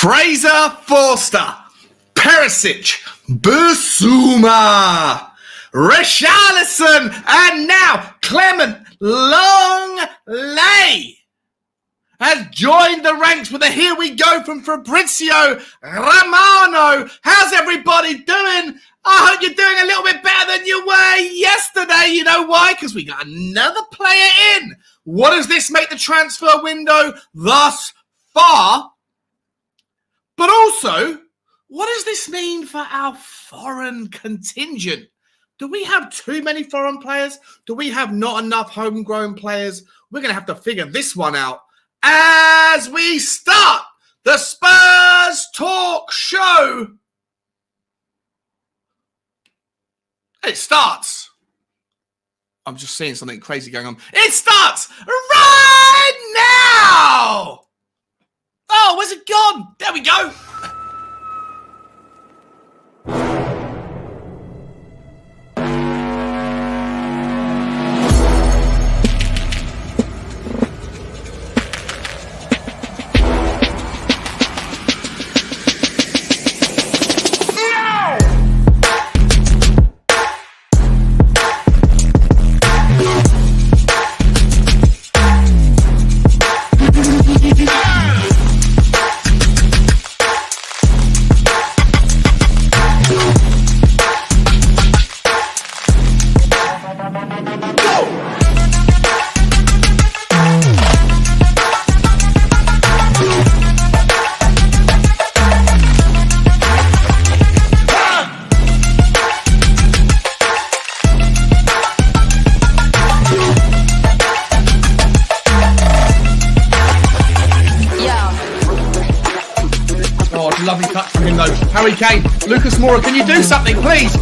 Fraser, Forster, Perisic, Busuma, Richarlison, and now Clement Lenglet has joined the ranks with a here we go from Fabrizio Romano. How's everybody doing? I hope you're doing a little bit better than you were yesterday. You know why? Because we got another player in. What does this make the transfer window thus far? But also, what does this mean for our foreign contingent? Do we have too many foreign players? Do we have not enough homegrown players? We're going to have to figure this one out as we start the Spurs Talk Show. It starts. I'm just seeing something crazy going on. It starts right now. Oh, where's it gone? There we go. Lovely touch from him though. Harry Kane, Lucas Moura, can you do something, please?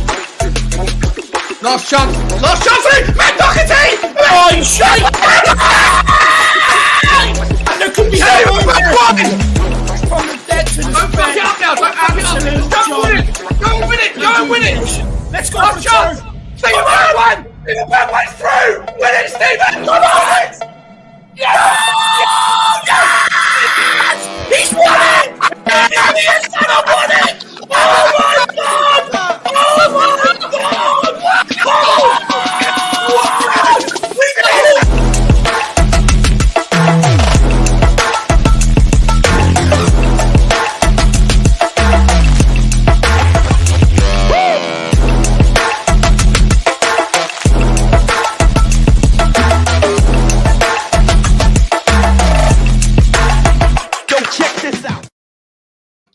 Last chance. Last chance! Matt Doherty! Oh, you shite! And there could be from the dead to the don't fuck it up now! Don't fuck it up! Go win it! Go win it! Go win it! Let's go! Last chance! Stephen Bergwijn! Stephen Bergwijn's through! Win it, Stephen! Come on! Yes! Yes! He's won it! Yes, I won it! Oh my God! Oh my God! We did it!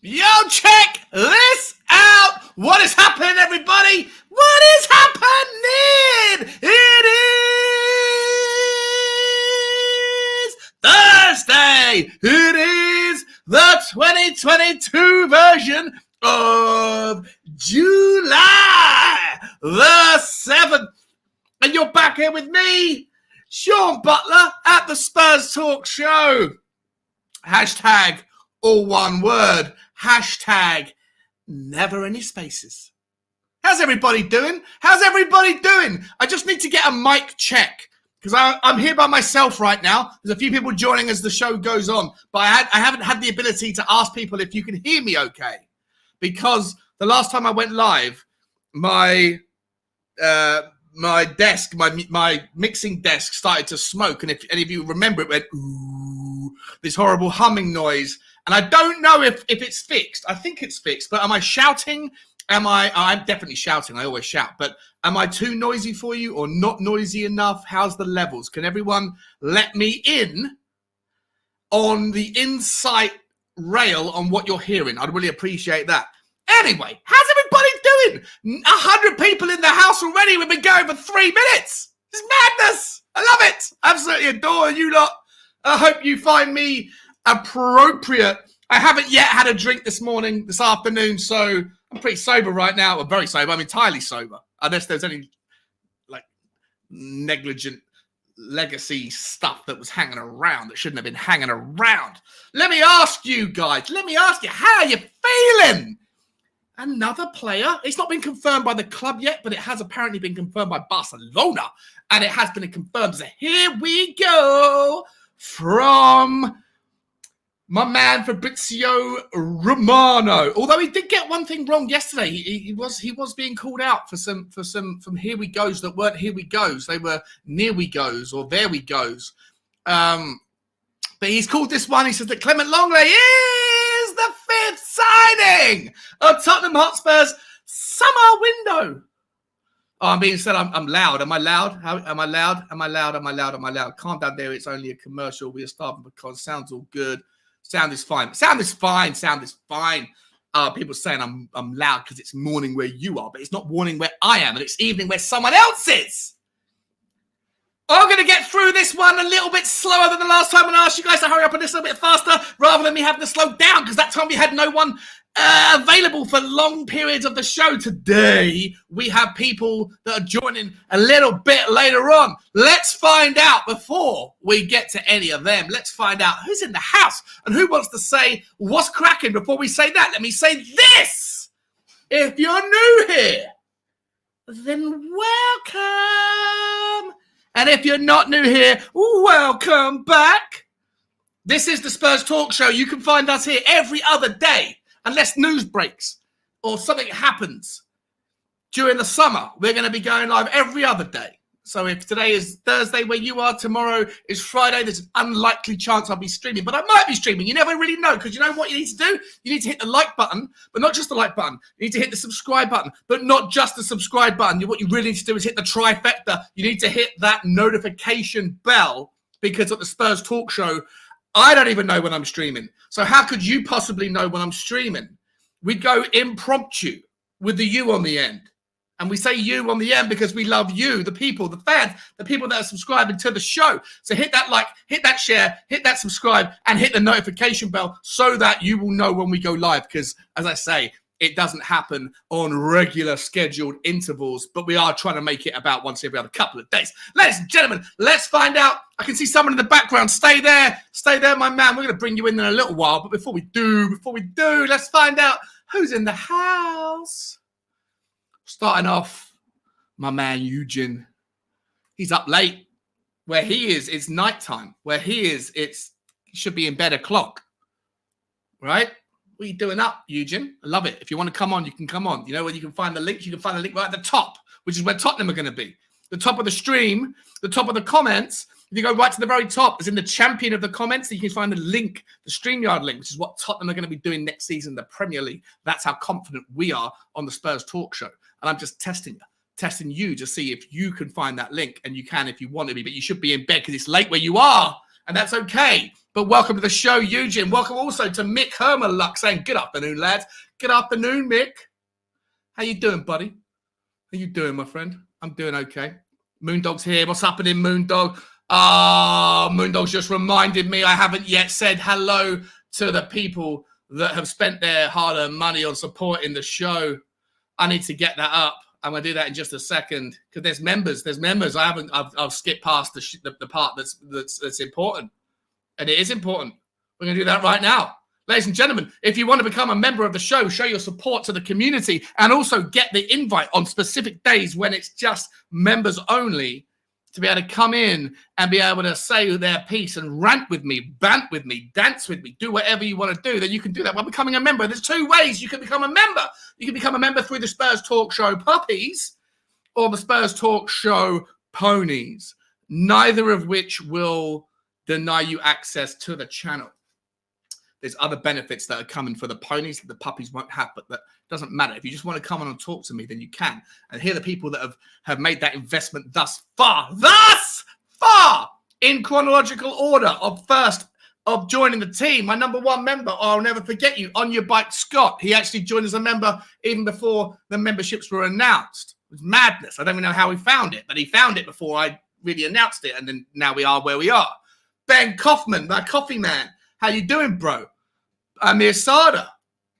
Yo, check this out. What is happening, everybody? What is happening? It is Thursday. It is the 2022 version of July the 7th. And you're back here with me, Sean Butler, at the Spurs Talk Show. Hashtag all one word. Hashtag never any spaces. How's everybody doing? How's everybody doing? I just need to get a mic check because I'm here by myself right now. There's a few people joining as the show goes on, but I haven't had the ability to ask people if you can hear me okay. Because the last time I went live, my desk, my mixing desk started to smoke. And if any of you remember, it went, ooh, this horrible humming noise. And I don't know if it's fixed. I think it's fixed. But am I shouting? I'm definitely shouting. I always shout. But am I too noisy for you or not noisy enough? How's the levels? Can everyone let me in on the insight rail on what you're hearing? I'd really appreciate that. Anyway, how's everybody doing? 100 people in the house already. We've been going for 3 minutes. It's madness. I love it. Absolutely adore you lot. I hope you find me appropriate. I haven't yet had a drink this afternoon, so I'm pretty sober right now. I'm very sober. I'm entirely sober, unless there's any like negligent legacy stuff that was hanging around that shouldn't have been hanging around. Let me ask you guys. How are you feeling? Another player. It's not been confirmed by the club yet, but it has apparently been confirmed by Barcelona, and it has been confirmed as a here we go from My man Fabrizio Romano. Although he did get one thing wrong yesterday, he was being called out for some from here we goes that weren't here we goes. They were near we goes or there we goes. But he's called this one. He says that Clement Lenglet is the fifth signing of Tottenham Hotspur's summer window. Oh, I'm being said I'm loud. Am I loud? Am I loud? Am I loud? Am I loud? Am I loud? Calm down there. It's only a commercial. We are starting because sounds all good. Sound is fine. Sound is fine. Sound is fine. People saying I'm loud because it's morning where you are, but it's not morning where I am, and it's evening where someone else is. I'm going to get through this one a little bit slower than the last time and ask you guys to hurry up on this a little bit faster rather than me having to slow down because that time we had no one available for long periods of the show. Today, we have people that are joining a little bit later on. Let's find out before we get to any of them. Let's find out who's in the house and who wants to say what's cracking before we say that. Let me say this. If you're new here, then welcome. And if you're not new here, welcome back. This is the Spurs Talk Show. You can find us here every other day, unless news breaks or something happens during the summer. We're going to be going live every other day. So if today is Thursday where you are, tomorrow is Friday, there's an unlikely chance I'll be streaming. But I might be streaming. You never really know because you know what you need to do? You need to hit the like button, but not just the like button. You need to hit the subscribe button, but not just the subscribe button. What you really need to do is hit the trifecta. You need to hit that notification bell because at the Spurs Talk Show, I don't even know when I'm streaming. So how could you possibly know when I'm streaming? We go impromptu with the U on the end. And we say you on the end because we love you, the people, the fans, the people that are subscribing to the show. So hit that like, hit that share, hit that subscribe, and hit the notification bell so that you will know when we go live. Because, as I say, it doesn't happen on regular scheduled intervals, but we are trying to make it about once every other couple of days. Ladies and gentlemen, let's find out. I can see someone in the background. Stay there, my man. We're going to bring you in a little while. But before we do, let's find out who's in the house. Starting off, my man Eugene. He's up late. Where he is, it's nighttime. Where he is, he should be in bed o'clock. Right? What are you doing up, Eugene? I love it. If you want to come on, you can come on. You know where you can find the link? You can find the link right at the top, which is where Tottenham are going to be. The top of the stream, the top of the comments. If you go right to the very top, it's in the champion of the comments. You can find the link, the StreamYard link, which is what Tottenham are going to be doing next season, the Premier League. That's how confident we are on the Spurs Talk Show. And I'm just testing you to see if you can find that link. And you can if you want to be, but you should be in bed because it's late where you are. And that's okay. But welcome to the show, Eugene. Welcome also to Mick Hermerluck saying, good afternoon, lads. Good afternoon, Mick. How you doing, buddy? How you doing, my friend? I'm doing okay. Moondog's here. What's happening, Moondog? Moondog's just reminded me I haven't yet said hello to the people that have spent their hard-earned money on supporting the show. I need to get that up. I'm going to do that in just a second because there's members. I've skipped past the part that's important. And it is important. We're going to do that right now. Ladies and gentlemen, if you want to become a member of the show, show your support to the community and also get the invite on specific days when it's just members only to be able to come in and be able to say their piece and rant with me, bant with me, dance with me, do whatever you want to do, then you can do that by becoming a member. There's two ways you can become a member. You can become a member through the Spurs Talk Show Puppies or the Spurs Talk Show Ponies, neither of which will deny you access to the channel. There's other benefits that are coming for the ponies that the puppies won't have, but that doesn't matter. If you just want to come on and talk to me, then you can. And here are the people that have made that investment thus far, in chronological order of joining the team. My number one member, I'll never forget you, On Your Bike Scott. He actually joined as a member even before the memberships were announced. It was madness. I don't even know how he found it, but he found it before I really announced it. And then now we are where we are. Ben Kaufman, my coffee man. How you doing, bro? Amir Sada,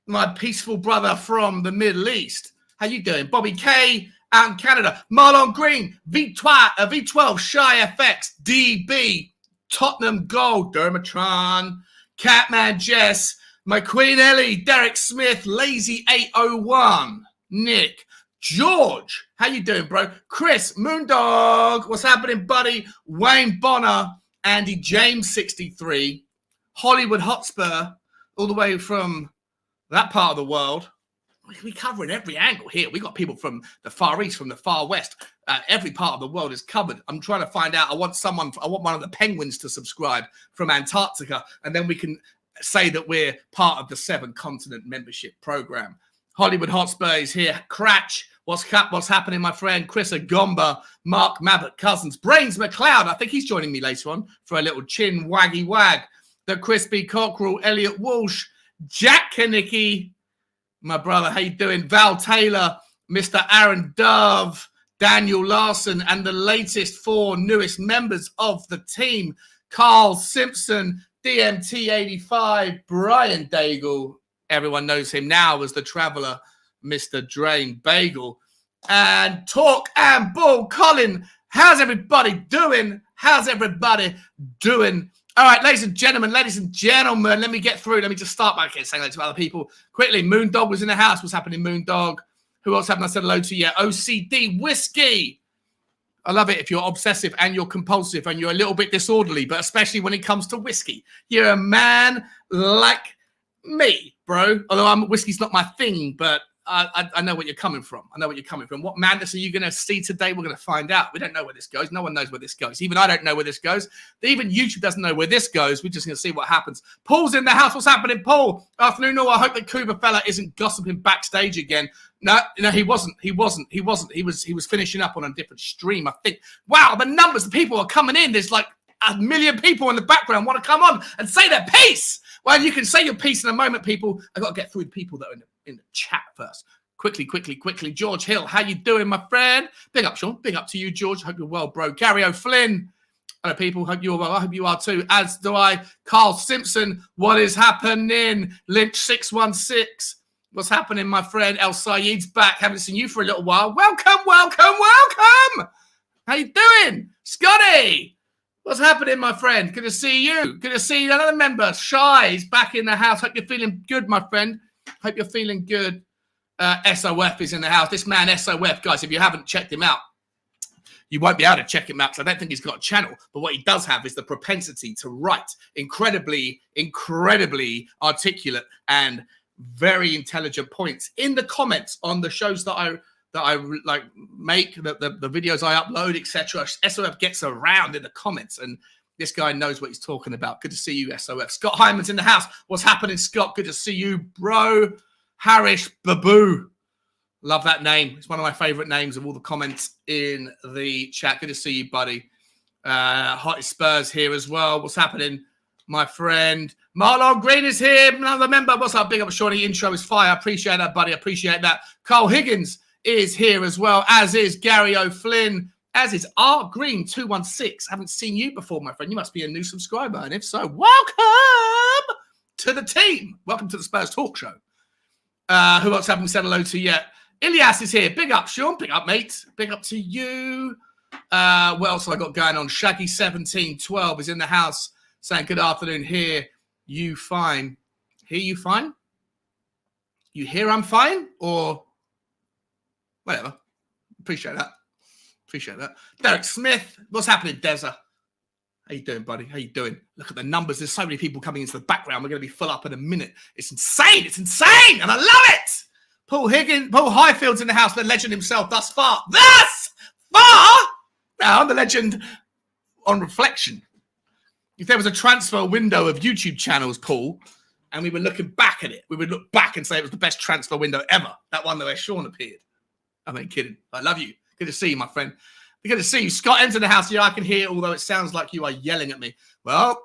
my peaceful brother from the Middle East. How you doing? Bobby K out in Canada. Marlon Green, V12, Shy FX, DB, Tottenham Gold, Dermatron, Catman Jess, my Queen Ellie, Derek Smith, Lazy 801, Nick, George. How you doing, bro? Chris, Moondog, what's happening, buddy? Wayne Bonner, Andy James 63. Hollywood Hotspur, all the way from that part of the world. We're covering every angle here. We got people from the Far East, from the Far West. Every part of the world is covered. I'm trying to find out. I want one of the penguins to subscribe from Antarctica, and then we can say that we're part of the 7-continent membership program. Hollywood Hotspur is here. Cratch, what's happening, my friend? Chris Agomba, Mark Mabbott Cousins, Brains McLeod. I think he's joining me later on for a little chin waggy wag. The Crispy Cockerel, Elliot Walsh, Jack Kanicki, my brother, how you doing? Val Taylor, Mr. Aaron Dove, Daniel Larson, and the latest 4 newest members of the team, Carl Simpson, DMT85, Brian Daigle. Everyone knows him now as the Traveller, Mr. Drain Bagel. And Talk and Bull, Colin. How's everybody doing? How's everybody doing? All right, ladies and gentlemen, let me get through. Let me just start by saying hello to other people. Quickly, Moondog was in the house. What's happening, Moondog? Who else haven't I said hello to yet? OCD Whiskey. I love it if you're obsessive and you're compulsive and you're a little bit disorderly, but especially when it comes to whiskey. You're a man like me, bro. Although whiskey's not my thing, but I know what you're coming from. What madness are you going to see today? We're going to find out. We don't know where this goes. No one knows where this goes. Even I don't know where this goes. Even YouTube doesn't know where this goes. We're just going to see what happens. Paul's in the house. What's happening, Paul? Afternoon all. I hope that Cuba fella isn't gossiping backstage again. No, he wasn't. He was finishing up on a different stream, I think. Wow, the numbers, the people are coming in. There's like 1 million people in the background want to come on and say their piece. Well, you can say your piece in a moment, people. I've got to get through the people that are in the chat first. Quickly. George Hill, how you doing, my friend? Big up, Sean. Big up to you, George. Hope you're well, bro. Gary O'Flynn. Hello, people. Hope you're well. I hope you are too. As do I. Carl Simpson. What is happening? Lynch 616. What's happening, my friend? El Sayed's back. Haven't seen you for a little while. Welcome. How you doing? Scotty. What's happening, my friend? Good to see you. Good to see another member. Shy is back in the house. Hope you're feeling good, my friend. Hope you're feeling good. SOF is in the house. This man, SOF, guys, if you haven't checked him out, you won't be able to check him out because I don't think he's got a channel. But what he does have is the propensity to write incredibly articulate and very intelligent points in the comments on the shows that I like make, the videos I upload, etc. SOF gets around in the comments, and this guy knows what he's talking about. Good to see you, SOF. Scott Hyman's in the house. What's happening, Scott? Good to see you, bro. Harish Babu. Love that name. It's one of my favorite names of all the comments in the chat. Good to see you, buddy. Hot Spurs here as well. What's happening, my friend? Marlon Green is here. Another member. What's up? Big up, Shawnee. Intro is fire. Appreciate that, buddy. Appreciate that. Carl Higgins is here as well, as is Gary O'Flynn, as is Art Green 216. Haven't seen you before, my friend. You must be a new subscriber, and if so, welcome to the team. Welcome to the Spurs Talk Show. Who else haven't said hello to yet? Ilyas is here. Big up, Sean. Big up, mate. Big up to you. What else have I got going on? Shaggy1712 is in the house saying good afternoon. Here you fine. Hear you fine? You hear I'm fine? Or whatever. Appreciate that. Derek Smith. What's happening, Deza? How you doing, buddy? How you doing? Look at the numbers. There's so many people coming into the background. We're going to be full up in a minute. It's insane. And I love it. Paul Highfield's in the house, the legend himself thus far. Now, I'm the legend on reflection. If there was a transfer window of YouTube channels, Paul, and we were looking back at it, we would look back and say it was the best transfer window ever. That one where Sean appeared. I ain't kidding. I love you. Good to see you, my friend. Good to see you. Scott ends in the house. Yeah, I can hear, although it sounds like you are yelling at me. Well,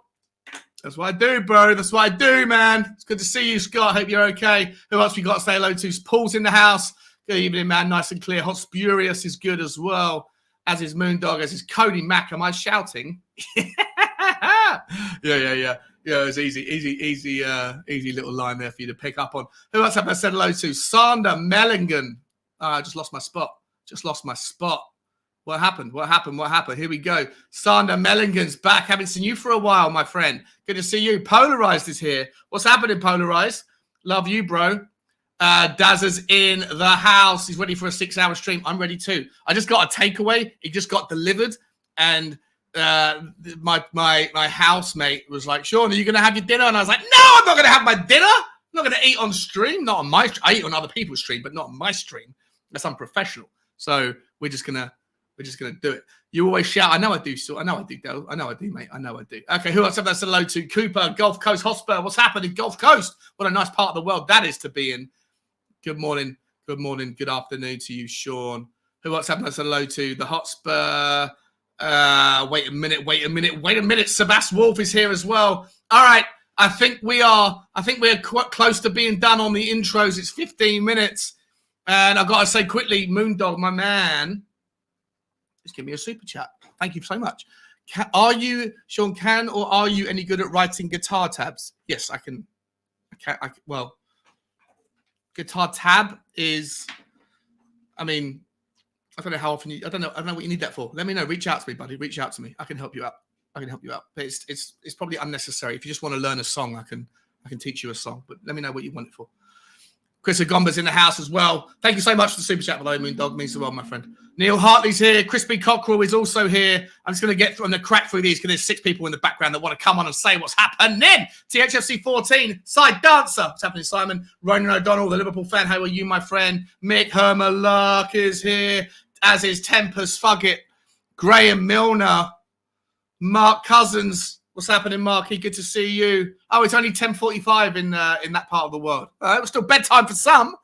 that's what I do, bro. That's what I do, man. It's good to see you, Scott. Hope you're okay. Who else we got to say hello to? Paul's in the house. Good evening, man. Nice and clear. Hot Spurious is good as well. As is Moondog. As is Cody Mack. Am I shouting? Yeah. Yeah, it's easy little line there for you to pick up on. Who else have I said hello to? Sander Mellingen. I just lost my spot. What happened? Here we go. Sander Mellingen's back. Haven't seen you for a while, my friend. Good to see you. Polarized is here. What's happening, Polarized? Love you, bro. Dazza's in the house. He's ready for a 6-hour stream. I'm ready too. I just got a takeaway. It just got delivered. And my housemate was like, Sean, are you going to have your dinner? And I was like, no, I'm not going to have my dinner. I'm not going to eat on stream. Not on my stream. I eat on other people's stream, but not on my stream. That's unprofessional. So we're just gonna do it. You always shout. I know I do, Sean. I know I do, Del. I know I do, mate. I know I do. Okay, who else have that said hello to? Cooper, Gulf Coast Hotspur. What's happening? Gulf Coast. What a nice part of the world that is to be in. Good morning. Good morning. Good afternoon to you, Sean. Who else have that said hello to? The Hotspur. Wait a minute. Sebastian Wolf is here as well. All right. I think we're quite close to being done on the intros. It's 15 minutes. And I've got to say quickly, Moondog, my man, just give me a super chat. Thank you so much. Are you any good at writing guitar tabs? Yes, I can. Well, guitar tab is, I mean, I don't know how often I don't know what you need that for. Let me know. Reach out to me, buddy. Reach out to me. I can help you out. But it's probably unnecessary. If you just want to learn a song, I can teach you a song. But let me know what you want it for. Chris Agomba's in the house as well. Thank you so much for the super chat, below Moondog. Means the world, my friend. Neil Hartley's here. Crispy Cockerel is also here. I'm just going to get through and crack through these because there's 6 people in the background that want to come on and say what's happening. THFC 14, Side Dancer. What's happening, Simon? Ronan O'Donnell, the Liverpool fan. How are you, my friend? Mick Hermalark is here, as is Tempest Fuggett. Graham Milner. Mark Cousins. What's happening, Marky? Good to see you. Oh, it's only 10:45 in that part of the world. It was still bedtime for some.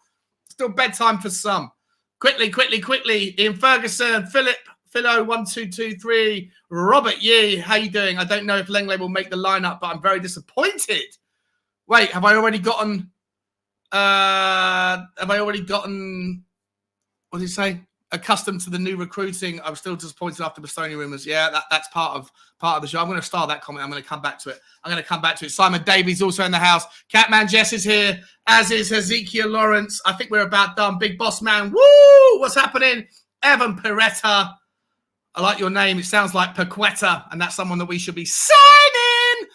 Quickly. Ian Ferguson, Philo 1223, Robert Yee. How you doing? I don't know if Lenglet will make the lineup, but I'm very disappointed. Wait, have I already gotten? What did he say? Accustomed to the new recruiting. I'm still disappointed after Bastoni rumours. Yeah, that's part of the show. I'm going to start that comment. I'm going to come back to it. Simon Davies also in the house. Catman Jess is here, as is Ezekiel Lawrence. I think we're about done. Big Boss Man. Woo! What's happening? Evan Peretta. I like your name. It sounds like Perquetta, and that's someone that we should be signing.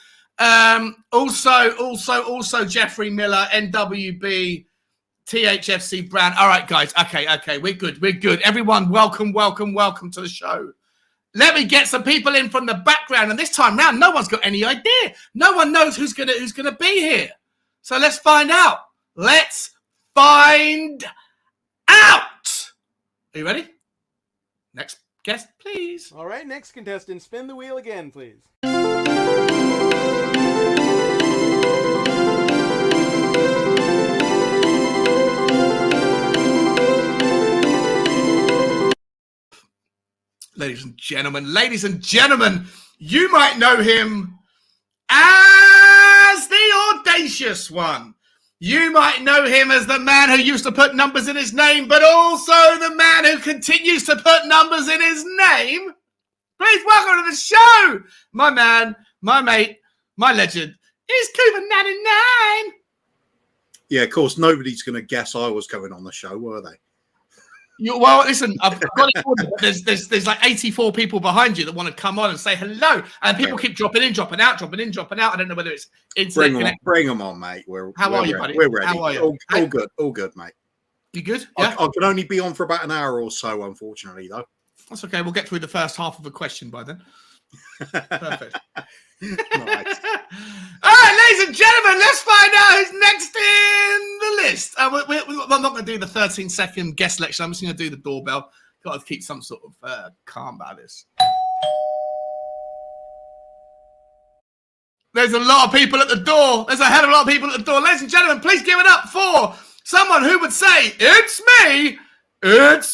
Also Jeffrey Miller, NWB. THFC brand. All right, guys. Okay. We're good. Everyone, welcome to the show. Let me get some people in from the background. And this time round, no one's got any idea. No one knows who's gonna be here. So let's find out. Are you ready? Next guest, please. All right, next contestant, spin the wheel again, please. Ladies and gentlemen, you might know him as the audacious one. You might know him as the man who used to put numbers in his name, but also the man who continues to put numbers in his name. Please welcome to the show, my man, my mate, my legend. It's Cooper99. Yeah, of course, nobody's going to guess I was coming on the show, were they? Well, listen, I've got it. There's like 84 people behind you that want to come on and say hello, and people keep dropping in, dropping out. I don't know whether it's internet. Bring them on, mate. How are you, buddy? We're ready. How are you? All good, mate. You good? Yeah. I can only be on for about an hour or so, unfortunately, though. That's okay. We'll get through the first half of a question by then. Perfect. Nice. All right, ladies and gentlemen, let's find out who's next in the list. I'm not going to do the 13-second guest lecture. I'm just going to do the doorbell. Got to keep some sort of calm about this. There's a lot of people at the door. There's a hell of a lot of people at the door. Ladies and gentlemen, please give it up for someone who would say, it's me. It's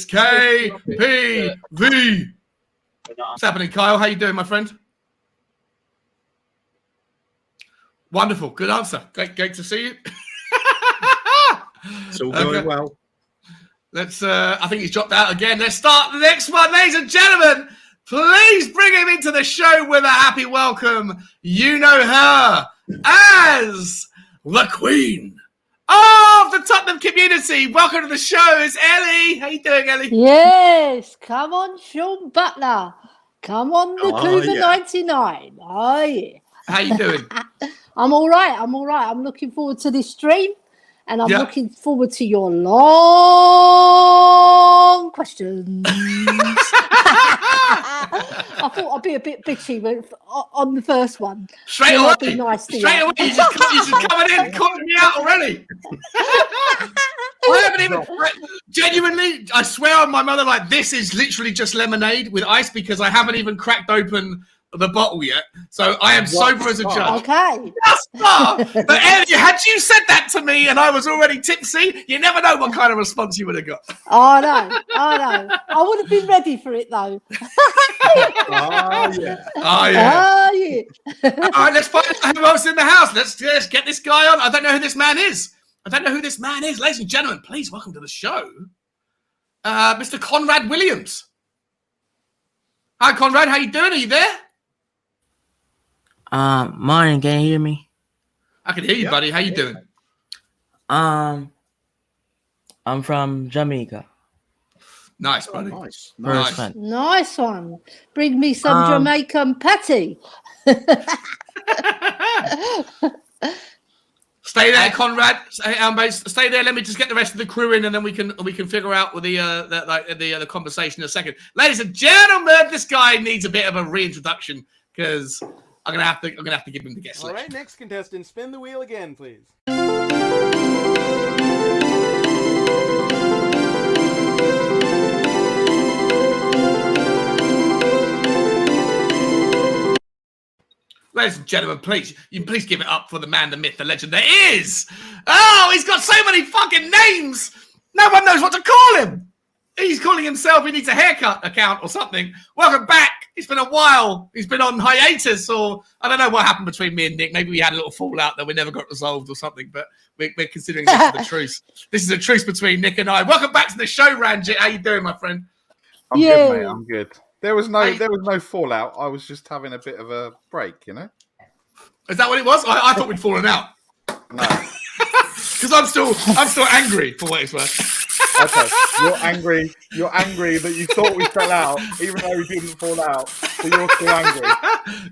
KPV. What's happening, Kyle? How you doing, my friend? Wonderful. Good answer. Great to see you. It's all going well. Let's I think he's dropped out again. Let's start the next one, ladies and gentlemen. Please bring him into the show with a happy welcome. You know her as the Queen of the Tottenham community. Welcome to the show. It's Ellie. How you doing, Ellie? Yes. Come on, Sean Butler. Come on, the Cougar 99. Oh, yeah. How you doing? I'm all right. I'm looking forward to this stream, and I'm looking forward to your long questions. I thought I'd be a bit bitchy on the first one. Straight Then away. I'd be nice to Straight you. away. You just coming in, calling me out already. I haven't even genuinely. I swear on my mother, like this is literally just lemonade with ice because I haven't even cracked open the bottle yet. So I am sober as a judge. Okay. But Eddie, had you said that to me and I was already tipsy, you never know what kind of response you would have got. I know. I would have been ready for it though. Oh yeah. Oh yeah. Oh yeah. All right, let's find out who else is in the house. Let's get this guy on. I don't know who this man is. Ladies and gentlemen, please welcome to the show, Mr. Conrad Williams. Hi, Conrad. How you doing? Are you there? Morning. Can you hear me? I can hear you, buddy. How you doing? I'm from Jamaica. Nice, buddy. Nice. Nice one. Bring me some Jamaican patty. Stay there, Conrad. Stay there. Let me just get the rest of the crew in, and then we can figure out with the conversation in a second. Ladies and gentlemen, this guy needs a bit of a reintroduction because I'm gonna have to give him the guest list. All right, next contestant, spin the wheel again, please. Ladies and gentlemen, please give it up for the man, the myth, the legend. There is. Oh, he's got so many fucking names. No one knows what to call him. He's calling himself. He needs a haircut account or something. Welcome back. It's been a while. He's been on hiatus, or I don't know what happened between me and Nick. Maybe we had a little fallout that we never got resolved or something. But we're considering this as a truce. This is a truce between Nick and I. Welcome back to the show, Ranjit. How you doing, my friend? I'm good, mate. I'm good. There was no fallout. I was just having a bit of a break, you know. Is that what it was? I thought we'd fallen out. No, because I'm still angry for what it's worth. okay. You're angry that you thought we fell out, even though we didn't fall out. So you're still angry.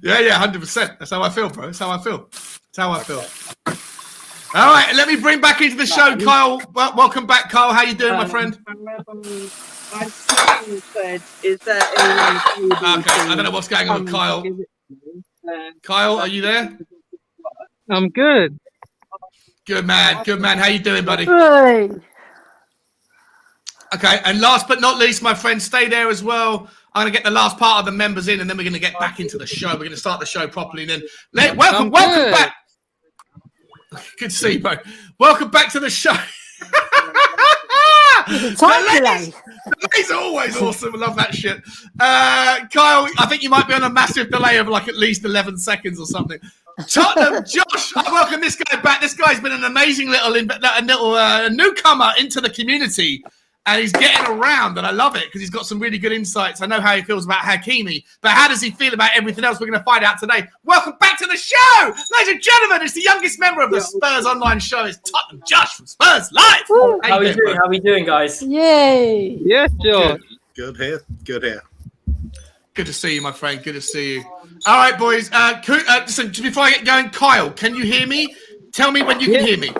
Yeah, 100%. That's how I feel, bro. That's how I feel. All right, let me bring back into the show, Kyle. Welcome back, Kyle. How you doing, my friend? I said, is there anyone? Okay, I don't know what's going on with Kyle. Kyle, are you there? I'm good. Good man. How you doing, buddy? Hey. Okay, and last but not least, my friend, stay there as well. I'm going to get the last part of the members in, and then we're going to get back into the show. We're going to start the show properly. And then welcome back. Good to see you, bro. Welcome back to the show. It's always awesome. I love that shit. Kyle, I think you might be on a massive delay of like at least 11 seconds or something. Tottenham, Josh, I welcome this guy back. This guy's been an amazing little newcomer into the community, and he's getting around, and I love it because he's got some really good insights. I know how he feels about Hakimi, but how does he feel about everything else? We're going to find out today. Welcome back to the show, ladies and gentlemen. It's the youngest member of the Spurs online show. It's Tottenham Josh from Spurs Live. How are we doing, guys? Yay! Yes, George. Good here. Good to see you, my friend. Good to see you. All right, boys. Listen, just before I get going, Kyle, can you hear me? Tell me when you can hear me.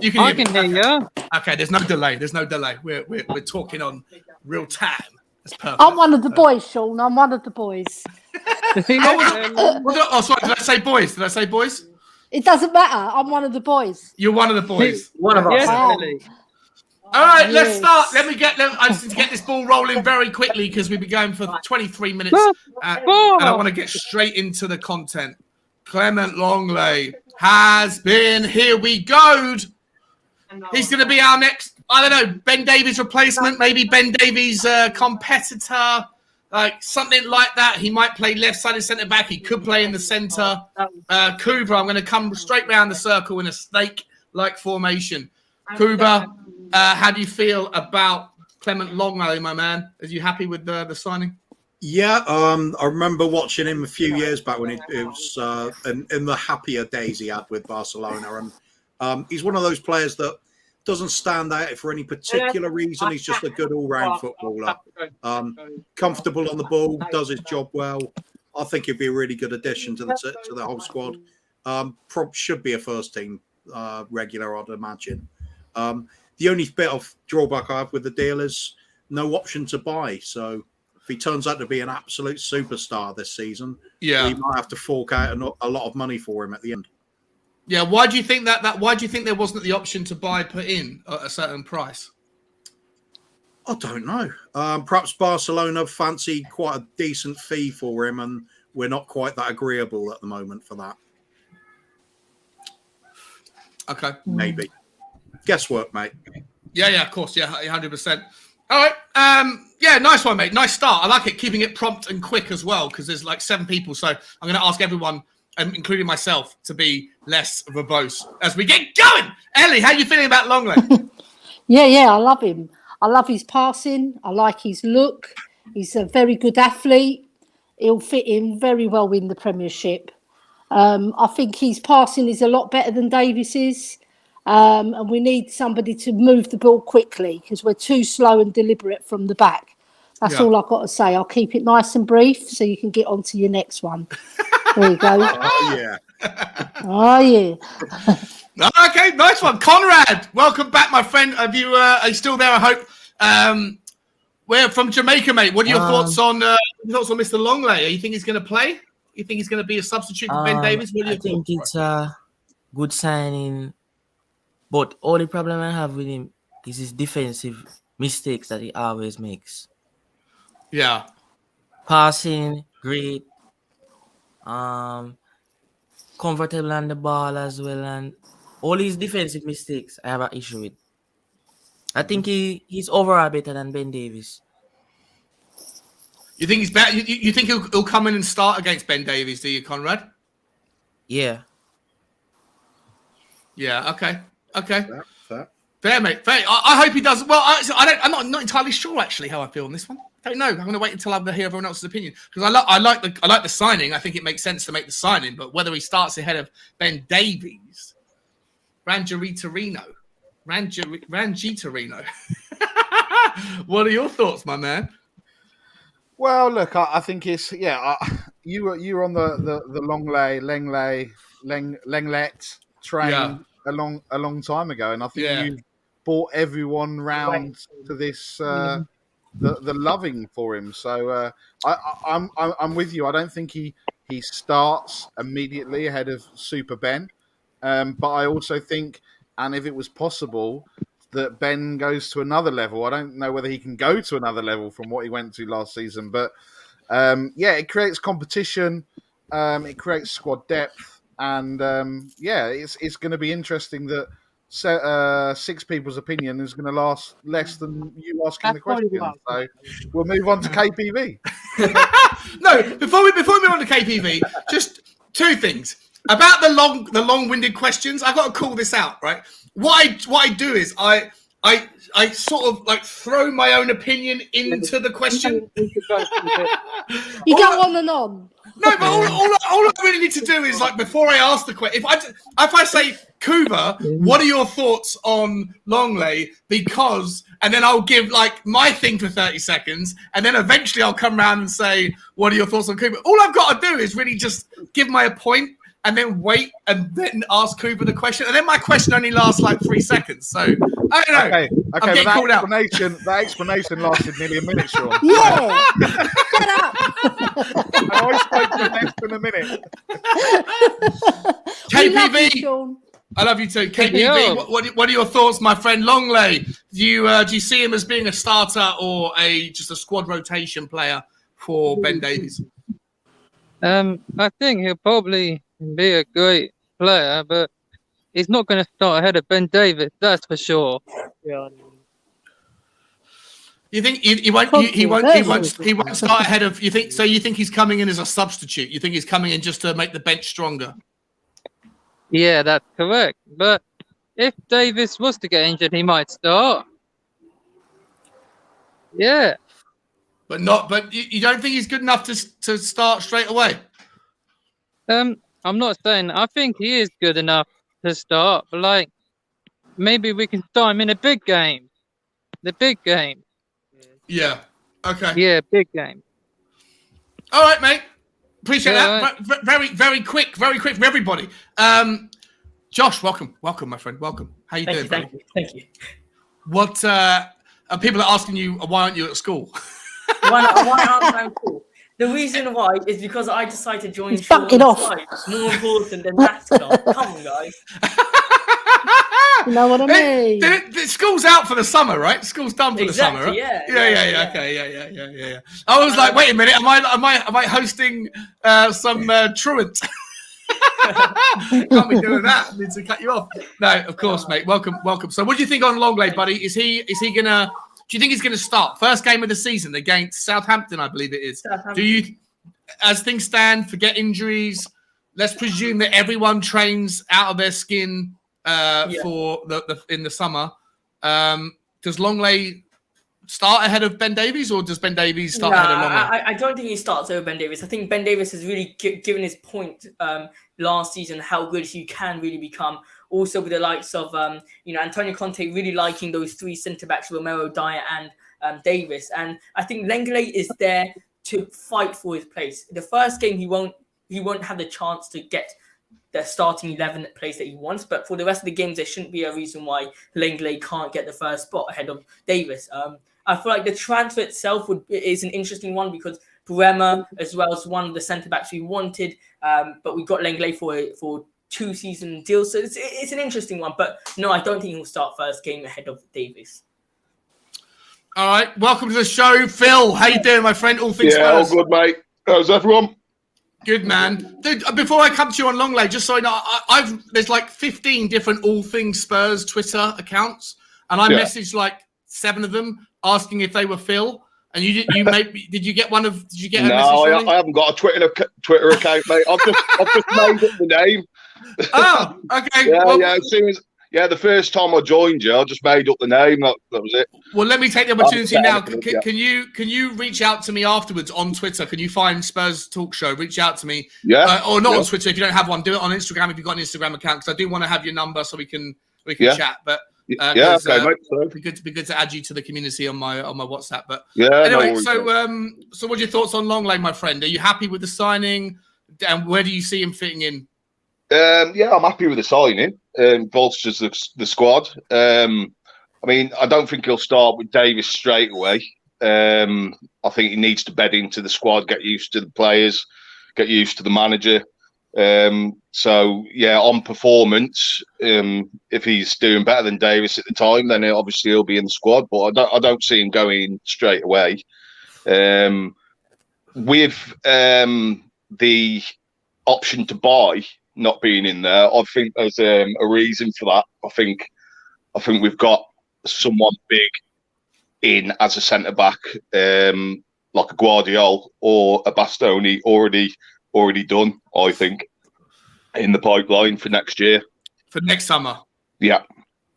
You can hear me. I can hear you. Okay, there's no delay. We're talking on real time. That's perfect. I'm one of the boys, Sean. I'm one of the boys. Sorry. Did I say boys? It doesn't matter. I'm one of the boys. You're one of the boys. One of us. Yes, Wow. Billy. All right, let's start. I just need to get this ball rolling very quickly because we've been going for 23 minutes. And I want to get straight into the content. Clement Lenglet has been, here we go. He's going to be our next, I don't know, Ben Davies replacement, maybe Ben Davies' competitor, like something like that. He might play left-sided centre-back. He could play in the centre. Kuba, I'm going to come straight round the circle in a snake-like formation. Kuba, how do you feel about Clement Lenglet, my man? Are you happy with the signing? Yeah, I remember watching him a few years back when it was in the happier days he had with Barcelona, and he's one of those players that doesn't stand out for any particular reason. He's just a good all-round footballer, comfortable on the ball, does his job well. I think he'd be a really good addition to the whole squad. Should be a first-team regular, I'd imagine. The only bit of drawback I have with the deal is no option to buy, so if he turns out to be an absolute superstar this season, Yeah. we might have to fork out a lot of money for him at the end. Yeah. Why do you think that? Why do you think there wasn't the option to put in at a certain price? I don't know. Perhaps Barcelona fancied quite a decent fee for him, and we're not quite that agreeable at the moment for that. Okay. Maybe. Guesswork, mate. Yeah, of course. Yeah, 100%. All right. Yeah, nice one, mate. Nice start. I like it, keeping it prompt and quick as well, because there's like 7 people. So I'm going to ask everyone, including myself, to be less verbose as we get going. Ellie, how you feeling about Lenglet? Yeah, I love him. I love his passing. I like his look. He's a very good athlete. He'll fit in very well in the Premiership. I think his passing is a lot better than Davis's. And we need somebody to move the ball quickly because we're too slow and deliberate from the back. That's all I've got to say. I'll keep it nice and brief so you can get on to your next one. There you go. Oh, yeah. Oh, yeah. Okay, nice one. Conrad, welcome back, my friend. Are you still there, I hope? We're from Jamaica, mate. What are your thoughts on Mr. Lenglet? You think he's going to play? You think he's going to be a substitute for Ben Davies? What are I think it's a good signing, but all the problem I have with him is his defensive mistakes that he always makes. Yeah. Passing, great. Comfortable on the ball as well, and all his defensive mistakes I have an issue with. I think he's overall better than Ben Davies. You think he's better? You think he'll come in and start against Ben Davies? Do you, Conrad? Yeah. Yeah. Okay. Fair. Fair, mate. Fair. I hope he does. Well, I'm not entirely sure actually how I feel on this one. I don't know. I'm going to wait until I hear everyone else's opinion because I like the signing. I think it makes sense to make the signing, but whether he starts ahead of Ben Davies, Rangitorino. What are your thoughts, my man? Well, look, I think it's you were on the Lenglet train a long time ago, and I think you brought everyone round to this the loving for him. So I'm with you. I don't think he starts immediately ahead of Super Ben, but I also think, and if it was possible, that Ben goes to another level. I don't know whether he can go to another level from what he went to last season, but it creates competition, it creates squad depth, and it's going to be interesting that 6 people's opinion is going to last less than you asking the question. So we'll move on to KPV. No, before we move on to KPV, just 2 things about the long-winded questions. I've got to call this out, right? What I do is I sort of like throw my own opinion into the question. You go on and on. No, but all I really need to do is, like, before I ask the question, if I say, Kuba, what are your thoughts on Lenglet? Because, and then I'll give, like, my thing for 30 seconds, and then eventually I'll come around and say, what are your thoughts on Kuba? All I've got to do is really just give my point, and then wait, and then ask Kuba the question, and then my question only lasts, like, 3 seconds. So, I don't know. Okay, I'm getting called out. That explanation lasted nearly a minute, Sean. Yeah. Get up. And I spoke for less than a minute. KPV, I love you too. KPV, what are your thoughts, my friend Lenglet? Do you see him as being a starter or just a squad rotation player for Ben Davies? I think he'll probably be a great player, but he's not going to start ahead of Ben Davies. That's for sure. Yeah. You think he won't start ahead of you think? So you think he's coming in as a substitute? You think he's coming in just to make the bench stronger? Yeah, that's correct. But if Davies was to get injured, he might start. Yeah. But you don't think he's good enough to start straight away? I'm not saying I think he is good enough to start, but like maybe we can start him in a big game. The big game. Yeah. Okay. Yeah, big game. All right, mate. Appreciate that. Very, very quick for everybody. Josh, welcome, my friend. Welcome. How you doing? Thank you. What? People are asking you why aren't you at school? Why aren't I cool? The reason why is because I decided to join He's bunking Sean's off. side. More important than NASCAR. Come on, guys. You know what I mean? School's out for the summer, right? School's done for the summer, right? Yeah. Okay, yeah. I was like, wait a minute, am I hosting some truant? Can't be doing that. I need to cut you off. No, of course, mate. Welcome. So, what do you think on Lenglet, buddy? Is he gonna? Do you think he's gonna start first game of the season against Southampton? I believe it is. Do you, as things stand, forget injuries? Let's presume that everyone trains out of their skin for in the summer. Does Lenglet start ahead of Ben Davies, or does Ben Davies start ahead of Lenglet? I don't think he starts over Ben Davies. I think Ben Davies has really given his point last season how good he can really become. Also with the likes of Antonio Conte really liking those three centre backs, Romero, Dyer, and Davis. And I think Lenglet is there to fight for his place. The first game he won't have the chance to get the starting 11 place that he wants, but for the rest of the games there shouldn't be a reason why Lenglet can't get the first spot ahead of Davis. I feel like the transfer itself is an interesting one because Bremer as well as one of the centre backs we wanted, but we got Lenglet for 2-season deal, so it's an interesting one. But no, I don't think he'll start first game ahead of Davis. All right, welcome to the show, Phil. How you doing, my friend? All things all Spurs. good, mate. How's everyone? Good, man. Dude, before I come to you on Lenglet, just so I know, there's like 15 different All Things Spurs Twitter accounts, and I messaged like 7 of them asking if they were Phil. And you did you get one of? Did you get? No, I haven't got a Twitter account, mate. I've just made up the name. Oh, okay. As soon as the first time I joined you, I just made up the name. That was it. Well, let me take the opportunity now. Can you reach out to me afterwards on Twitter? Can you find Spurs Talk Show? Reach out to me. Or not on Twitter if you don't have one. Do it on Instagram if you've got an Instagram account, because I do want to have your number so we can chat. But okay, mate. It'd be good to add you to the community on my WhatsApp. But anyway, so what are your thoughts on Lenglet, my friend? Are you happy with the signing? And where do you see him fitting in? I'm happy with the signing. Bolsters the squad. I mean, I don't think he'll start with Davis straight away. I think he needs to bed into the squad, get used to the players, get used to the manager. On performance, if he's doing better than Davis at the time, then obviously he'll be in the squad. But I don't see him going straight away. With the option to buy not being in there, I think there's a reason for that. I think we've got someone big in as a centre back, like a Guardiola or a Bastoni already done. I think in the pipeline for next year, for next summer. Yeah.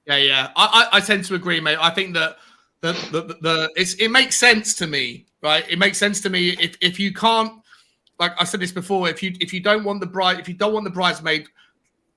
I tend to agree, mate. I think that it makes sense to me, right? It makes sense to me if you can't. Like I said this before, if you don't want the bridesmaid,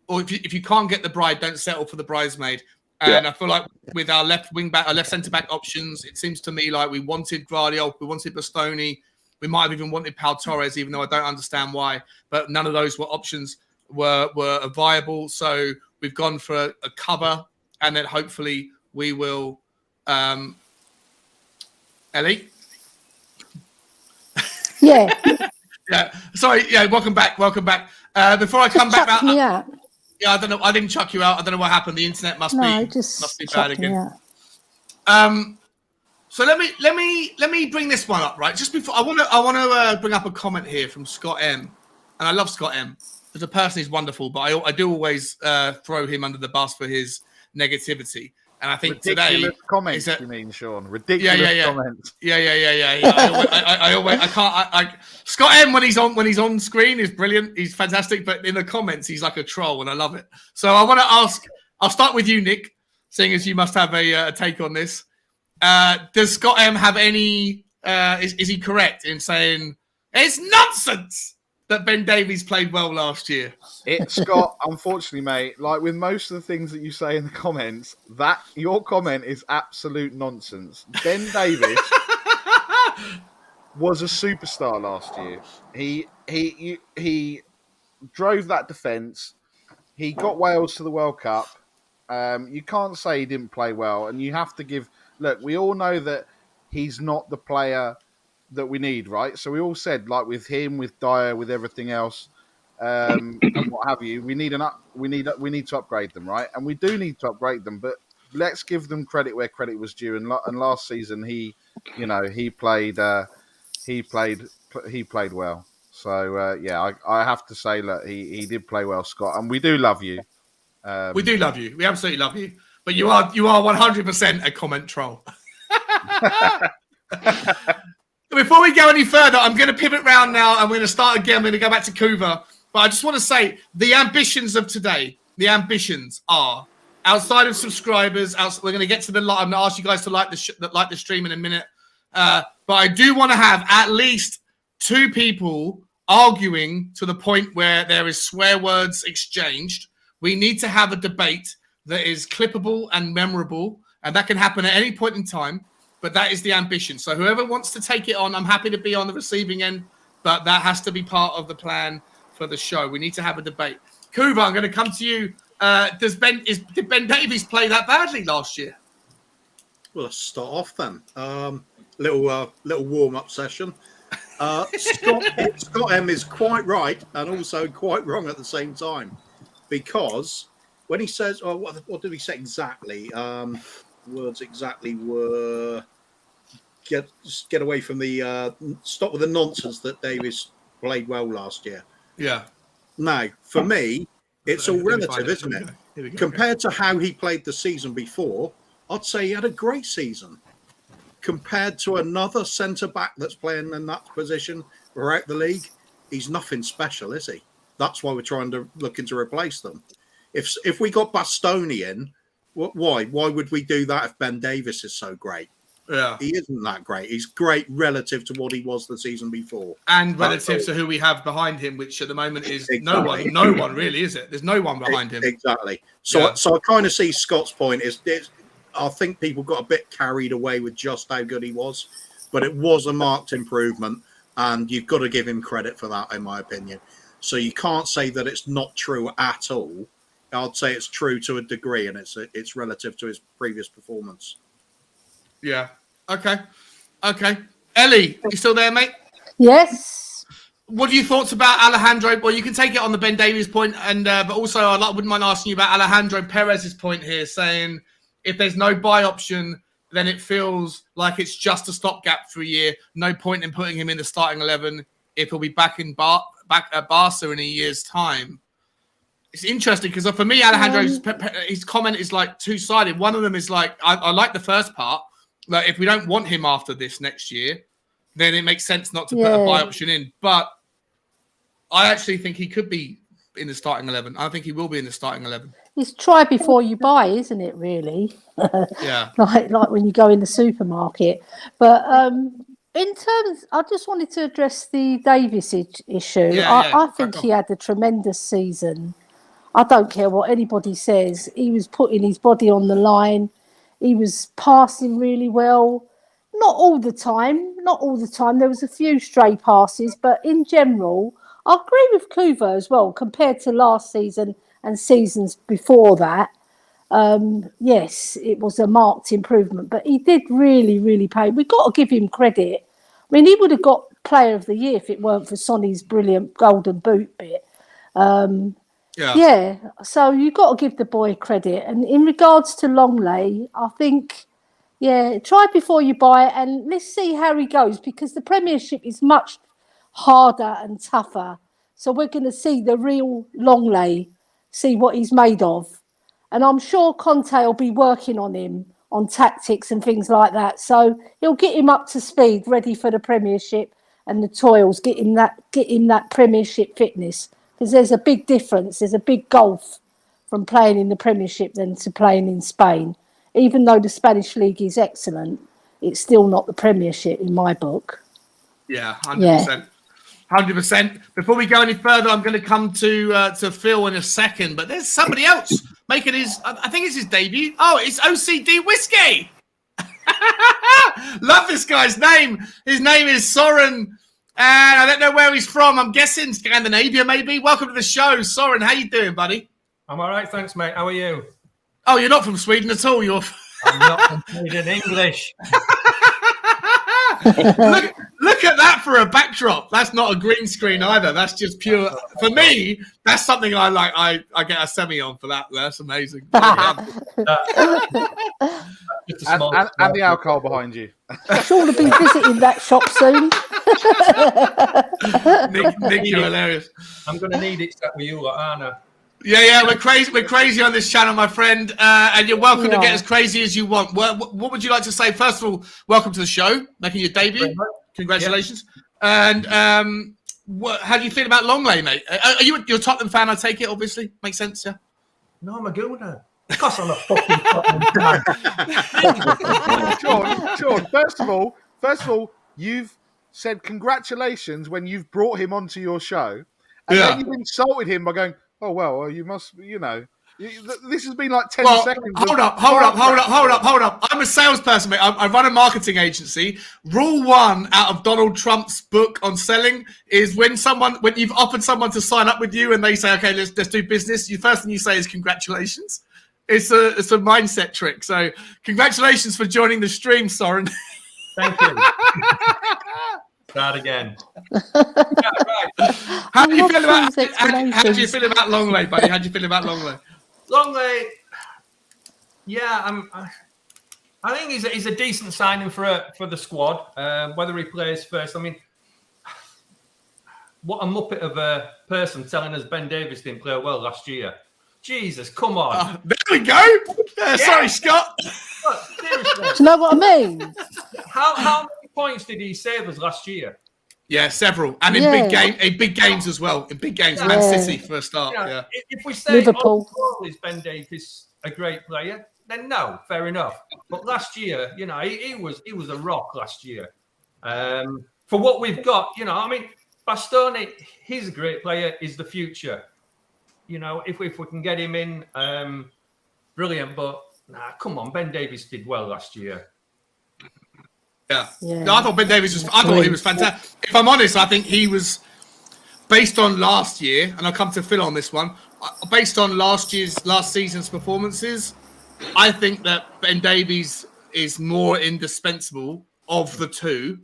or if you can't get the bride, don't settle for the bridesmaid. And I feel like with our left wing back, our left centre back options, it seems to me like we wanted Guardiola, we wanted Bastoni, we might have even wanted Pau Torres, even though I don't understand why. But none of those options were viable. So we've gone for a cover, and then hopefully we will. Ellie. Yeah. Yeah, sorry. Yeah, welcome back. Before I come back, I don't know. I didn't chuck you out. I don't know what happened. The internet must be bad again. So let me bring this one up, right? Just before I want to bring up a comment here from Scott M, and I love Scott M. As a person, he's wonderful, but I do always throw him under the bus for his negativity. And I think ridiculous today comments. You mean, Sean? Ridiculous comments. I can't. Scott M when he's on screen is brilliant. He's fantastic, but in the comments he's like a troll, and I love it. So I want to ask. I'll start with you, Nick, seeing as you must have a take on this. Does Scott M have any? Is he correct in saying it's nonsense that Ben Davies played well last year? Scott, unfortunately, mate, like with most of the things that you say in the comments, that your comment is absolute nonsense. Ben Davies was a superstar last year. He drove that defence. He got Wales to the World Cup. You can't say he didn't play well, and you have to give. Look, we all know that he's not the player that we need, right? So we all said, like with him, with Dyer, with everything else, and what have you, we need to upgrade them, right? And we do need to upgrade them, but let's give them credit where credit was due. And last season, he played well. So I have to say that he did play well, Scott, and we do love you. We do love you. We absolutely love you. But you are 100% a comment troll. Before we go any further, I'm going to pivot round now. I'm going to start again. I'm going to go back to Kuva. But I just want to say the ambitions of today, the ambitions are outside of subscribers. We're going to get to the lot. I'm going to ask you guys to like the stream in a minute. But I do want to have at least 2 people arguing to the point where there is swear words exchanged. We need to have a debate that is clippable and memorable, and that can happen at any point in time. But that is the ambition. So whoever wants to take it on, I'm happy to be on the receiving end, but that has to be part of the plan for the show. We need to have a debate. Kuva, I'm going to come to you. Did Ben Davies play that badly last year? Well, let's start off then. Little warm-up session. Scott M is quite right and also quite wrong at the same time, because when he says, what did he say exactly? Words exactly were get away from the stop with the nonsense that Davies played well last year. Yeah. Now, for me, it's all relative, isn't it? Compared to how he played the season before, I'd say he had a great season. Compared to another centre-back that's playing in that position throughout the league, he's nothing special, is he? That's why we're trying to look into replace them. If we got Bastoni in, why would we do that if Ben Davies is so great? Yeah, he isn't that great. He's great relative to what he was the season before, and relative to who we have behind him, which at the moment is exactly. no one really, is it? There's no one behind him. Exactly. So I kind of see Scott's point. I think people got a bit carried away with just how good he was, but it was a marked improvement, and you've got to give him credit for that, in my opinion. So you can't say that it's not true at all. I'd say it's true to a degree, and it's relative to his previous performance. Yeah. Okay. Ellie, you still there, mate? Yes. What are your thoughts about Alejandro? Well, you can take it on the Ben Davies point, and but also I wouldn't mind asking you about Alejandro Perez's point here, saying if there's no buy option, then it feels like it's just a stopgap for a year. No point in putting him in the starting 11 if he'll be back at Barca in a year's time. It's interesting because for me, Alejandro's his comment is like two-sided. One of them is like, I like the first part. Like, if we don't want him after this next year, then it makes sense not to put a buy option in. But I actually think he could be in the starting 11. I think he will be in the starting 11. It's try before you buy, isn't it, really? Yeah. like when you go in the supermarket. But in terms, I just wanted to address the Davies issue. I think he had a tremendous season. I don't care what anybody says. He was putting his body on the line. He was passing really well. Not all the time. There was a few stray passes, but in general, I agree with Kuva as well, compared to last season and seasons before that. Yes, it was a marked improvement, but he did really, really pay. We've got to give him credit. I mean, he would have got Player of the Year if it weren't for Sonny's brilliant golden boot bit. Yeah, so you've got to give the boy credit. And in regards to Lenglet, I think, try before you buy, and let's see how he goes, because the Premiership is much harder and tougher. So we're going to see the real Lenglet, see what he's made of. And I'm sure Conte will be working on him, on tactics and things like that. So he'll get him up to speed, ready for the Premiership and the toils, get him that Premiership fitness. Because there's a big difference. There's a big gulf from playing in the Premiership than to playing in Spain. Even though the Spanish league is excellent, it's still not the Premiership in my book. Yeah, 100%. 100%. Before we go any further, I'm going to come to Phil in a second. But there's somebody else making I think it's his debut. Oh, it's OCD Whiskey. Love this guy's name. His name is Soren. And I don't know where he's from. I'm guessing Scandinavia, maybe. Welcome to the show, Soren. How you doing, buddy? I'm all right, thanks, mate. How are you? Oh, you're not from Sweden at all. I'm not from Sweden. English. look that for a backdrop? That's not a green screen either. That's just pure. For me, that's something I like. I get a semi on for that. That's amazing. And the alcohol behind you. Sean will be visiting that shop soon. Nick, you're hilarious. I'm going to need it set with you, Anna. Yeah, we're crazy. We're crazy on this channel, my friend, and you're welcome to get as crazy as you want. What would you like to say? First of all, welcome to the show, making your debut. Congratulations. Yeah. And how do you feel about Lenglet, mate? Are you're a Tottenham fan? I take it, obviously. Makes sense, yeah. No, I'm a Gooner. Because I'm a fucking Tottenham fan. Sean, first of all, you've said congratulations when you've brought him onto your show, and then you've insulted him by going, "Oh well, you must, this has been like 10 seconds." Hold up. I'm a salesperson, mate. I run a marketing agency. Rule 1 out of Donald Trump's book on selling is when you've offered someone to sign up with you and they say, "Okay, let's do business," the first thing you say is congratulations. It's a mindset trick. So congratulations for joining the stream, Soren. Thank you. Start again. Right. How do you feel about Lenglet, buddy? How do you feel about Lenglet? Lenglet, yeah, I think he's a decent signing for the squad. Whether he plays first, I mean, what a muppet of a person telling us Ben Davies didn't play well last year. Jesus, come on. There we go. Sorry, Scott. Look, seriously. Do you know what I mean? How many points did he save us last year? Yeah, several. And in big games as well. In big games, Man City for a start. If we say Liverpool is Ben Davies a great player, then no, fair enough. But last year, he was a rock last year. For what we've got, I mean, Bastoni, he's a great player, is the future. If we can get him in, brilliant. But come on, Ben Davies did well last year. Yeah. No, I thought Ben Davies was. I thought he was fantastic. If I'm honest, I think he was based on last year, and I'll come to Phil on this one. Based on last season's performances, I think that Ben Davies is more indispensable of the two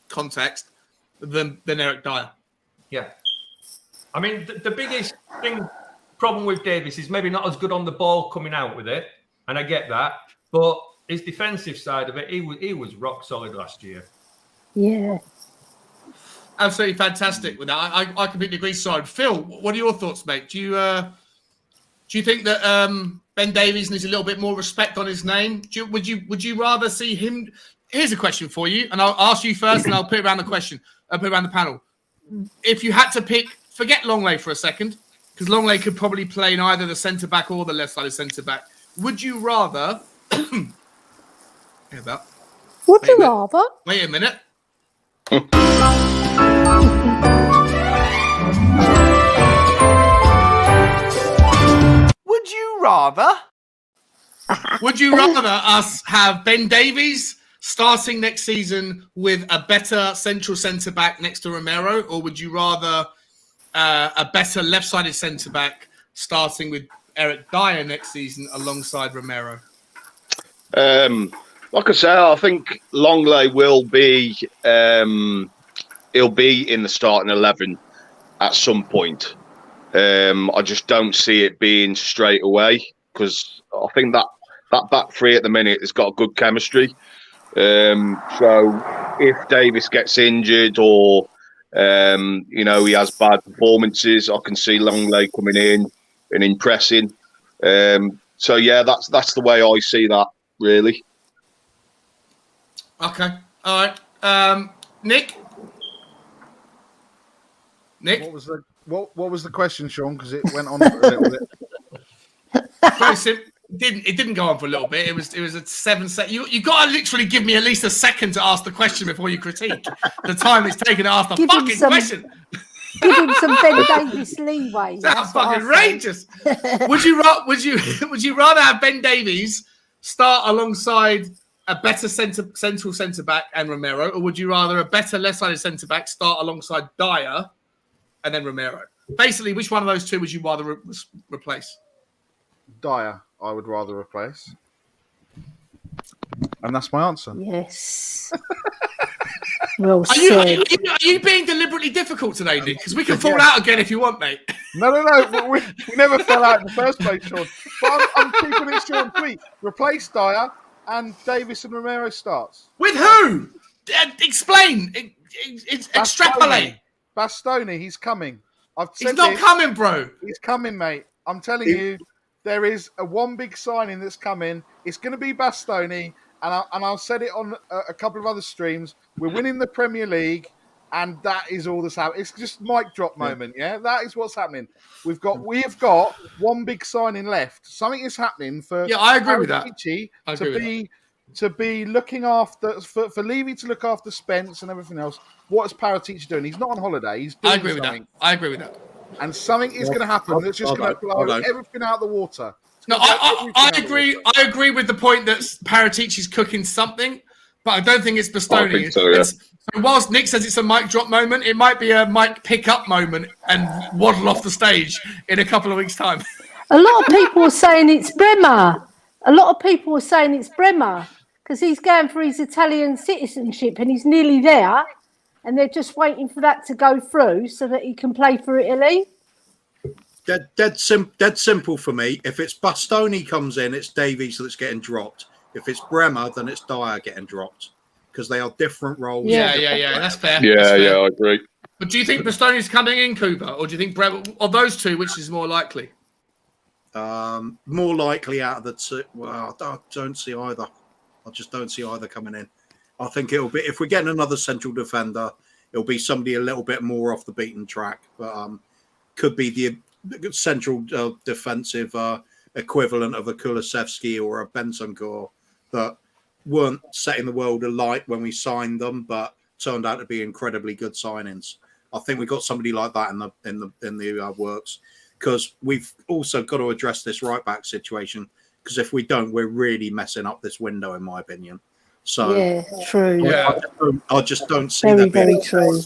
context than Eric Dyer. Yeah. I mean, the biggest problem with Davies is maybe not as good on the ball coming out with it, and I get that. But his defensive side of it, he was rock solid last year. Yeah. Absolutely fantastic with that. I completely agree. Sorry, Phil, what are your thoughts, mate? Do you think that Ben Davies needs a little bit more respect on his name? Would you rather see him? Here's a question for you, and I'll ask you first, and I'll put it around the question. I'll put it around the panel. If you had to pick, forget Lenglet for a second, because Lenglet could probably play in either the centre back or the left side of centre back. Would you rather? Would you rather? Wait a minute. Would you rather? Would you rather us have Ben Davies starting next season with a better central centre back next to Romero, or would you rather a better left-sided centre back starting with Eric Dyer next season alongside Romero? Like I say, I think Lenglet will be he'll be in the starting 11 at some point. I just don't see it being straight away, because I think that back three at the minute has got a good chemistry. So if Davies gets injured or he has bad performances, I can see Lenglet coming in and impressing. So yeah, that's the way I see that, really. Okay. All right. Nick? What was the question, Sean? Because it went on for a little bit. Very simple. It didn't go on for a little bit. It was a 7 second. You got to literally give me at least a second to ask the question before you critique. The time it's taken to ask the fucking question. Give him some Ben Davies leeway. That's fucking outrageous. Would you rather have Ben Davies start alongside a better central centre back and Romero, or would you rather a better left-sided centre back start alongside Dyer and then Romero? Basically, which one of those two would you rather replace? Dyer, I would rather replace. And that's my answer. Yes. Well Are said. you being deliberately difficult today, Nick? Because we can fall out again if you want, mate. No. We never fell out in the first place, Sean. But I'm keeping it short and sweet. Replace Dyer and Davis and Romero starts. With who? Explain. Extrapolate. Bastoni, he's coming. He's not coming, bro. He's coming, mate. I'm telling you, there is one big signing that's coming. It's going to be Bastoni, and I'll said it on a couple of other streams. We're winning the Premier League, and that is all that's happening. It's just mic drop moment, yeah? That is what's happening. We have got one big signing left. Something is happening for I agree with that. To be looking after for Levy to look after Spence and everything else. What is Paratici doing? He's not on holiday. He's doing something. I agree with that. And something is going to happen that's just going to blow everything out of the water. No, I agree. I agree with the point that Paratici's cooking something, but I don't think it's Bastoni. I think so, yeah. So whilst Nick says it's a mic drop moment, it might be a mic pick up moment and waddle off the stage in a couple of weeks' time. A lot of people are saying it's Bremer. Because he's going for his Italian citizenship and he's nearly there, and they're just waiting for that to go through so that he can play for Italy. Dead simple for me. If it's Bastoni comes in, it's Davies that's getting dropped. If it's Bremer, then it's Dyer getting dropped because they are different roles. Yeah. That's fair. Yeah, I agree. But do you think Bastoni's coming in, Cooper, or do you think Bremer? Of those two, which is more likely? More likely out of the two. Well, I don't see either. I just don't see either coming in. I think it'll be, if we're getting another central defender, it'll be somebody a little bit more off the beaten track. But could be the central defensive equivalent of a Kulusevski or a Bentancur that weren't setting the world alight when we signed them, but turned out to be incredibly good signings. I think we've got somebody like that in the works, because we've also got to address this right back situation. Because if we don't, we're really messing up this window, in my opinion. So yeah, true. Yeah, I just don't see very, that being very true.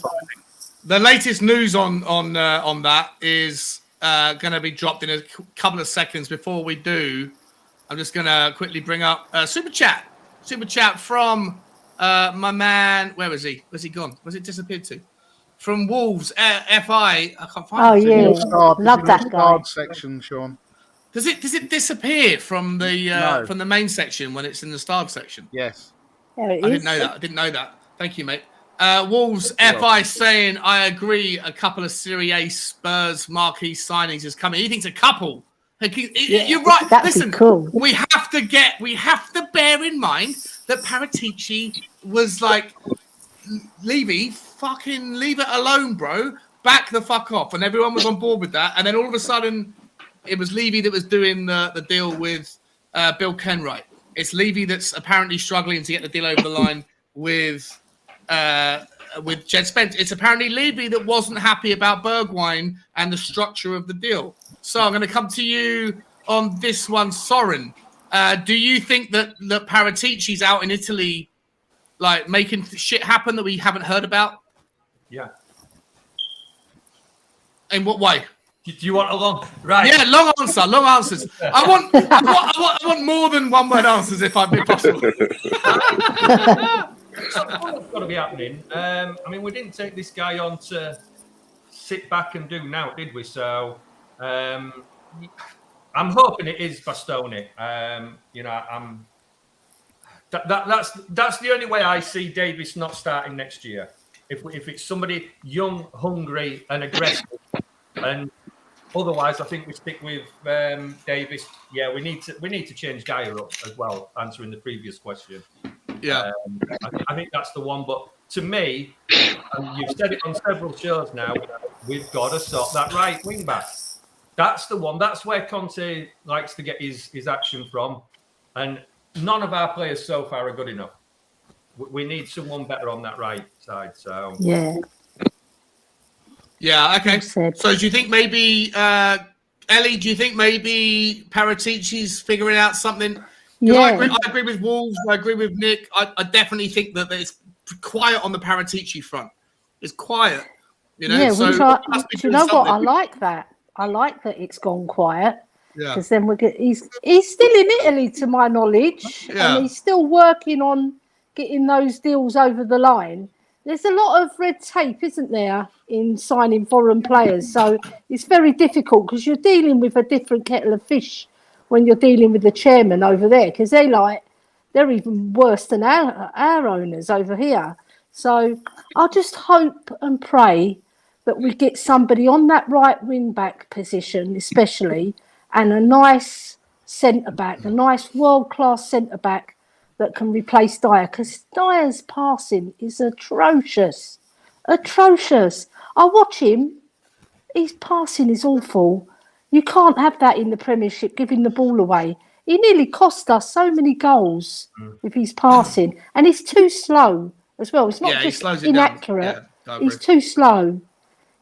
The latest news on that is going to be dropped in a couple of seconds. Before we do, I'm just going to quickly bring up super chat from my man. Where was he? Where's he gone? Where's it disappeared to? From Wolves FI. I can't find it. Love that guy. Section, Sean. Does it disappear from the main section when it's in the starred section? Yes. I didn't know that. Thank you, mate. Wolves FI saying, I agree, a couple of Serie A Spurs marquee signings is coming. He thinks a couple. You're right. Listen, cool. we have to bear in mind that Paratici was like, Levy, fucking leave it alone, bro. Back the fuck off. And everyone was on board with that. And then all of a sudden, it was Levy that was doing the deal with Bill Kenwright. It's Levy that's apparently struggling to get the deal over the line with Jed Spence. It's apparently Levy that wasn't happy about Bergwijn and the structure of the deal. So I'm going to come to you on this one, Soren. Do you think that Paratici's out in Italy, like making shit happen that we haven't heard about? Yeah. In what way? Do you want a long? Right. Yeah, long answers. I want more than one word answers if possible. Something's got to be happening. I mean, we didn't take this guy on to sit back and do now, did we? So I'm hoping it is Bastoni. That's the only way I see Davis not starting next year. If it's somebody young, hungry, and aggressive, and otherwise, I think we stick with Davis. Yeah, we need to change Dyer up as well. Answering the previous question. Yeah, I think that's the one. But to me, and you've said it on several shows now, we've got to sort that right wing back. That's the one. That's where Conte likes to get his action from, and none of our players so far are good enough. We need someone better on that right side. So yeah, okay. So do you think maybe Ellie? Do you think maybe Paratici's figuring out something? Yeah, I agree with Wolves. I agree with Nick. I definitely think that it's quiet on the Paratici front. It's quiet, you know. Yeah, so do you know what? I like that. I like that it's gone quiet. Yeah, because then he's still in Italy, to my knowledge, and he's still working on getting those deals over the line. there's a lot of red tape, isn't there, in signing foreign players? So it's very difficult because you're dealing with a different kettle of fish when you're dealing with the chairman over there, because they're even worse than our owners over here. So I just hope and pray that we get somebody on that right wing back position, especially, and a nice centre back, a nice world class centre back that can replace Dyer, because Dyer's passing is atrocious. Atrocious. I watch him. His passing is awful. You can't have that in the Premiership, giving the ball away. He nearly cost us so many goals with his passing. And he's too slow as well. It's not just inaccurate. Yeah, he's too slow.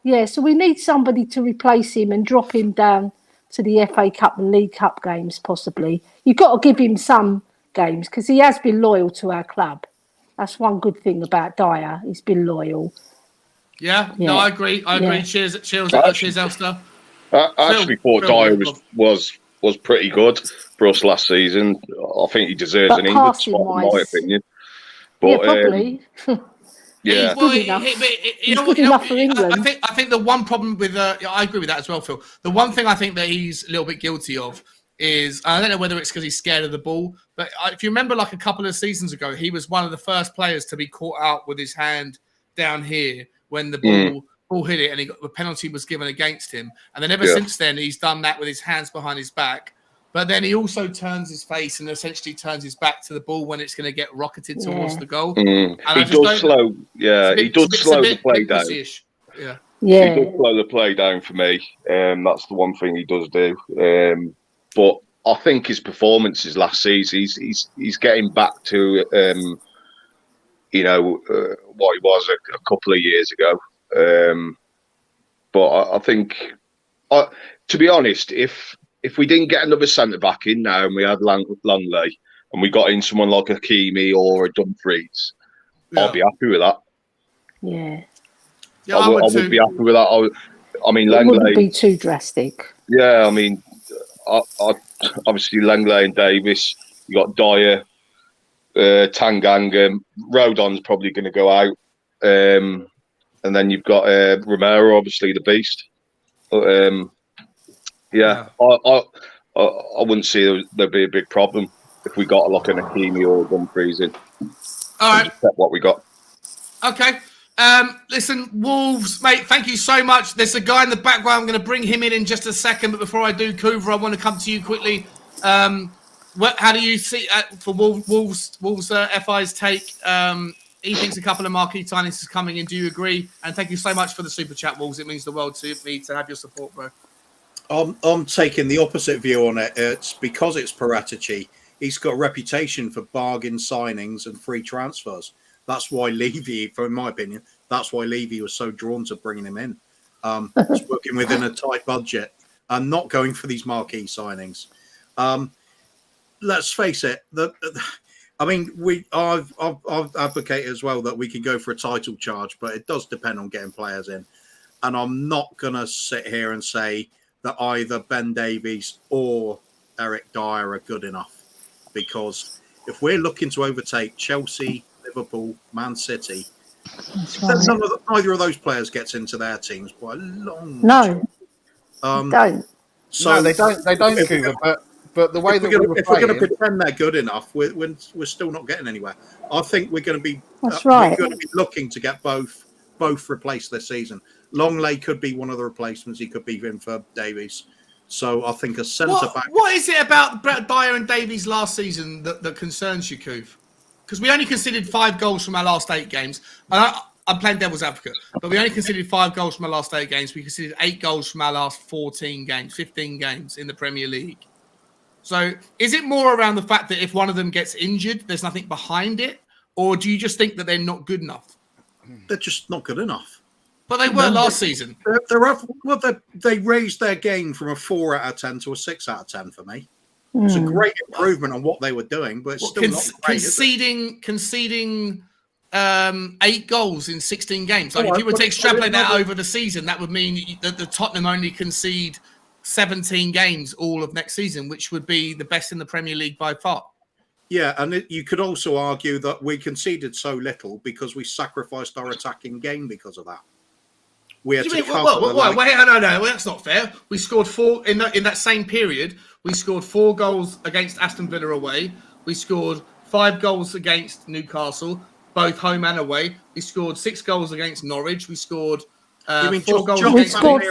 Yeah, so we need somebody to replace him and drop him down to the FA Cup and League Cup games, possibly. You've got to give him some games because he has been loyal to our club. That's one good thing about Dyer. He's been loyal. Yeah. No, I agree. Cheers, Elster. I actually thought Dyer was pretty good for us last season. I think he deserves an England spot, in my opinion. But, probably. Yeah, He's good enough for England. I think the one problem with I agree with that as well, Phil. The one thing I think that he's a little bit guilty of is, I don't know whether it's because he's scared of the ball, but if you remember, like a couple of seasons ago, he was one of the first players to be caught out with his hand down here when the ball hit it, and the penalty was given against him. And then ever since then, he's done that with his hands behind his back. But then he also turns his face and essentially turns his back to the ball when it's going to get rocketed towards the goal. And he does slow the play down. Yeah. He does slow the play down for me. That's the one thing he does do. But I think his performances last season, he's getting back to what he was a couple of years ago. But I think, to be honest, if we didn't get another centre back in now and we had Lenglet and we got in someone like a Hakimi or a Dumfries, I'd be happy with that. Yeah. I would be happy with that. I mean, Lenglet wouldn't be too drastic. Yeah, I mean, obviously Lenglet and Davis. You got Dyer, Tanganga, Rodon's probably going to go out, and then you've got Romero, obviously the beast. I wouldn't see there'd be a big problem if we got like an Hakimi or Dumfries in. All right, what we got. Okay. Listen, Wolves, mate, thank you so much. There's a guy in the background. I'm going to bring him in just a second. But before I do, Coover, I want to come to you quickly. How do you see for Wolves FI's take? He thinks a couple of marquee signings is coming in. Do you agree? And thank you so much for the super chat, Wolves. It means the world to me to have your support, bro. I'm taking the opposite view on it. It's because it's Paratici. He's got a reputation for bargain signings and free transfers. That's why Levy, in my opinion, was so drawn to bringing him in. He's working within a tight budget and not going for these marquee signings. Let's face it. I've advocated as well that we can go for a title charge, but it does depend on getting players in. And I'm not going to sit here and say that either Ben Davies or Eric Dyer are good enough, because if we're looking to overtake Chelsea, Liverpool, Man City, neither of those players gets into their teams by a long No, don't. So no, they don't, Cooper. But the way that we're going to pretend they're good enough, we're still not getting anywhere. I think we're going to be. That's right. We're going to be looking to get both replaced this season. Lenglet could be one of the replacements. He could be in for Davies. So I think a centre back. What is it about Dyer and Davies last season that concerns you, Coof? Because we only conceded 5 goals from our last 8 games. And I'm playing devil's advocate, but we only conceded 5 goals from our last 8 games. We conceded 8 goals from our last 15 games in the Premier League. So is it more around the fact that if one of them gets injured, there's nothing behind it? Or do you just think that they're not good enough? They're just not good enough. But they were last season. They raised their game from a 4 out of 10 to a 6 out of 10 for me. It's a great improvement on what they were doing, but it's still not great, conceding 8 goals in 16 games. Like if you were to extrapolate that over the season, that would mean that the Tottenham only concede 17 games all of next season, which would be the best in the Premier League by far. Yeah, and you could also argue that we conceded so little because we sacrificed our attacking game because of that. We had to cover wait, no, that's not fair. We scored 4 in that same period. We scored 4 goals against Aston Villa away. We scored 5 goals against Newcastle, both home and away. We scored 6 goals against Norwich. We scored 4 goals against we scored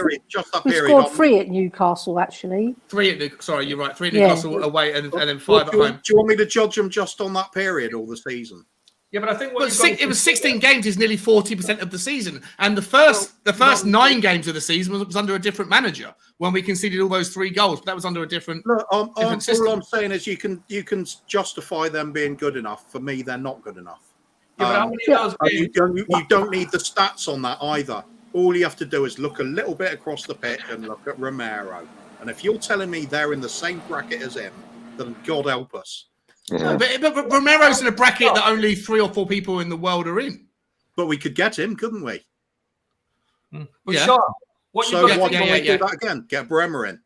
3 at Newcastle, actually. 3 at Newcastle. Sorry, you're right. 3 at Newcastle away and then 5 at home. Do you want me to judge them just on that period or the season? Yeah, but I think it was 16 games is nearly 40% of the season, and the first 9 games of the season was under a different manager when we conceded all those 3 goals. But that was under a different. All I'm saying is you can justify them being good enough. For me, they're not good enough. Yeah, but how many of those you don't need the stats on that either. All you have to do is look a little bit across the pitch and look at Romero. And if you're telling me they're in the same bracket as him, then God help us. No, but Romero's in a bracket that only 3 or 4 people in the world are in. But we could get him, couldn't we? Yeah. Sure. Why don't we do that again? Get Bremer in.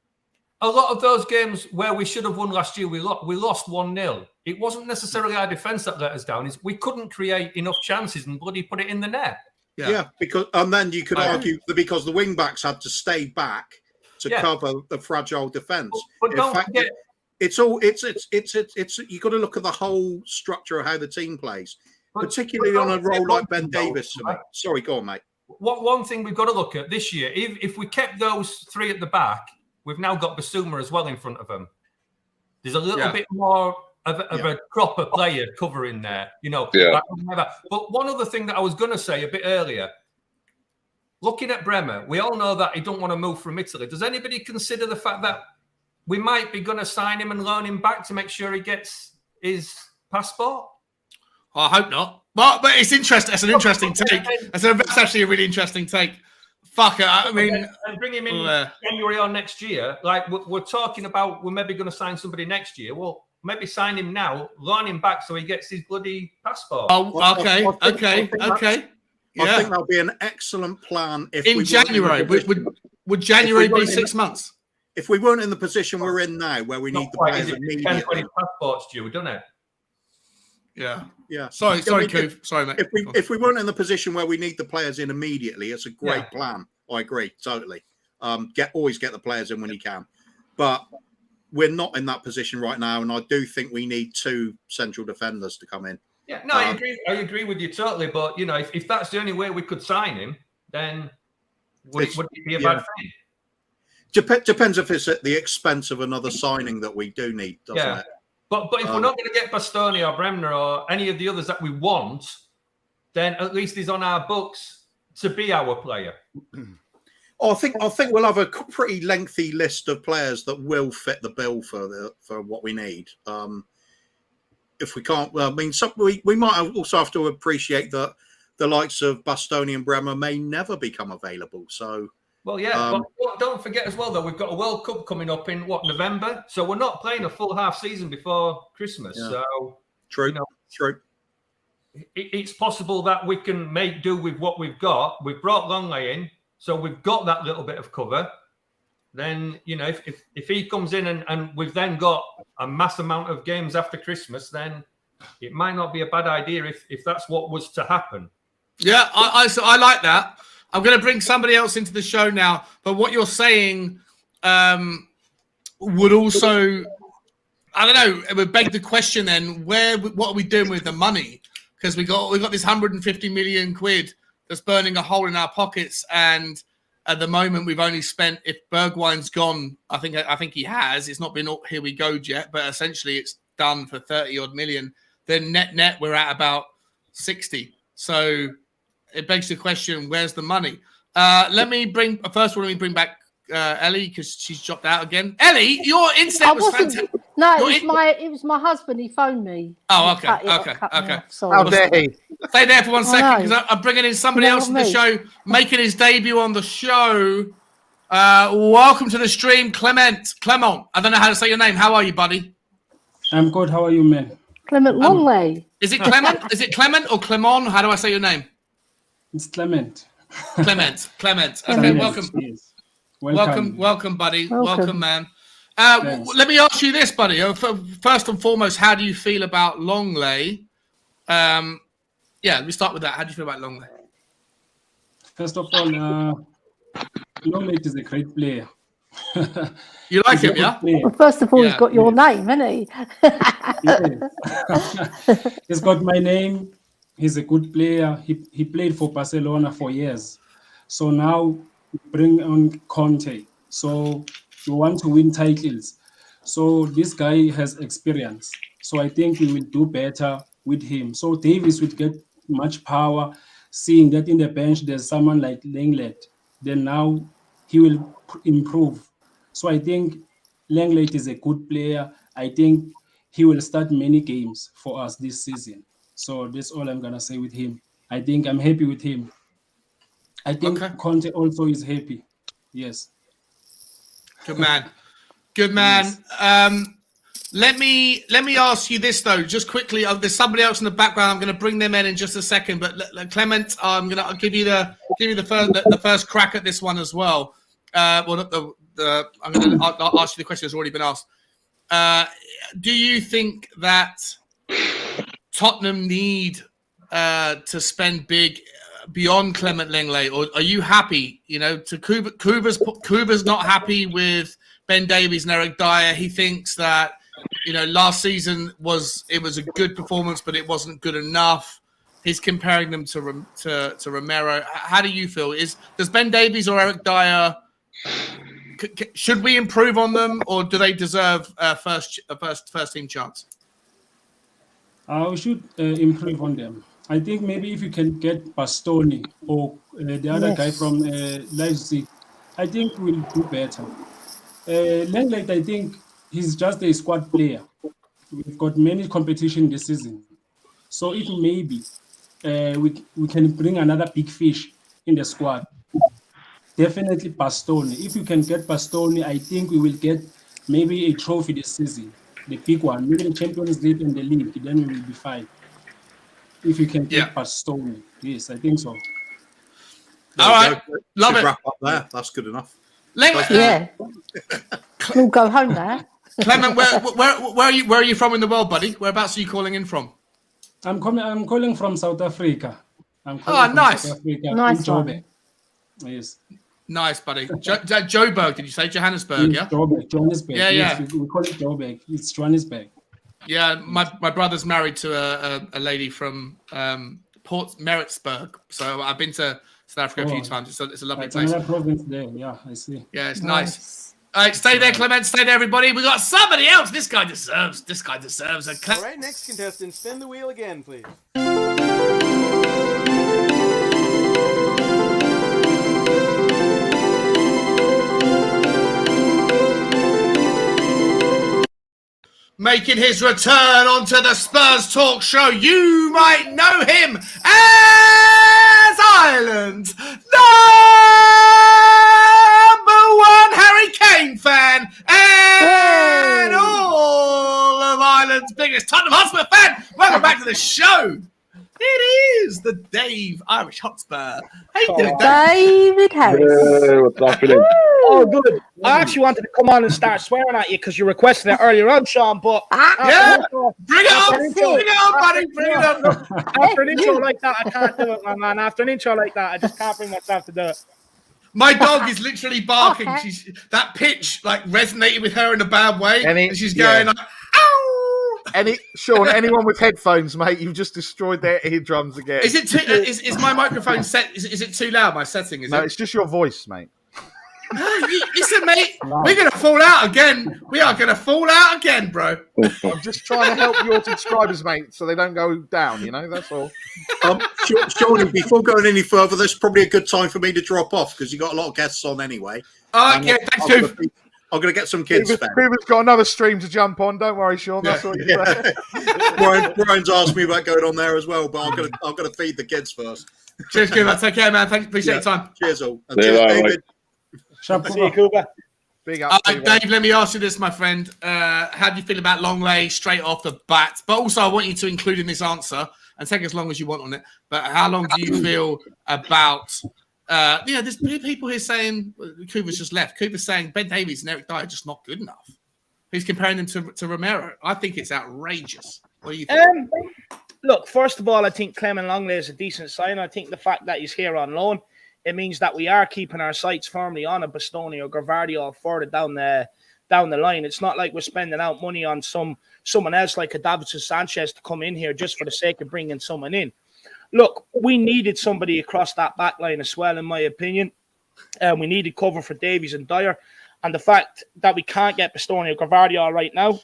A lot of those games where we should have won last year, we lost 1-0. It wasn't necessarily our defence that let us down. It's we couldn't create enough chances and bloody put it in the net. Yeah, and then you could argue that because the wing backs had to stay back to cover the fragile defence. But don't forget. It's you got to look at the whole structure of how the team plays, particularly on a role like Ben Davies. Sorry, go on, mate. One thing we've got to look at this year, if we kept those 3 at the back, we've now got Basuma as well in front of them. There's a little bit more of a proper player covering there, But one other thing that I was going to say a bit earlier, looking at Bremer, we all know that he don't want to move from Italy. Does anybody consider the fact that we might be going to sign him and loan him back to make sure he gets his passport? I hope not. But it's interesting. That's an interesting take. That's actually a really interesting take. Fuck it. I mean, and bring him in January or next year. Like we're talking about, we're maybe going to sign somebody next year. Well, maybe sign him now, loan him back so he gets his bloody passport. Oh, okay. Yeah. I think that'll be an excellent plan. If in January, would January be 6 months? If we weren't in the position we're in now, where we need the players immediately, passports due, don't it? Yeah. Sorry, Coof. Sorry, mate. If we weren't in the position where we need the players in immediately, it's a great plan. I agree totally. Always get the players in when you can, but we're not in that position right now, and I do think we need 2 central defenders to come in. Yeah, no, I agree. I agree with you totally. But if that's the only way we could sign him, then would it be a bad thing? Depends if it's at the expense of another signing that we do need, doesn't it? But if we're not going to get Bastoni or Bremner or any of the others that we want, then at least he's on our books to be our player. I think we'll have a pretty lengthy list of players that will fit the bill for what we need. If we can't, we might also have to appreciate that the likes of Bastoni and Bremer may never become available. So. Well, but don't forget as well, though, we've got a World Cup coming up in, November? So we're not playing a full half season before Christmas. Yeah. So, true. It's possible that we can make do with what we've got. We've brought Longley in, so we've got that little bit of cover. Then, if he comes in and we've then got a mass amount of games after Christmas, then it might not be a bad idea if that's what was to happen. Yeah, I like that. I'm going to bring somebody else into the show now, but what you're saying would also, I don't know, it would beg the question then, what are we doing with the money? Because we got this 150 million quid that's burning a hole in our pockets, and at the moment we've only spent, if Bergwijn's gone, I think he has, it's not been here we go yet, but essentially it's done for 30 odd million. Then net we're at about 60. So it begs the question, where's the money? Let me bring back Ellie, because she's dropped out again. Ellie, your internet was fantastic. No, it was my husband. He phoned me. Oh, okay. Sorry. How dare he? Stay there for 1 second, because I'm bringing in somebody else in the show, making his debut on the show. Welcome to the stream, Clement. I don't know how to say your name. How are you, buddy? I'm good. How are you, man? Clement Longley. Is it Clement? Is it Clement or Clement? How do I say your name? It's Clement. Clement. Okay, welcome. Yes. Welcome, buddy. Welcome, man. Let me ask you this, buddy. First and foremost, how do you feel about Lenglet? Let me start with that. How do you feel about Lenglet? First of all, Lenglet is a great player. You like him, yeah? Well, first of all, he's got your name, hasn't he? He's got my name. He's a good player. He played for Barcelona for years. So now bring on Conte. So we want to win titles. So this guy has experience. So I think we will do better with him. So Davies would get much power, seeing that in the bench there's someone like Lenglet. Then now he will improve. So I think Lenglet is a good player. I think he will start many games for us this season. So that's all I'm going to say with him. I think I'm happy with him. I think Conte also is happy. Yes. Good man. Good man. Yes. Let me ask you this though, just quickly. There's somebody else in the background. I'm going to bring them in just a second. But Clement, I'll give you the first crack at this one as well. I'll ask you the question that's already been asked. Do you think that Tottenham need to spend big beyond Clement Lenglet, or are you happy? Kuba's not happy with Ben Davies and Eric Dyer. He thinks that last season was a good performance, but it wasn't good enough. He's comparing them to Romero. How do you feel? Does Ben Davies or Eric Dyer? Should we improve on them, or do they deserve a first team chance? We should improve on them. I think maybe if you can get Bastoni or the other guy from Leipzig, I think we'll do better. Lenglet, I think he's just a squad player. We've got many competition this season. So if maybe we can bring another big fish in the squad, definitely Bastoni. If you can get Bastoni, I think we will get maybe a trophy this season, the big one, maybe the Champions League and the league, then we will be fine. If you can get Bastoni. Yes, I think so. All right. Love it. Wrap up there. That's good enough. We'll go home now. Clement, where are you from in the world, buddy? Whereabouts are you calling in from? I'm calling from South Africa. Nice. South Africa, nice Joburg. Yes. Nice, buddy. Joburg, did you say? Johannesburg, yeah? Johannesburg. Yeah, yes, we call it Joburg. It's Johannesburg. Yeah, my brother's married to a lady from Port Maritzburg. So I've been to South Africa a few times. It's a lovely place. Another province there. Yeah, I see. Yeah, it's nice. All right, stay there, Clement. Stay there, everybody. We got somebody else. This guy deserves a. All right, next contestant, spin the wheel again, please. Making his return onto the Spurs Talk Show, you might know him as Ireland's #1 Harry Kane fan and all of Ireland's biggest Tottenham Hotspur fan. Welcome back to the show. It is the Dave Irish Hotspur. How you doing, David Harris. Hey, what's happening? Oh, good. I actually wanted to come on and start swearing at you because you requested it earlier on, Sean, but... Bring it up, buddy. Bring it up. After an intro like that, I can't do it, my man. After an intro like that, I just can't bring myself to do it. My dog is literally barking. Okay. That pitch resonated with her in a bad way. And she's going like, ow! Sean, anyone with headphones, mate, you've just destroyed their eardrums again. Is it too? Is my microphone set? Is it too loud? My setting is. No, it's just your voice, mate. Listen, mate, we're gonna fall out again. We are gonna fall out again, bro. I'm just trying to help your subscribers, mate, so they don't go down. That's all. Sean, before going any further, that's probably a good time for me to drop off because you got a lot of guests on anyway. Yeah, thanks, Dave. I'm going to get some kids. Cuba's got another stream to jump on. Don't worry, Sean. That's all you're saying. Brian's asked me about going on there as well, but I'm going to feed the kids first. Cheers, Cuba. Take care, man. Appreciate your time. Cheers, all. Cheers, David. See you, Cuba. Big up. Dave, let me ask you this, my friend. How do you feel about Lenglet straight off the bat? But also, I want you to include in this answer, and take as long as you want on it, but how long do you feel about... there's people here saying Kuba's just left. Kuba's saying Ben Davies and Eric Dyer are just not good enough. He's comparing them to Romero. I think it's outrageous. What do you think? Look, first of all, I think Clement Lenglet is a decent sign. I think the fact that he's here on loan, it means that we are keeping our sights firmly on a Bastoni or Gavardio further down the line. It's not like we're spending out money on someone else like a Davinson Sanchez to come in here just for the sake of bringing someone in. Look, we needed somebody across that back line as well, in my opinion. We needed cover for Davies and Dyer. And the fact that we can't get Bastoni or Gavardio right now,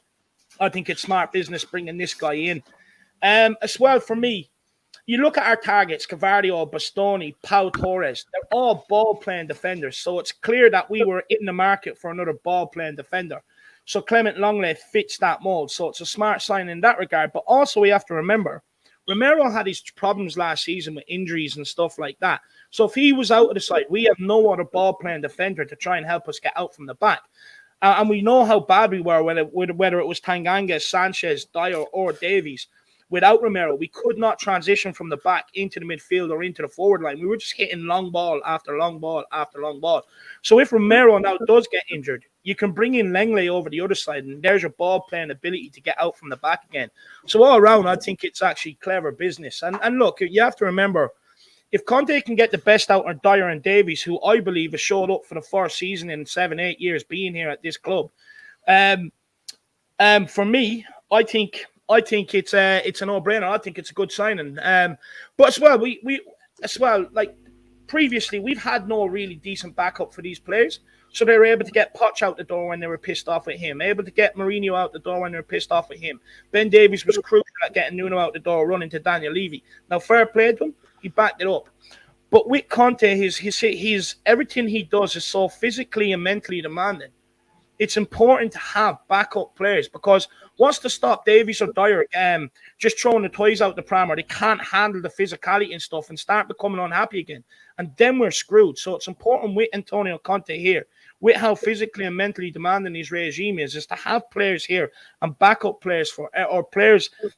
I think it's smart business bringing this guy in. As well, for me, you look at our targets, Gavardio, Bastoni, Pau Torres, they're all ball-playing defenders. So it's clear that we were in the market for another ball-playing defender. So Clement Lenglet fits that mold. So it's a smart sign in that regard. But also we have to remember, Romero had his problems last season with injuries and stuff like that. So if he was out of the side, we have no other ball-playing defender to try and help us get out from the back. And we know how bad we were, whether it was Tanganga, Sanchez, Dyer, or Davies. Without Romero, we could not transition from the back into the midfield or into the forward line. We were just hitting long ball after long ball after long ball. So if Romero now does get injured, you can bring in Lenglet over the other side, and there's your ball-playing ability to get out from the back again. So all around, I think it's actually clever business. And look, you have to remember, if Conte can get the best out of Dyer and Davies, who I believe has showed up for the first season in 7-8 years being here at this club, for me, I think it's a no-brainer. I think it's a good signing. But as well, we like previously, we've had no really decent backup for these players. So they were able to get Poch out the door when they were pissed off at him, able to get Mourinho out the door when they were pissed off at him. Ben Davies was crucial at getting Nuno out the door, running to Daniel Levy. Now, fair play to him, he backed it up. But with Conte, his everything he does is so physically and mentally demanding. It's important to have backup players because wants to stop Davies or Dyer just throwing the toys out the pram, or they can't handle the physicality and stuff and start becoming unhappy again. And then we're screwed. So it's important with Antonio Conte here, with how physically and mentally demanding his regime is to have players here and backup players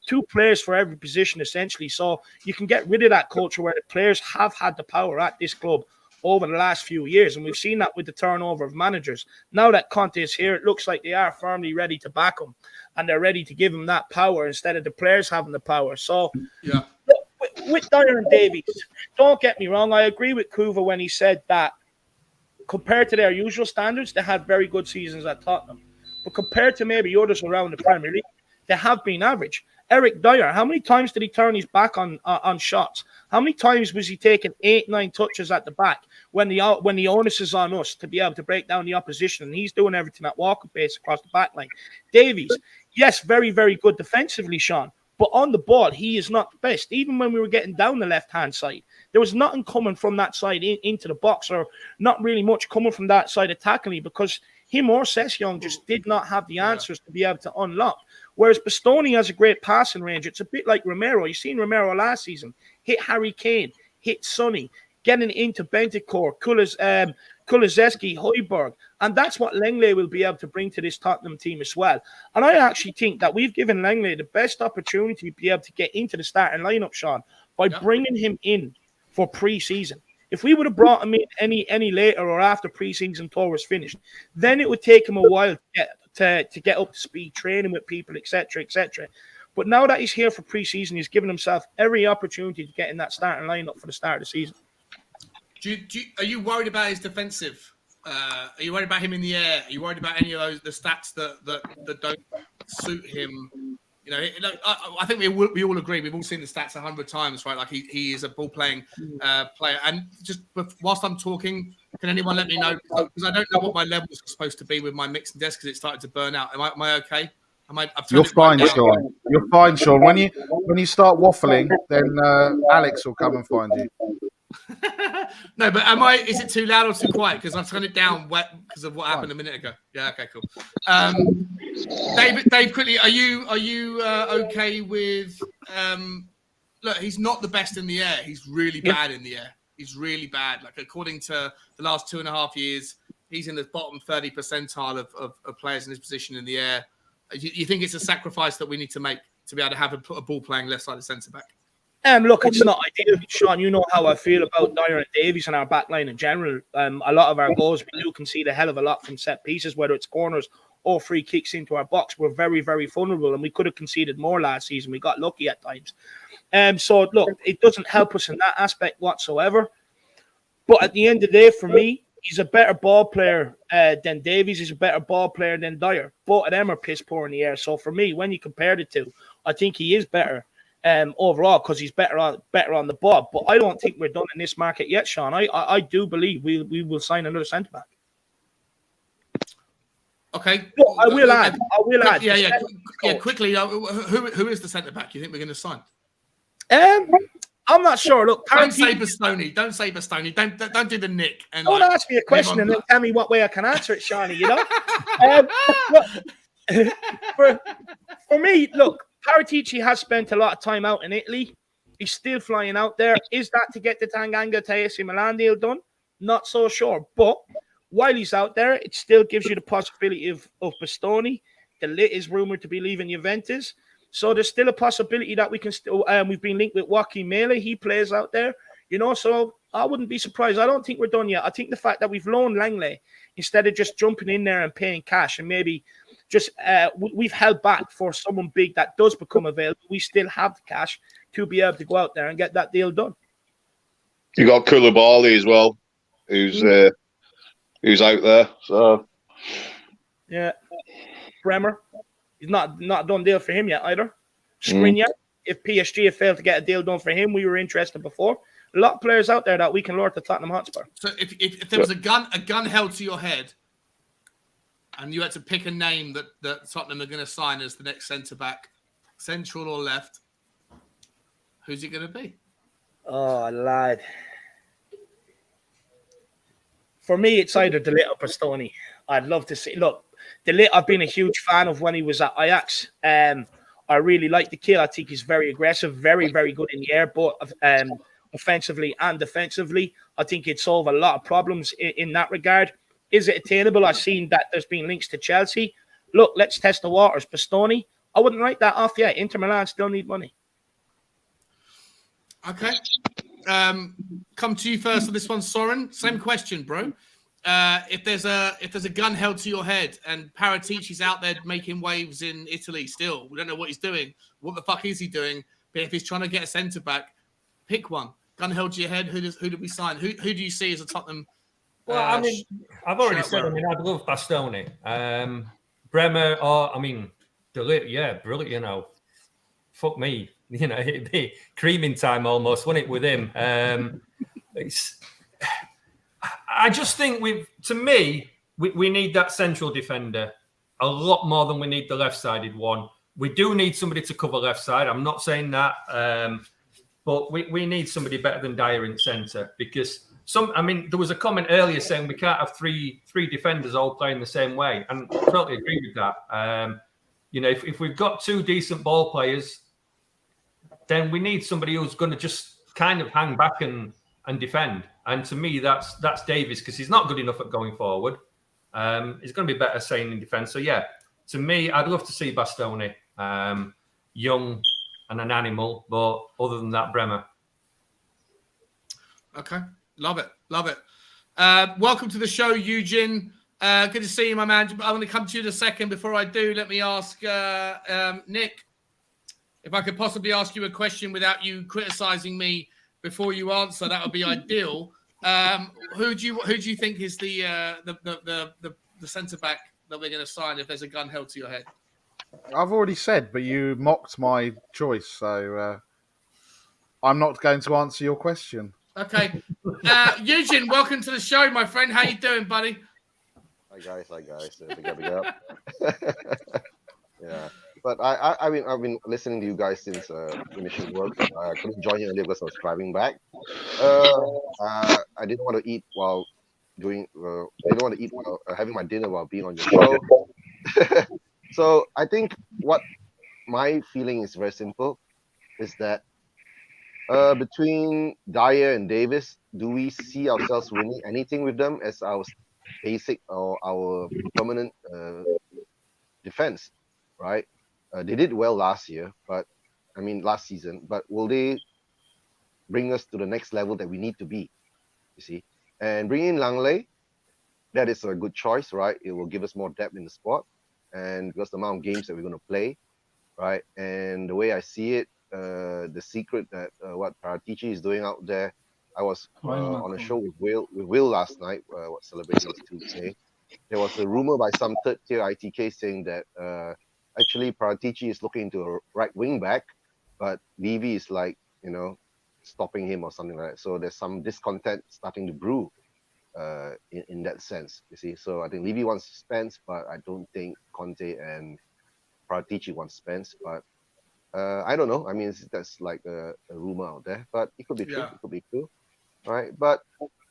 two players for every position, essentially. So you can get rid of that culture where the players have had the power at this club over the last few years. And we've seen that with the turnover of managers. Now that Conte is here, it looks like they are firmly ready to back him and they're ready to give him that power instead of the players having the power. So yeah, with Dyer and Davies, don't get me wrong, I agree with Kuva when he said that compared to their usual standards, they had very good seasons at Tottenham. But compared to maybe others around the Premier League, they have been average. Eric Dyer, how many times did he turn his back on shots? How many times was he taking 8-9 touches at the back when the onus is on us to be able to break down the opposition? And he's doing everything at walking pace across the back line. Davies, yes, very, very good defensively, Sean. But on the ball, he is not the best. Even when we were getting down the left-hand side, there was nothing coming from that side into the box, or not really much coming from that side attacking, because him or Session just did not have the answers to be able to unlock. Whereas Bastoni has a great passing range. It's a bit like Romero. You've seen Romero last season hit Harry Kane, hit Sonny, getting into Bentancur, Kulusevski, Højbjerg. And that's what Lenglet will be able to bring to this Tottenham team as well. And I actually think that we've given Lenglet the best opportunity to be able to get into the starting lineup, Sean, by bringing him in for pre-season. If we would have brought him in any later or after pre-season tour was finished, then it would take him a while to get up to speed, training with people, etc., etc. But now that he's here for pre-season, he's given himself every opportunity to get in that starting lineup for the start of the season. Are you worried about his defensive? Are you worried about him in the air? Are you worried about any of the stats that don't suit him? You know, I think we all agree. We've all seen the stats 100 times, right? Like he is a ball-playing player. And just whilst I'm talking, can anyone let me know? Because I don't know what my levels are supposed to be with my mixing desk because it started to burn out. Am I okay? You're fine, Sean. You're fine, Sean. When you start waffling, then Alex will come and find you. No, but is it too loud or too quiet? Because I've turned it down because of what happened a minute ago. Yeah, okay, cool. Dave, quickly, are you okay with? Look, he's not the best in the air. He's really bad in the air. He's really bad. Like according to the last 2.5 years, he's in the bottom 30 percentile of players in his position in the air. You think it's a sacrifice that we need to make to be able to have a ball playing left side of centre back? Look, it's not ideal, Sean. You know how I feel about Dyer and Davies and our back line in general. A lot of our goals, we do concede a hell of a lot from set pieces, whether it's corners or free kicks into our box. We're very, very vulnerable, and we could have conceded more last season. We got lucky at times. So, look, it doesn't help us in that aspect whatsoever. But at the end of the day, for me, he's a better ball player than Davies. He's a better ball player than Dyer. Both of them are piss poor in the air. So for me, when you compare the two, I think he is better overall because he's better on the ball. But I don't think we're done in this market yet, Sean. I do believe we will sign another centre back. Okay. But I will add. Yeah. Quickly, who is the centre back you think we're going to sign? I'm not sure. Look, don't say Bastoni. Don't say Bastoni. Don't do the Nick. And don't ask me a question and then tell me what way I can answer it, Shawnee. You know. For me, look, Paratici has spent a lot of time out in Italy. He's still flying out there. Is that to get the Tanganga to AC Milan deal done? Not so sure. But while he's out there, it still gives you the possibility of Bastoni. De Ligt is rumored to be leaving Juventus. So there's still a possibility that we can still. We've been linked with Joaquin Mele. He plays out there, you know. So I wouldn't be surprised. I don't think we're done yet. I think the fact that we've loaned Lenglet instead of just jumping in there and paying cash, and maybe just we've held back for someone big that does become available. We still have the cash to be able to go out there and get that deal done. You got Koulibaly as well, who's out there. So yeah, Bremer. He's not a done deal for him yet either. Skriniar, if PSG have failed to get a deal done for him, we were interested before. A lot of players out there that we can lure to Tottenham Hotspur. So if there was a gun held to your head, and you had to pick a name that Tottenham are going to sign as the next centre back, central or left, who's it going to be? Oh, lad. For me, it's either De Ligt or Bastoni. I'd love to see. Look. De Ligt, I've been a huge fan of when he was at Ajax. I really like the kid. I think he's very aggressive, very, very good in the air, both offensively and defensively. I think he'd solve a lot of problems in that regard. Is it attainable? I've seen that there's been links to Chelsea. Look, let's test the waters. Bastoni, I wouldn't write that off yet. Inter Milan still need money. Okay. Come to you first on this one, Soren. Same question, bro. If there's a gun held to your head and Paratici's out there making waves in Italy still, we don't know what he's doing. What the fuck is he doing? But if he's trying to get a centre back, pick one. Gun held to your head. Who do we sign? Who do you see as a Tottenham? Well, I mean, I've already said. I mean, I'd love Bastoni, Bremer, or De Ligt. Yeah, brilliant. You know, fuck me. You know, it'd be creaming time almost, wouldn't it, with him? I just think we need that central defender a lot more than we need the left-sided one. We do need somebody to cover left side. I'm not saying that, but we need somebody better than Dyer in centre because there was a comment earlier saying we can't have three defenders all playing the same way, and I totally agree with that. If we've got two decent ball players, then we need somebody who's going to just kind of hang back and defend. And to me, that's Davies because he's not good enough at going forward. He's going to be better staying in defence. So yeah, to me, I'd love to see Bastoni, young and an animal, but other than that, Bremer. Okay, love it. Welcome to the show, Eugene. Good to see you, my man. I'm going to come to you in a second. Before I do, let me ask Nick if I could possibly ask you a question without you criticising me before you answer. That would be ideal. Who do you think is the centre back that we're going to sign if there's a gun held to your head? I've already said, but you mocked my choice, so I'm not going to answer your question. Okay, Eugene, welcome to the show, my friend. How you doing, buddy? Hi guys. Big up. Yeah, but I've been listening to you guys since finishing work. I couldn't join you earlier because I was driving back. I didn't want to eat while having my dinner while being on your show. So I think what my feeling is very simple, is that between Dyer and Davis, do we see ourselves winning anything with them as our basic or our permanent defense, right? They did well last season, but will they bring us to the next level that we need to be? You see, and bringing in Lenglet, that is a good choice, right? It will give us more depth in the squad. and because the amount of games that we're going to play, right? And the way I see it, the secret that what Paratici is doing out there. I was on a show with Will last night, celebrating his 2K. There was a rumor by some third-tier ITK saying that actually Paratici is looking into a right wing back, but Levy is like, stopping him or something like that. So there's some discontent starting to brew in that sense, you see. So I think Levy wants Spence, but I don't think Conte and Paratici want Spence. But I don't know. I mean, that's like a rumor out there, but it could be true. It could be true, right? But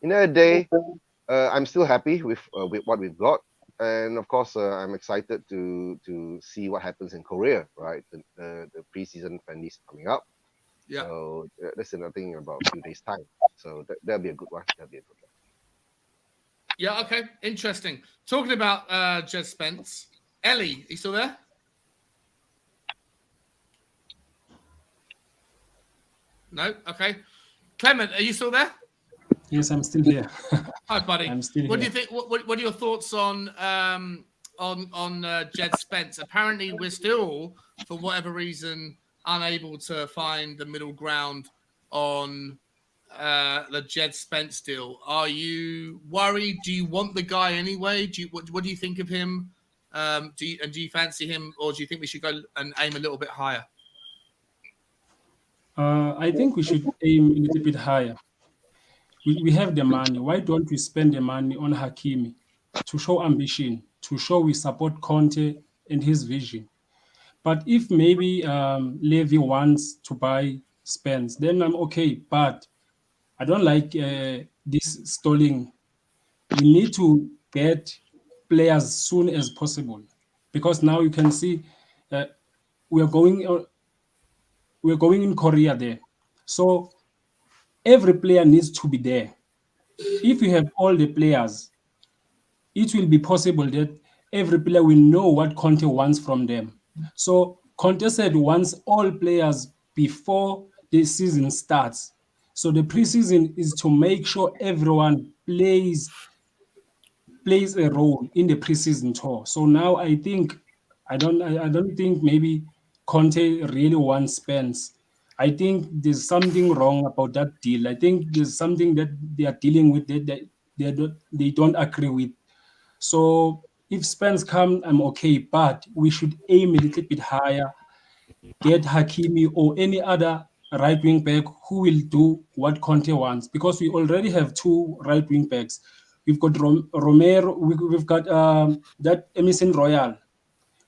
in a day, I'm still happy with what we've got, and of course, I'm excited to see what happens in Korea, right? The preseason friendlies coming up. Yeah. So that's another thing in about a few days' time. So that'll be a good one. Yeah. Okay. Interesting. Talking about Jed Spence, Ellie, are you still there? No. Okay. Clement, are you still there? Yes, I'm still here. Hi, buddy. I'm still What here. do you think? What are your thoughts on Jed Spence? Apparently, we're still, for whatever reason, unable to find the middle ground on the Jed Spence deal. Are you worried? Do you want the guy anyway? What do you think of him? Do you fancy him, or do you think we should go and aim a little bit higher? I think we should aim a little bit higher. We have the money. Why don't we spend the money on Hakimi to show ambition, to show we support Conte and his vision? But if maybe Levy wants to buy Spence, then I'm okay. But I don't like this stalling. We need to get players as soon as possible, because now you can see we're going in Korea there. So every player needs to be there. If you have all the players, it will be possible that every player will know what Conte wants from them. So Conte said wants all players before the season starts. So the preseason is to make sure everyone plays a role in the preseason tour. So now I think I don't think maybe Conte really wants Spence. I think there's something wrong about that deal. I think there's something that they are dealing with that they don't agree with. So if Spence comes, I'm okay, but we should aim a little bit higher. Get Hakimi or any other right wing back who will do what Conte wants, because we already have two right wing backs. We've got Romero, we've got that Emerson Royal,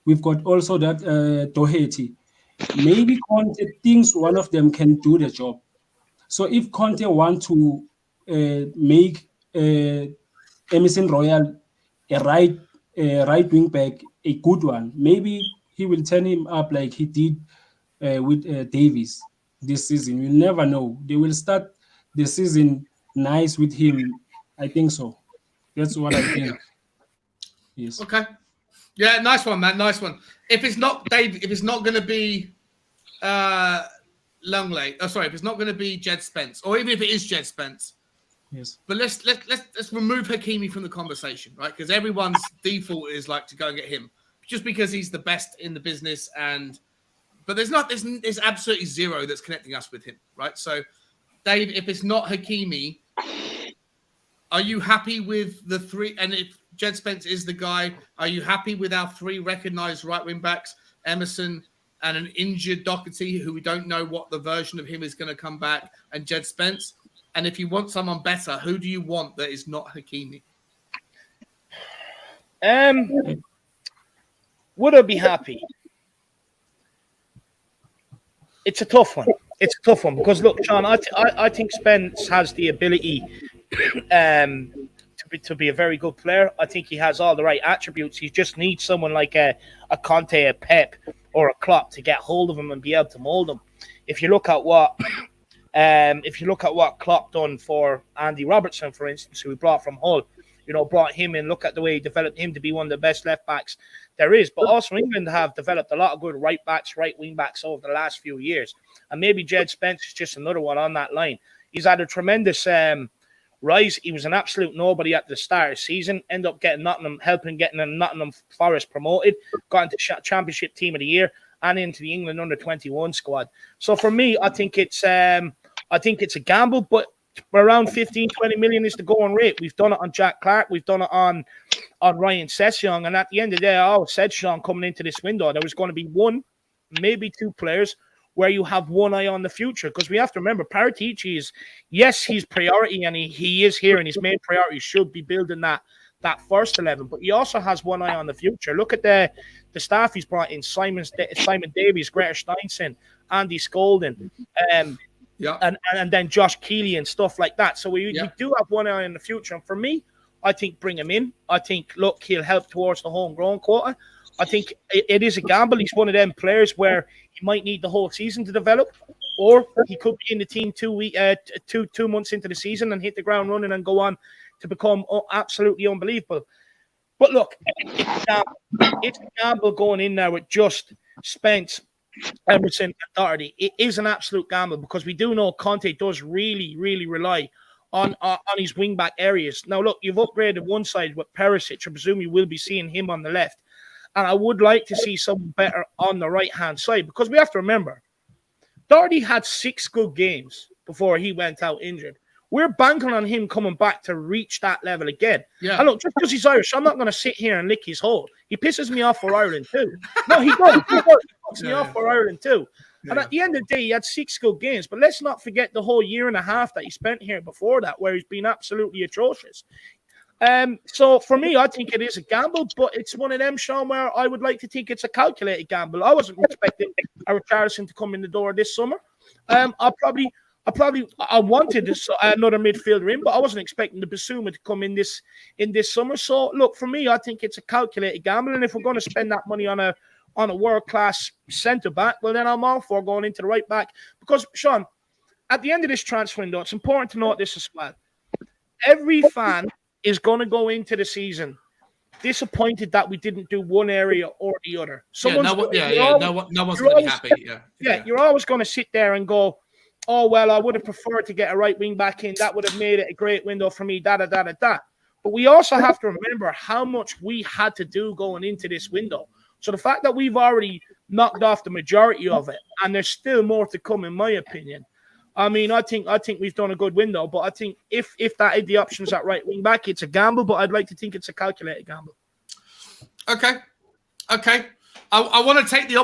we've got also that Doherty. Maybe Conte thinks one of them can do the job. So if Conte wants to make Emerson Royal a right wing back, a good one, maybe he will turn him up like he did with Davies this season. You'll never know. They will start the season nice with him. I think so. That's what I think. Yes. Okay. Yeah, nice one, man. Nice one. If it's not Dave, if it's not going to be Lenglet, if it's not going to be Jed Spence, or even if it is Jed Spence, yes. But let's remove Hakimi from the conversation, right? Because everyone's default is like to go and get him, just because he's the best in the business. But there's absolutely zero that's connecting us with him, right? So, Dave, if it's not Hakimi, are you happy with the three? And if Jed Spence is the guy, are you happy with our three recognised right wing backs, Emerson and an injured Doherty, who we don't know what the version of him is going to come back, and Jed Spence? And if you want someone better, who do you want that is not Hakimi? Would I be happy? It's a tough one. Because look, Sean, I think Spence has the ability to be a very good player. I think he has all the right attributes. He just needs someone like a Conte, a Pep, or a Klopp to get hold of him and be able to mold him. If you look at what Klopp done for Andy Robertson, for instance, who he brought from Hull, brought him in. Look at the way he developed him to be one of the best left backs there is. But also England have developed a lot of good right backs, right wing backs over the last few years. And maybe Jed Spence is just another one on that line. He's had a tremendous rise. He was an absolute nobody at the start of the season. Ended up getting Nottingham Forest promoted, got into Championship Team of the Year and into the England under-21 squad. So for me, I think it's a gamble, but around 15, 20 million is the going rate. We've done it on Jack Clark. We've done it on Ryan Sessegnon. And at the end of the day, I always said, Sean, coming into this window, there was going to be one, maybe two players where you have one eye on the future. Because we have to remember, Paratici is, yes, he's priority, and he is here, and his main priority should be building that first 11. But he also has one eye on the future. Look at the staff he's brought in: Simon Davies, Greta Steinson, Andy Skolden, and then Josh Keeley and stuff like that. So we do have one eye on the future. And for me, I think bring him in. I think, look, he'll help towards the homegrown quota. I think it is a gamble. He's one of them players where he might need the whole season to develop, or he could be in the team 2 months into the season and hit the ground running and go on to become absolutely unbelievable. But look, it's a gamble going in there with just Spence, Emerson, and Doherty. It is an absolute gamble because we do know Conte does really, really rely on his wing-back areas. Now, look, you've upgraded one side with Perisic. I presume you will be seeing him on the left. And I would like to see someone better on the right-hand side because we have to remember, Doherty had 6 good games before he went out injured. We're banking on him coming back to reach that level again. Yeah. And look, just because he's Irish, I'm not going to sit here and lick his hole. He pisses me off for Ireland too. No, he does. He pisses me off for Ireland too. Yeah. And at the end of the day, he had 6 good games. But let's not forget the whole year and a half that he spent here before that, where he's been absolutely atrocious. So for me, I think it is a gamble, but it's one of them, Sean, where I would like to think it's a calculated gamble. I wasn't expecting a Richarlison to come in the door this summer. I wanted another midfielder in, but I wasn't expecting the Basuma to come in this summer. So look, for me, I think it's a calculated gamble, and if we're going to spend that money on a world-class centre back, well, then I'm all for going into the right back. Because Sean, at the end of this transfer window, it's important to note this as well. Every fan is going to go into the season disappointed that we didn't do one area or the other. No one's going to be happy. You're always going to sit there and go, oh, well, I would have preferred to get a right wing back in. That would have made it a great window for me, But we also have to remember how much we had to do going into this window. So the fact that we've already knocked off the majority of it, and there's still more to come, in my opinion. I mean, I think we've done a good window, but I think if that is the options at right wing back, it's a gamble, but I'd like to think it's a calculated gamble. Okay. I want to take the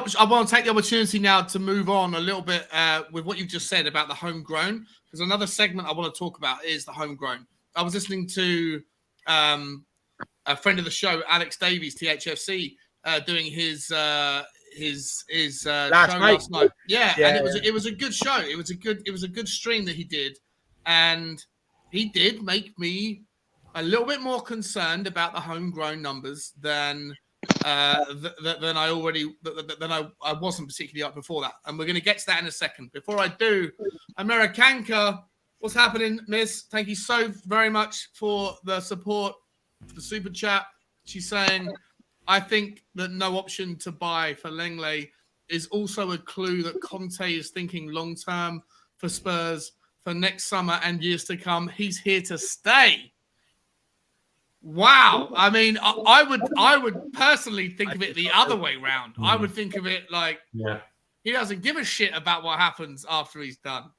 opportunity now to move on a little bit with what you've just said about the homegrown, because another segment I want to talk about is the homegrown. I was listening to a friend of the show, Alex Davies, THFC, doing his show last night. And it was a good show. It was a good stream that he did, and he did make me a little bit more concerned about the homegrown numbers than I wasn't particularly up before that. And we're going to get to that in a second. Before I do, Americanka, what's happening, miss? Thank you so very much for the support, for the super chat. She's saying, I think that no option to buy for Lenglet is also a clue that Conte is thinking long-term for Spurs for next summer and years to come. He's here to stay. Wow. I mean, I would personally think of it the other way round. I would think of it like he doesn't give a shit about what happens after he's done,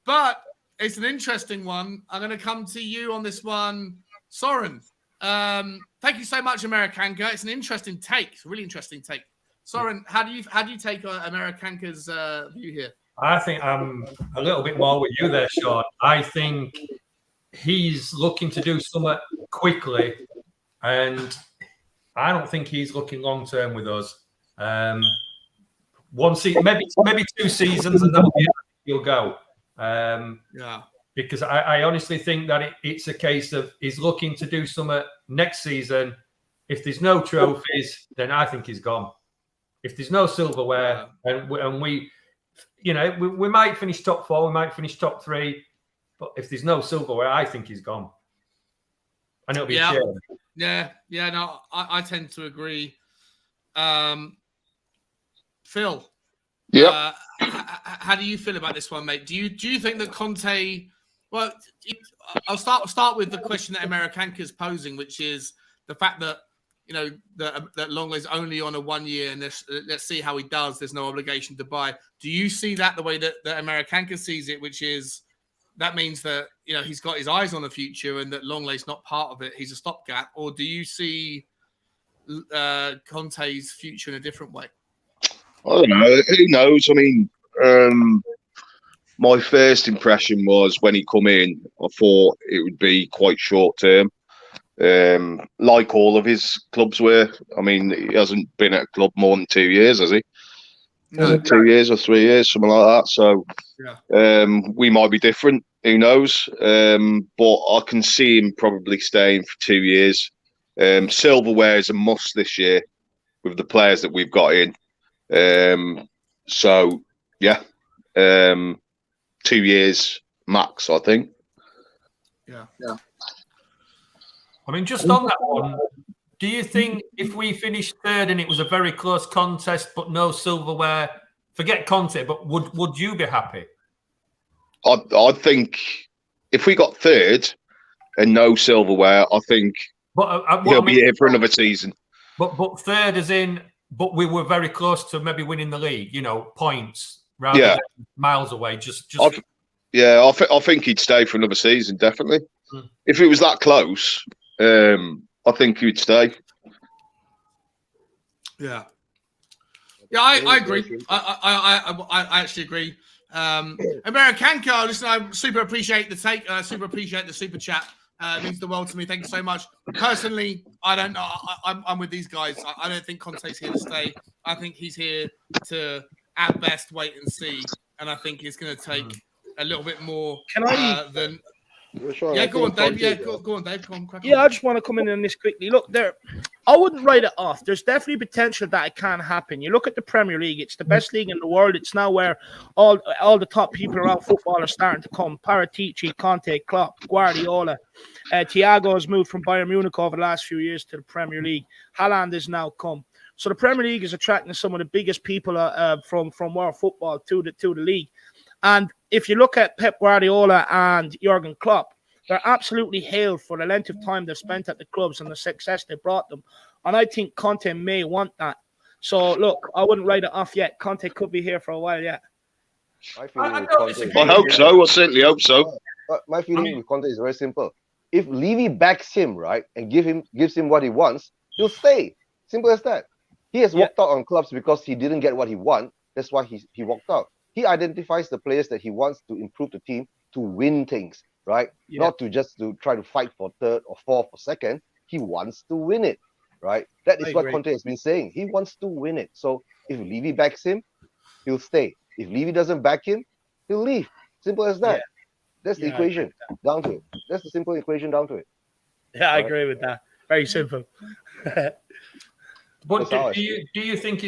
But it's an interesting one. I'm going to come to you on this one, Soren. Thank you so much, Americanka. It's an interesting take. It's a really interesting take. Soren, how do you take Americanka's view here? I think I'm a little bit more with you there, Sean. I think he's looking to do something quickly, and I don't think he's looking long term with us. One season, maybe 2 seasons, and then he'll go. Because I honestly think that it's a case of he's looking to do something next season. If there's no trophies, then I think he's gone. If there's no silverware, and we might finish top 4, we might finish top 3, but if there's no silverware, I think he's gone. And it'll be a shame. No, I tend to agree. Phil, how do you feel about this one, mate? Do you think that Conte Well, I'll start with the question that Americanka is posing, which is the fact that that Lenglet's only on a 1 year, and let's see how he does. There's no obligation to buy. Do you see that the way that Americanka sees it, which is that means that he's got his eyes on the future and that Lenglet's not part of it? He's a stopgap, or do you see Conte's future in a different way? I don't know. Who knows? I mean, my first impression was when he come in, I thought it would be quite short term, like all of his clubs were. I mean, he hasn't been at a club more than 2 years, has he? No. 2 years or 3 years, something like that. So we might be different. Who knows? But I can see him probably staying for 2 years. Silverware is a must this year with the players that we've got in. So, yeah. 2 years max, I think. Yeah. I mean, just on that one, do you think if we finished third and it was a very close contest but no silverware, forget Conte, but would you be happy? I think if we got third and no silverware, I think he'll be here for another season. But third as in, but we were very close to maybe winning the league, points. Rather than miles away, I think he'd stay for another season, definitely. If it was that close, I think he'd stay. Yeah, I agree. I actually agree. Americanka, listen, I super appreciate the take. Super appreciate the super chat. It means the world to me. Thank you so much. Personally, I don't know. I'm with these guys. I don't think Conte's here to stay. I think he's here to, at best, wait and see. And I think it's going to take a little bit more than... Yeah, go on, Dave. Yeah, go on, Dave. Go on, crack on. Yeah, I just want to come in on this quickly. Look, I wouldn't write it off. There's definitely potential that it can happen. You look at the Premier League; it's the best league in the world. It's now where all the top people around football are starting to come. Paratici, Conte, Klopp, Guardiola. Thiago has moved from Bayern Munich over the last few years to the Premier League. Haaland has now come. So the Premier League is attracting some of the biggest people from world football to the league. And if you look at Pep Guardiola and Jurgen Klopp, they're absolutely hailed for the length of time they've spent at the clubs and the success they brought them. And I think Conte may want that. So, look, I wouldn't write it off yet. Conte could be here for a while yet. I hope so. I certainly hope so. My feeling with Conte is very simple. If Levy backs him, right, and gives him what he wants, he'll stay. Simple as that. He has walked out on clubs because he didn't get what he wants. That's why he walked out. He identifies the players that he wants to improve the team to win things, right? Yeah. Not to try to fight for third or fourth or second. He wants to win it, right? That is what Conte has been saying. He wants to win it. So if Levy backs him, he'll stay. If Levy doesn't back him, he'll leave. Simple as that. Yeah. That's the equation down to it. That's the simple equation down to it. Yeah, I agree with that. Very simple. But do you think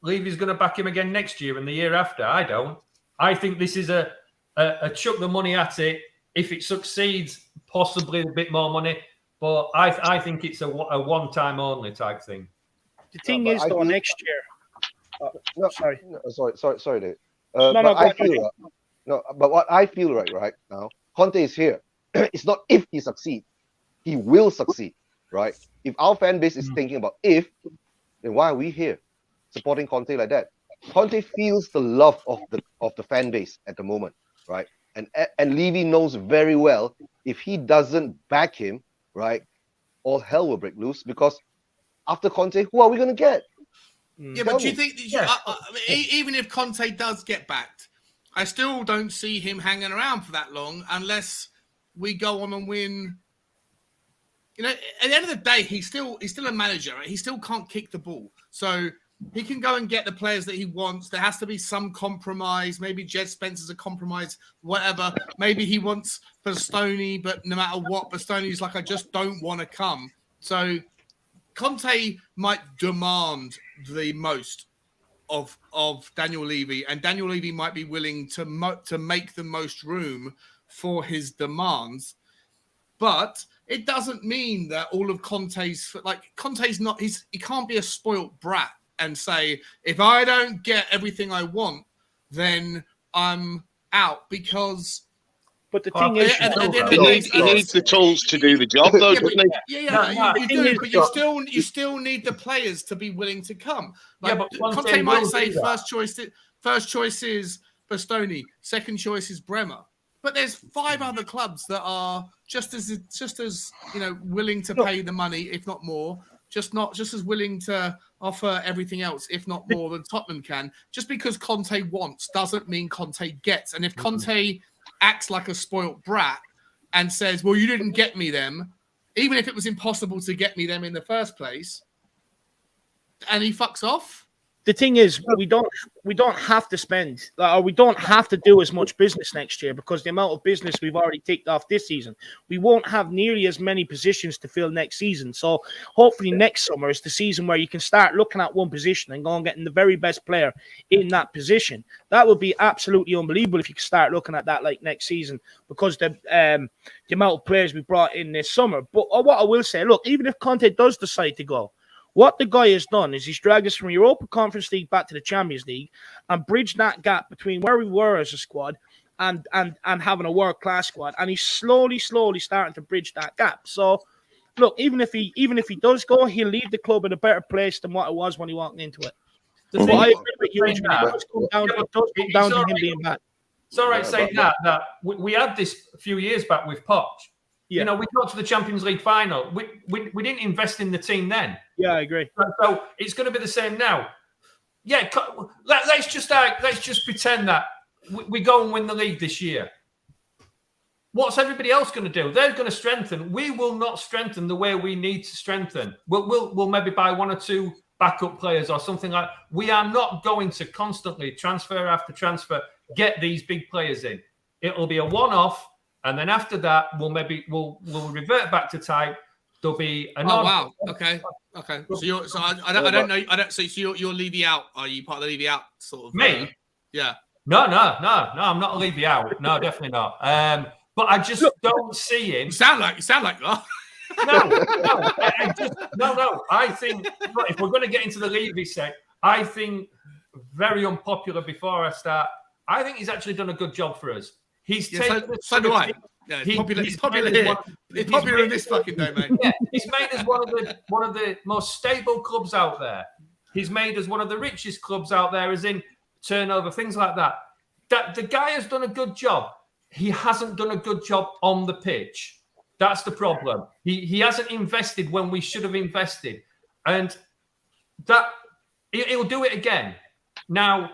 Levy's going to back him again next year and the year after? I don't. I think this is a chuck the money at it. If it succeeds, possibly a bit more money. But I think it's a one-time only type thing. The thing is, though, next year. Sorry, Dave. But what I feel right now, Conte is here. It's not if he succeeds. He will succeed, right? If our fan base is thinking about if, then why are we here supporting Conte like that? Conte feels the love of the fan base at the moment, right? And Levy knows very well if he doesn't back him, right, all hell will break loose, because after Conte, who are we going to get? Yeah, but do you think even if Conte does get backed, I still don't see him hanging around for that long unless we go on and win. At the end of the day, he's still a manager. Right? He still can't kick the ball. So he can go and get the players that he wants. There has to be some compromise. Maybe Jed Spencer's a compromise, whatever. Maybe he wants Bastoni, but no matter what, Bastoni's like, I just don't want to come. So Conte might demand the most of Daniel Levy, and Daniel Levy might be willing to make the most room for his demands. But it doesn't mean that all of Conte's not. He can't be a spoilt brat and say, if I don't get everything I want, then I'm out. Because But the thing is, he needs the tools to do the job, though, doesn't he? You do, but you still need the players to be willing to come. Like, but Conte might say first choice is Bastoni, second choice is Bremer. But there's 5 other clubs that are just as willing to pay the money, if not more, just as willing to offer everything else, if not more, than Tottenham can. Just because Conte wants doesn't mean Conte gets. And if Conte acts like a spoilt brat and says, "Well, you didn't get me them," even if it was impossible to get me them in the first place, and he fucks off. The thing is, we don't have to spend, or we don't have to do as much business next year because the amount of business we've already ticked off this season. We won't have nearly as many positions to fill next season. So hopefully next summer is the season where you can start looking at one position and go and getting the very best player in that position. That would be absolutely unbelievable if you could start looking at that like next season because the amount of players we brought in this summer. But what I will say, look, even if Conte does decide to go, what the guy has done is he's dragged us from Europa Conference League back to the Champions League and bridged that gap between where we were as a squad and having a world-class squad. And he's slowly starting to bridge that gap. So, look, even if he does go, he'll leave the club in a better place than what it was when he walked into it. I agree with you. It does come down to him being back. It's all right saying that we had this a few years back with Poch. Yeah. We got to the Champions League final. We didn't invest in the team then. Yeah, I agree. So it's going to be the same now. Yeah, let's just pretend that we go and win the league this year. What's everybody else going to do? They're going to strengthen. We will not strengthen the way we need to strengthen. We'll maybe buy 1 or 2 backup players or something like that. We are not going to constantly transfer after transfer get these big players in. It'll be a one-off. And then after that, we'll revert back to type. There'll be an. Oh wow! Okay. So I don't know. So you're Levy out. Are you part of the Levy out sort of? Me? Yeah. No. I'm not a Levy out. No, definitely not. But I just don't see him. You sound like that. No. I think if we're going to get into the Levy set, I think very unpopular. Before I start, I think he's actually done a good job for us. He's taken so do I. Yeah, he's popular here. He's popular in this fucking domain. Yeah, he's made us one of the most stable clubs out there. He's made us one of the richest clubs out there, as in turnover, things like that. That the guy has done a good job. He hasn't done a good job on the pitch. That's the problem. He hasn't invested when we should have invested, and that he'll do it again. Now.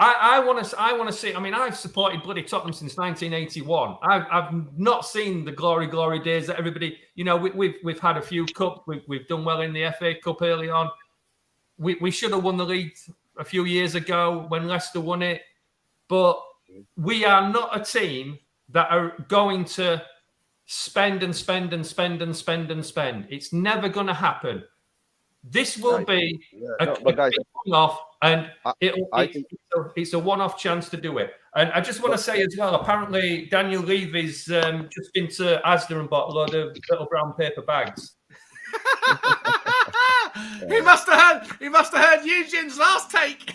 I want to see. I mean, I've supported bloody Tottenham since 1981. I've not seen the glory days that everybody. We've had a few cups. We've done well in the FA Cup early on. We should have won the league a few years ago when Leicester won it. But we are not a team that are going to spend and spend and spend and spend and spend. It's never going to happen. This will be a one-off, and it's a one-off chance to do it. And I just want to say as well, apparently Daniel Levy's just been to Asda and bought a load of little brown paper bags. He must have heard Eugene's last take.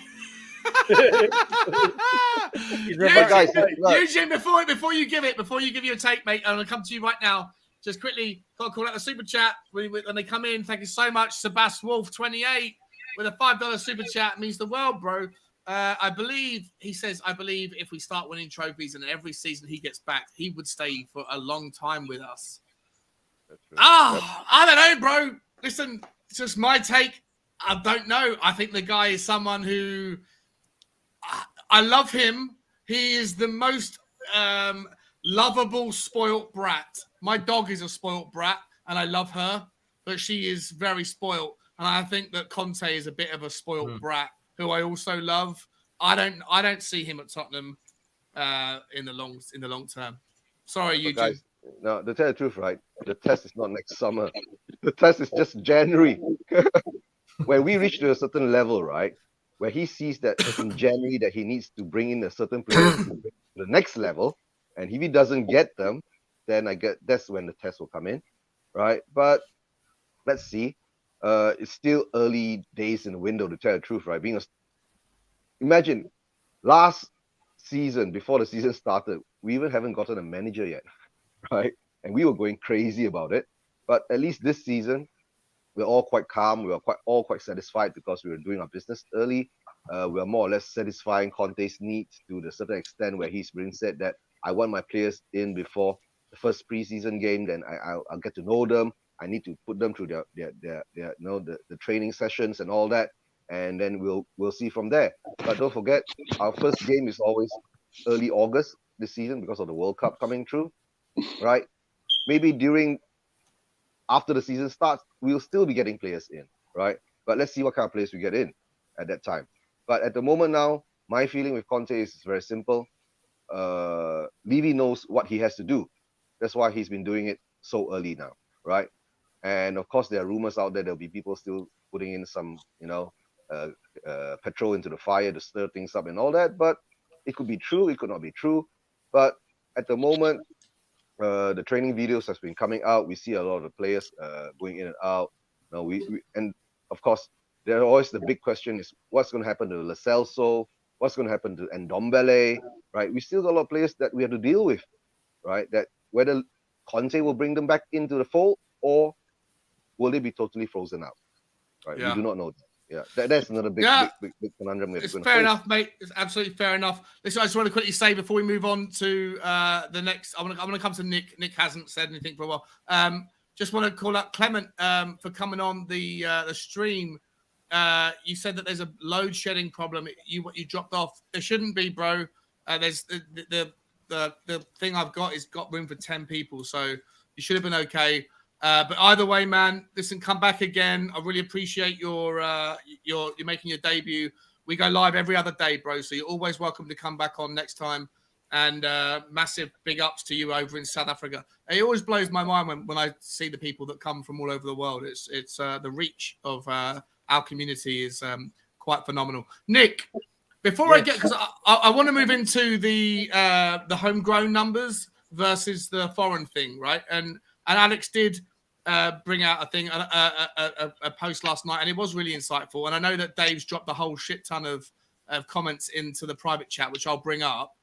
Eugene, before you give your take, mate, I'm gonna come to you right now. Just quickly, got to call out the super chat when they come in. Thank you so much, Sebas Wolf 28 with a $5 super chat means the world, bro. I believe if we start winning trophies and every season he gets back, he would stay for a long time with us. I don't know, bro. Listen, it's just my take. I don't know. I think the guy is someone who I love him. He is the most lovable, spoilt brat. My dog is a spoilt brat, and I love her, but she is very spoilt. And I think that Conte is a bit of a spoilt brat, who I also love. I don't see him at Tottenham in the long term. Sorry, Eugene. Guys, no, to tell the truth, right? The test is not next summer. The test is just January. When we reach to a certain level, right, where he sees that in January that he needs to bring in a certain player to the next level, and if he doesn't get them, then I get that's when the test will come in, right? But let's see. It's still early days in the window, to tell the truth, right? Imagine last season, before the season started, we even haven't gotten a manager yet, right? And we were going crazy about it. But at least this season, we're all quite calm. We are all quite satisfied because we were doing our business early. We are more or less satisfying Conte's needs to the certain extent where he's been said that I want my players in before the first preseason game. Then I'll get to know them. I need to put them through their the training sessions and all that, and then we'll see from there. But don't forget, our first game is always early August this season because of the World Cup coming through, right? Maybe after the season starts, we'll still be getting players in, right? But let's see what kind of players we get in at that time. But at the moment now, my feeling with Conte is very simple. Levy knows what he has to do. That's why he's been doing it so early now, right? And of course, there are rumors out there. There'll be people still putting in some, petrol into the fire to stir things up and all that. But it could be true. It could not be true. But at the moment, the training videos has been coming out. We see a lot of the players going in and out. And of course, there always the big question is what's going to happen to Lo Celso? What's going to happen to Ndombele? Right? We still got a lot of players that we have to deal with, right? That whether Conte will bring them back into the fold or will they be totally frozen out? Right? Yeah. We do not know. Yeah, that's another big conundrum. It's fair enough, mate. It's absolutely fair enough. Listen, I just want to quickly say before we move on to the next, I'm going to come to Nick. Nick hasn't said anything for a while. Just want to call out Clement for coming on the stream. You said that there's a load shedding problem. You dropped off. There shouldn't be, bro. There's the thing I've got is got room for 10 people, so you should have been okay. But either way, man, listen, come back again. I really appreciate you're making your debut. We go live every other day, bro. So you're always welcome to come back on next time. And massive big ups to you over in South Africa. It always blows my mind when I see the people that come from all over the world. It's the reach of our community is quite phenomenal. Nick, before I get, because I want to move into the homegrown numbers versus the foreign thing, right? And Alex did bring out a post last night, and it was really insightful. And I know that Dave's dropped a whole shit ton of comments into the private chat, which I'll bring up.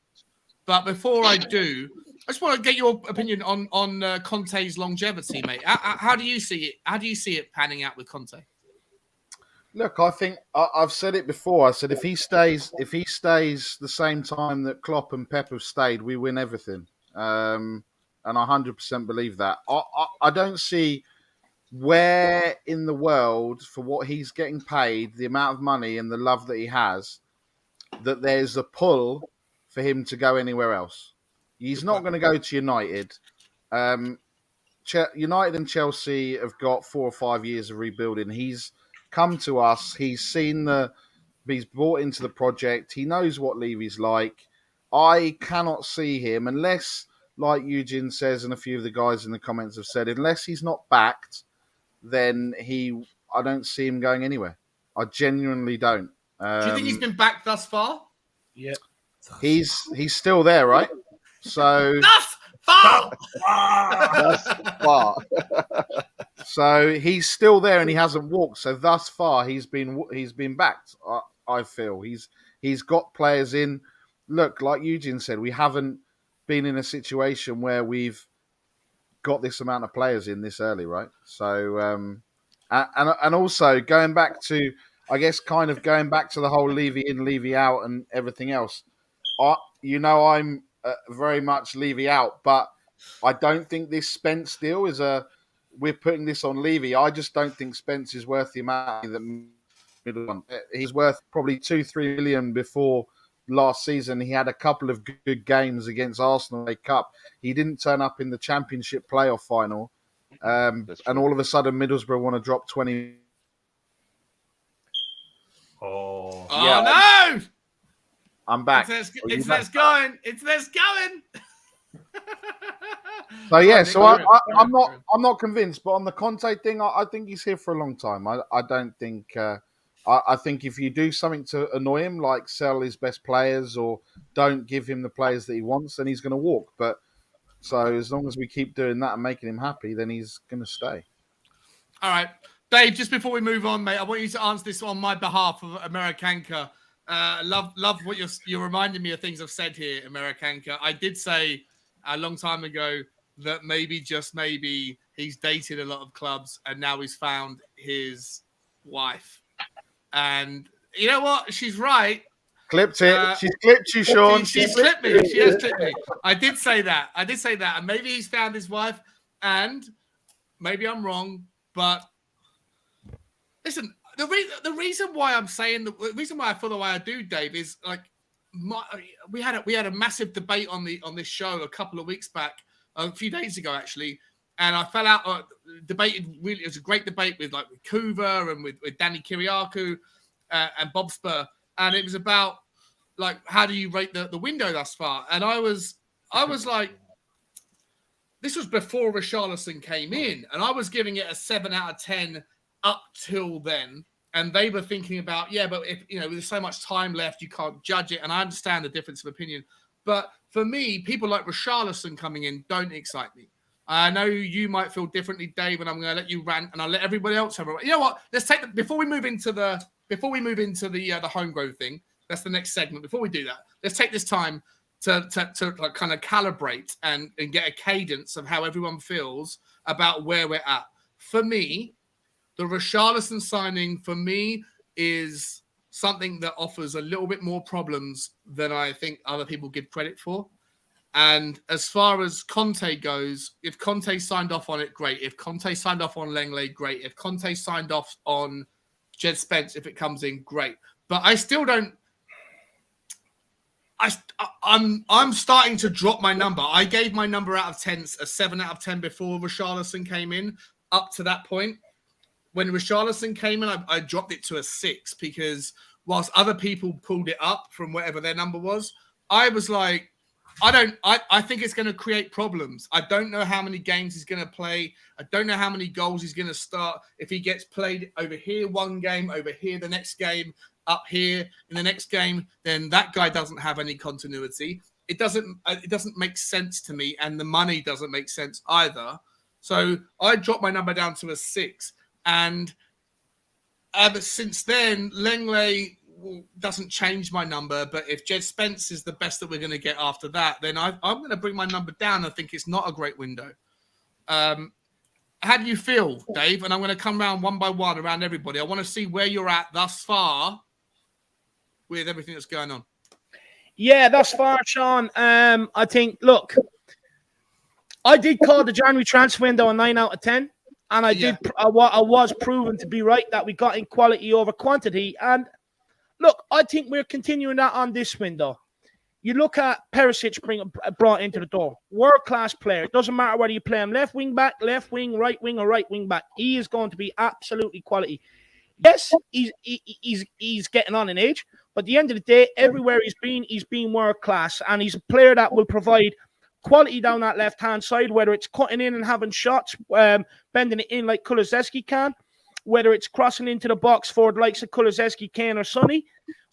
But before I do, I just want to get your opinion on Conte's longevity, mate. How do you see it? How do you see it panning out with Conte? Look, I think I've said it before. I said if he stays the same time that Klopp and Pep have stayed, we win everything. And I 100% believe that. I don't see where in the world, for what he's getting paid, the amount of money and the love that he has, that there's a pull for him to go anywhere else. He's not going to go to United. United and Chelsea have got 4 or 5 years of rebuilding. He's come to us. He's bought into the project. He knows what Levy's like. I cannot see him unless, like Eugene says, and a few of the guys in the comments have said, unless he's not backed, then I don't see him going anywhere. I genuinely don't. Do you think he's been backed thus far? Yeah. He's still there, right? So thus far. Thus far. So he's still there and he hasn't walked. So thus far he's been backed. I feel he's got players in. Look, like Eugene said, we haven't been in a situation where we've got this amount of players in this early, right? So and also going back to, I guess, kind of going back to the whole Levy in, Levy out, and everything else. I'm very much Levy out, but I don't think this Spence deal is we're putting this on Levy. I just don't think Spence is worth the amount that middle one. He's worth probably 2-3 million before last season. He had a couple of good games against Arsenal FA Cup. He didn't turn up in the Championship playoff final. And all of a sudden Middlesbrough want to drop 20. Oh yeah. No! I'm back. It's going. So yeah, so I'm not convinced, but on the Conte thing, I think he's here for a long time. I don't think. I think if you do something to annoy him, like sell his best players or don't give him the players that he wants, then he's going to walk. But so as long as we keep doing that and making him happy, then he's going to stay. All right, Dave. Just before we move on, mate, I want you to answer this on my behalf of Americanka. Love what you're reminding me of things I've said here, Americanka. I did say a long time ago that maybe, just maybe, he's dated a lot of clubs and now he's found his wife. And you know what? She's right. Clipped it. She's clipped you, Sean. She's clipped me. She has clipped me. I did say that. And maybe he's found his wife. And maybe I'm wrong. But listen, the reason why I'm saying the reason why I feel the way I do, Dave, is like we had a massive debate on this show a couple of weeks back, a few days ago actually, and I fell out debated. Really, it was a great debate with Kuva and with Danny Kiriakou and Bob Spur, and it was about like how do you rate the window thus far? And I was like, this was before Richarlison came in, and I was giving it a 7 out of 10 up till then. And they were thinking about, but if, there's so much time left, you can't judge it. And I understand the difference of opinion. But for me, people like Richarlison coming in don't excite me. I know you might feel differently, Dave, and I'm going to let you rant, and I'll let everybody else have a rant. You know what? Let's take before we move into the homegrown thing. That's the next segment. Before we do that, let's take this time to like kind of calibrate and get a cadence of how everyone feels about where we're at. For me, the Richarlison signing, for me, is something that offers a little bit more problems than I think other people give credit for. And as far as Conte goes, if Conte signed off on it, great. If Conte signed off on Lenglet, great. If Conte signed off on Jed Spence, if it comes in, great. But I still don't. I'm starting to drop my number. I gave my number out of 10, a 7 out of 10 before Richarlison came in, up to that point. When Richarlison came in, I dropped it to a 6 because whilst other people pulled it up from whatever their number was, I was like, I think it's going to create problems. I don't know how many games he's going to play. I don't know how many goals he's going to start. If he gets played over here one game, over here the next game, up here in the next game, then that guy doesn't have any continuity. It doesn't make sense to me, and the money doesn't make sense either. So I dropped my number down to a 6. And since then, Lenglet doesn't change my number. But if Jed Spence is the best that we're going to get after that, then I'm going to bring my number down. I think it's not a great window. How do you feel, Dave? And I'm going to come around one by one around everybody. I want to see where you're at thus far with everything that's going on. Yeah, thus far, Sean. I think, look, I did call the January transfer window a 9 out of 10. And I was proven to be right that we got in quality over quantity. And look, I think we're continuing that on this window. You look at Perisic brought into the door. World-class player. It doesn't matter whether you play him left wing back, left wing, right wing, or right wing back. He is going to be absolutely quality. Yes, he's getting on in age. But at the end of the day, everywhere he's been world-class. And he's a player that will provide quality down that left-hand side, whether it's cutting in and having shots, bending it in like Kulusevski can, whether it's crossing into the box for the likes of Kulusevski, Kane, or Sonny.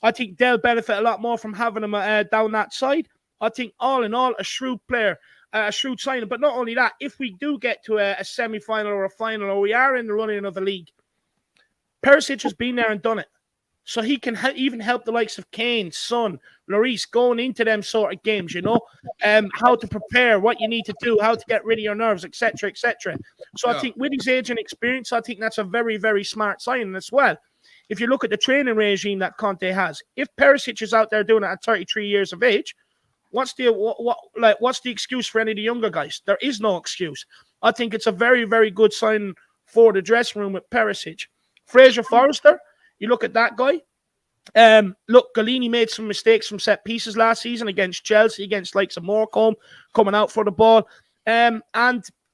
I think they'll benefit a lot more from having him down that side. I think all in all, a shrewd player, a shrewd signing. But not only that, if we do get to a semi-final or a final, or we are in the running of the league, Perisic has been there and done it. So he can even help the likes of Kane, Son, Lloris going into them sort of games, how to prepare, what you need to do, how to get rid of your nerves, etc., etc. So I think with his age and experience, I think that's a very, very smart signing as well. If you look at the training regime that Conte has, if Perisic is out there doing it at 33 years of age, what's the excuse for any of the younger guys? There is no excuse. I think it's a very, very good sign for the dressing room with Perisic. Fraser Forrester, you look at that guy. Look, Galini made some mistakes from set pieces last season against Chelsea, against likes of Morecambe, coming out for the ball. And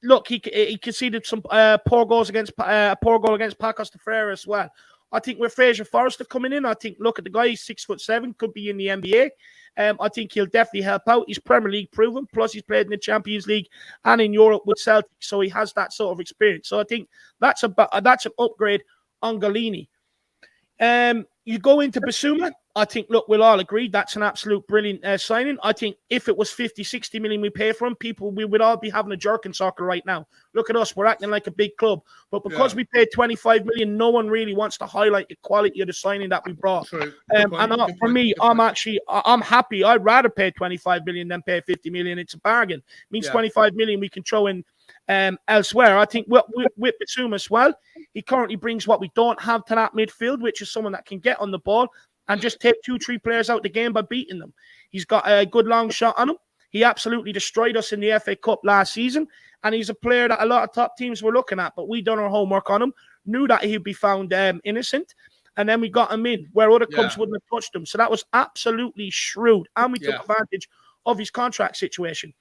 look, he conceded some poor goal against Pacos de Ferreira as well. I think with Fraser Forrester coming in, I think, look at the guy, he's 6'7", could be in the NBA. I think he'll definitely help out. He's Premier League proven, plus he's played in the Champions League and in Europe with Celtic, so he has that sort of experience. So I think that's an upgrade on Galini. you go into Basuma. I think, look, we'll all agree that's an absolute brilliant signing. I think if it was 50, 60 million we pay for him, we would all be having a jerk in soccer right now. Look at us. We're acting like a big club. But because we paid 25 million, no one really wants to highlight the quality of the signing that we brought. For me, I'm happy. I'd rather pay 25 million than pay 50 million. It's a bargain. It means 25 million we can throw in elsewhere. I think with Basuma as well, he currently brings what we don't have to that midfield, which is someone that can get on the ball and just take 2-3 players out the game by beating them. He's got a good long shot on him. He absolutely destroyed us in the FA Cup last season, and he's a player that a lot of top teams were looking at, but we done our homework on him, knew that he'd be found innocent, and then we got him in where other clubs wouldn't have touched him. So that was absolutely shrewd, and we took advantage of his contract situation.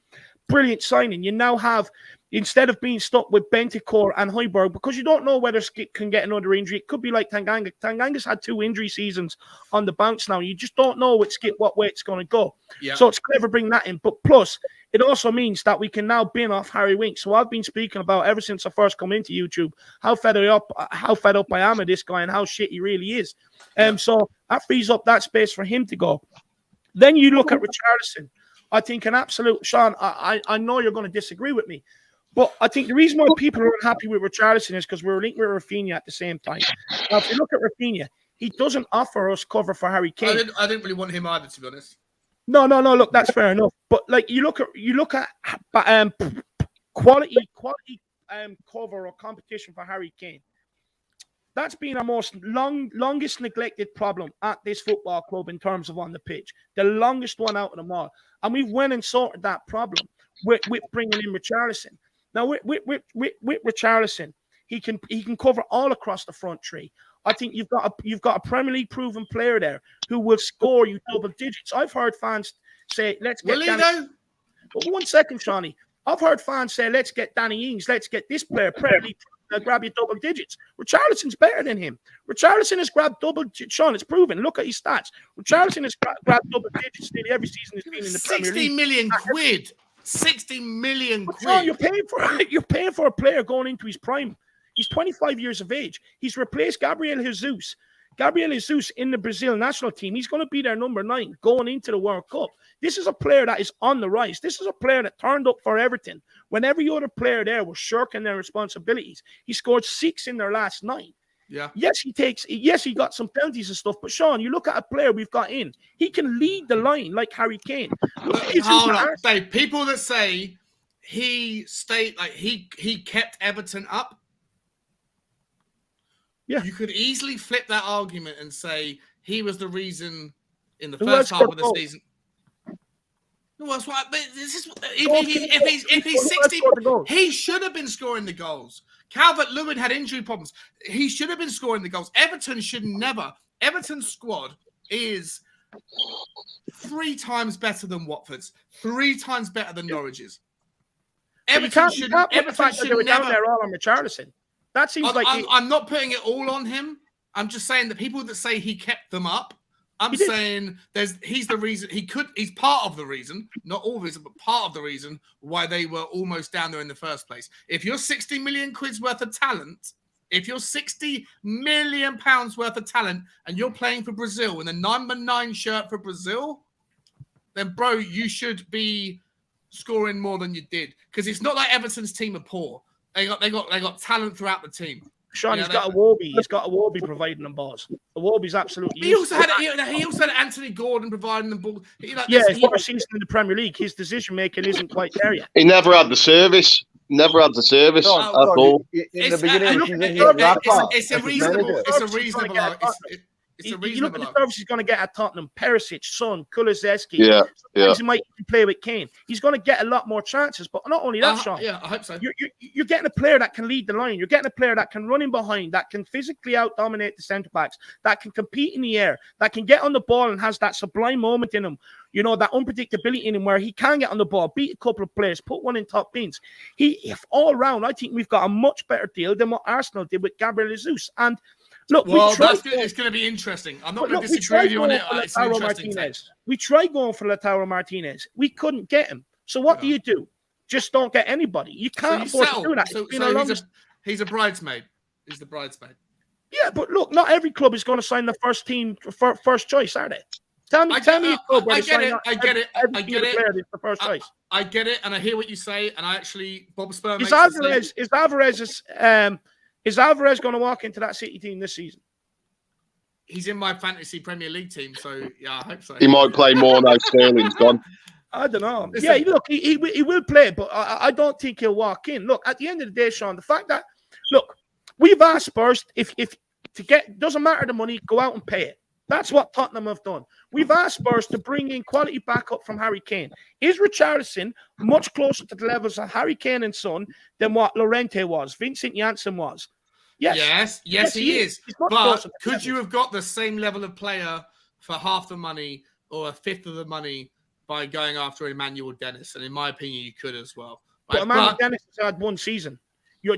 Brilliant signing. You now have, instead of being stuck with Bentancur and Højbjerg, because you don't know whether Skip can get another injury. It could be like Tanganga. Tanganga's had 2 injury seasons on the bounce now. You just don't know with Skip what way it's going to go. Yeah. So it's clever bringing that in. But plus, it also means that we can now bin off Harry Winks. So I've been speaking about ever since I first come into YouTube how fed up I am with this guy and how shit he really is. So that frees up that space for him to go. Then you look at Richarlison. I think an absolute, Sean, I know you're going to disagree with me, but I think the reason why people are unhappy with Richarlison is because we're linked with Rafinha at the same time. Now, if you look at Rafinha, he doesn't offer us cover for Harry Kane. I didn't really want him either, to be honest. No. Look, that's fair enough. But like you look at quality cover or competition for Harry Kane. That's been our longest neglected problem at this football club in terms of on the pitch. The longest one out of them all. And we've went and sorted that problem with bringing in Richarlison. Now, with Richarlison, he can cover all across the front three. I think you've got a Premier League proven player there who will score you double digits. I've heard fans say, let's get Danny. But 1 second, Shawnee. I've heard fans say, let's get Danny Ings, let's get this player, Premier League, grab you double digits. Richarlison's better than him. Richarlison has grabbed double digits. Sean, it's proven. Look at his stats. Richarlison has grabbed double digits nearly every season he's been in the Premier League. 60 million quid. 60 million quid. Sean, you're paying for a player going into his prime. He's 25 years of age. He's replaced Gabriel Jesus. Gabriel Jesus in the Brazil national team. He's going to be their number 9 going into the World Cup. This is a player that is on the rise. This is a player that turned up for Everton when every other player there was shirking their responsibilities. He scored 6 in their last 9. Yeah. Yes, he got some penalties and stuff. But Sean, you look at a player we've got in. He can lead the line like Harry Kane. Hold on, Dave. People that say he kept Everton up. Yeah. You could easily flip that argument and say he was the reason in the first half of the season. No, that's why. If he's 60, he should have been scoring the goals. Calvert-Lewin had injury problems. He should have been scoring the goals. Everton should never. Everton's squad is 3 times better than Watford's, 3 times better than Norwich's. Everton should never. Down there all on Richarlison. That seems I'm not putting it all on him. I'm just saying that people that say he kept them up, I'm saying he's the reason. He's part of the reason, not all the reason, but part of the reason why they were almost down there in the first place. If you're 60 million quid's worth of talent, if you're 60 million pounds worth of talent and you're playing for Brazil in the number 9 shirt for Brazil, then bro, you should be scoring more than you did. Because it's not like Everton's team are poor. They got talent throughout the team. Sean, he's got a Warby. He's got a Warby providing them balls. The Warby's absolutely. He also had Anthony Gordon providing them balls. His first season in the Premier League, his decision making isn't quite there yet. He never had the service. Never had the service at all. In the beginning of the season, it's a reasonable. You look at the service he's going to get at Tottenham. Perisic, Son, Kulusevski. Yeah. He might play with Kane. He's going to get a lot more chances. But not only that, Sean. Yeah, I hope so. You're getting a player that can lead the line. You're getting a player that can run in behind, that can physically out-dominate the centre-backs, that can compete in the air, that can get on the ball and has that sublime moment in him. You know, that unpredictability in him where he can get on the ball, beat a couple of players, put one in top bins. If all round, I think we've got a much better deal than what Arsenal did with Gabriel Jesus. And look, it's going to be interesting. I'm not going to disagree with you on it. It's an interesting text. We tried going for Lautaro Martinez. We couldn't get him. So what do? Just don't get anybody. You can't afford to do that. He's a bridesmaid. He's the bridesmaid. Yeah, but look, not every club is going to sign the first team first choice, are they? Tell me a club where I they get sign it. up I get it. every I single get it. player that's the first choice. I get it, and I hear what you say. And I actually, Bob Spur Is makes the same. Alvarez going to walk into that City team this season? He's in my fantasy Premier League team, so yeah, I hope so. He might play more now. Sterling's gone. I don't know. Listen, yeah, look, he will play, but I don't think he'll walk in. Look, at the end of the day, Sean, the fact that we've asked Spurs if to get, doesn't matter the money, go out and pay it. That's what Tottenham have done. We've asked Spurs to bring in quality backup from Harry Kane. Is Richarlison much closer to the levels of Harry Kane and Son than what Llorente was, Vincent Janssen was? Yes, he is. But could you have got the same level of player for half the money or a fifth of the money by going after Emmanuel Dennis? And in my opinion, you could as well. Right? But Emmanuel Dennis has had one season.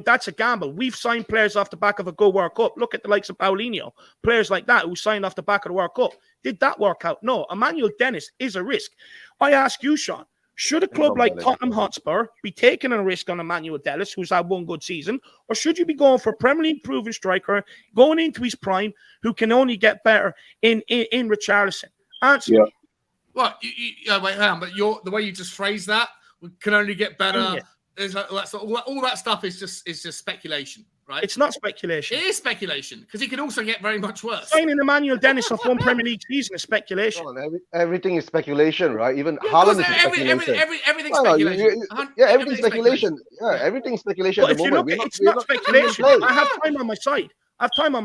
That's a gamble. We've signed players off the back of a good World Cup. Look at the likes of Paulinho, players like that who signed off the back of the World Cup. Did that work out? No. Emmanuel Dennis is a risk. I ask you, Sean, should a club like Tottenham Hotspur be taking a risk on Emmanuel Dennis, who's had one good season, or should you be going for a Premier League proven striker going into his prime who can only get better in Richarlison? Answer me. Well, wait, hang on, but the way you just phrased that can only get better. All that stuff is just speculation, right? It's not speculation. It is speculation because he could also get very much worse. Signing Emmanuel Dennis off one Premier League season is speculation. Everything is speculation, right? Even Haaland is speculation. Everything's speculation. Everything's speculation. Yeah, everything's speculation. But if you look, it's not speculation. I have time on my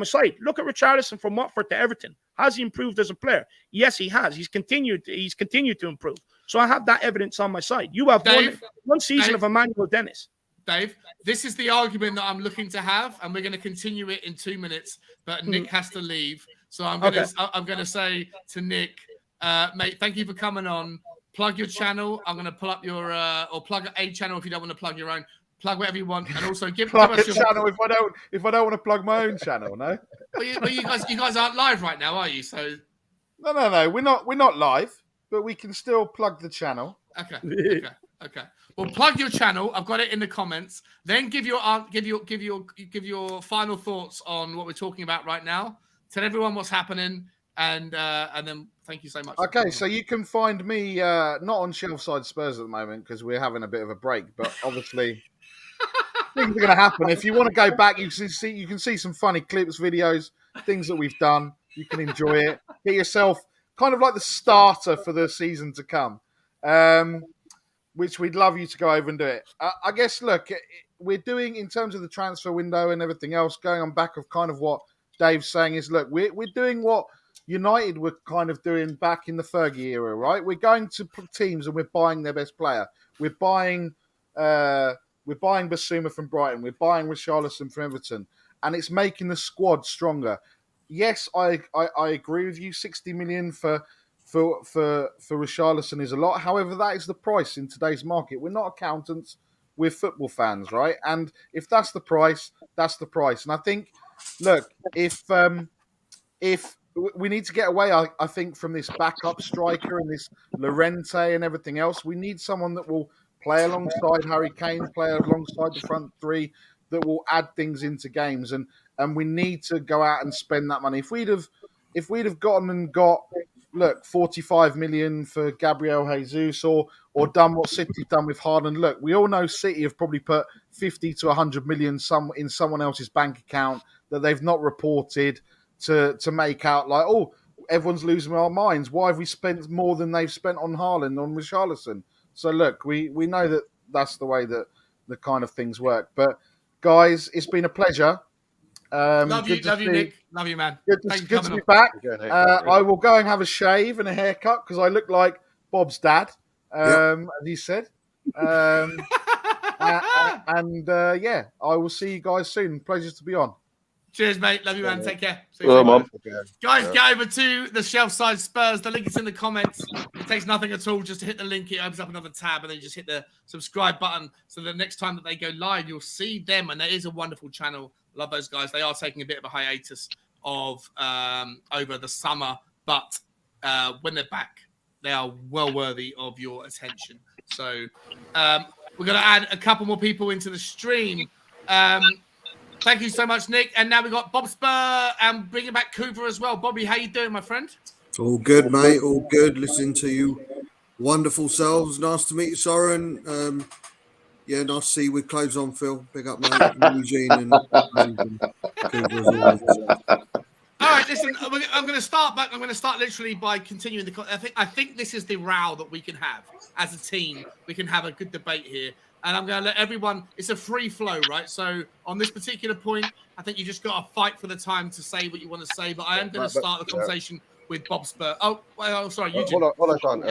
side. Look at Richarlison from Watford to Everton. Has he improved as a player? Yes, he has. He's continued to improve. So I have that evidence on my side. You have one season of Emmanuel Dennis. Dave, this is the argument that I'm looking to have, and we're going to continue it in 2 minutes. But Nick has to leave, so I'm going to say to Nick, mate, thank you for coming on. Plug your channel. I'm going to pull up your or plug a channel if you don't want to plug your own. Plug whatever you want, and also give us your channel if I don't want to plug my own channel. No. Well, you guys aren't live right now, are you? So no, we're not live, but we can still plug the channel. Okay. Well, plug your channel. I've got it in the comments. Then give your final thoughts on what we're talking about right now. Tell everyone what's happening, and then thank you so much. Okay, so you can find me not on Shelfside Spurs at the moment because we're having a bit of a break, but obviously. Things are going to happen. If you want to go back, you can see some funny clips, videos, things that we've done. You can enjoy it. Get yourself kind of like the starter for the season to come, which we'd love you to go over and do it. I guess, look, we're doing in terms of the transfer window and everything else, going on back of kind of what Dave's saying is, look, we're doing what United were kind of doing back in the Fergie era, right? We're going to teams and we're buying their best player. We're buying Basuma from Brighton. We're buying Richarlison from Everton. And it's making the squad stronger. Yes, I agree with you. 60 million for Richarlison is a lot. However, that is the price in today's market. We're not accountants. We're football fans, right? And if that's the price, that's the price. And I think, look, if we need to get away, I think, from this backup striker and this Llorente and everything else, we need someone that will play alongside Harry Kane, play alongside the front three, that will add things into games, and we need to go out and spend that money. If we'd have gone and got 45 million for Gabriel Jesus or done what City done with Haaland, look, we all know City have probably put 50 to 100 million in someone else's bank account that they've not reported to make out like, oh, everyone's losing our minds. Why have we spent more than they've spent on Haaland, on Richarlison? So look, we know that that's the way that the kind of things work. But guys, it's been a pleasure. Love you, Nick. Love you, man. Good to be back. I will go and have a shave and a haircut because I look like Bob's dad, as he said. I will see you guys soon. Pleasure to be on. Cheers, mate. Love you, man. Take care. See you Guys, get over to the Shelfside Spurs. The link is in the comments. It takes nothing at all. Just to hit the link, it opens up another tab, and then you just hit the subscribe button. So the next time that they go live, you'll see them. And there is a wonderful channel. Love those guys. They are taking a bit of a hiatus of over the summer, but when they're back, they are well worthy of your attention. So we're going to add a couple more people into the stream. Thank you so much, Nick. And now we've got Bob Spur and bringing back Cooper as well. Bobby, how you doing, my friend? All good, mate. All good. Listening to you wonderful selves. Nice to meet you, Soren. Yeah, nice to see you with clothes on, Phil. Big up, mate. Eugene and Cooper as always. All right, listen, I'm going to start back. I'm going to start literally by continuing the. I think this is the row that we can have as a team. We can have a good debate here, and I'm going to let everyone. It's a free flow, right? So on this particular point, I think you just got to fight for the time to say what you want to say. But I am going to start the conversation with Bob Spur. Oh, well, sorry, Eugene. Hold on, Sean.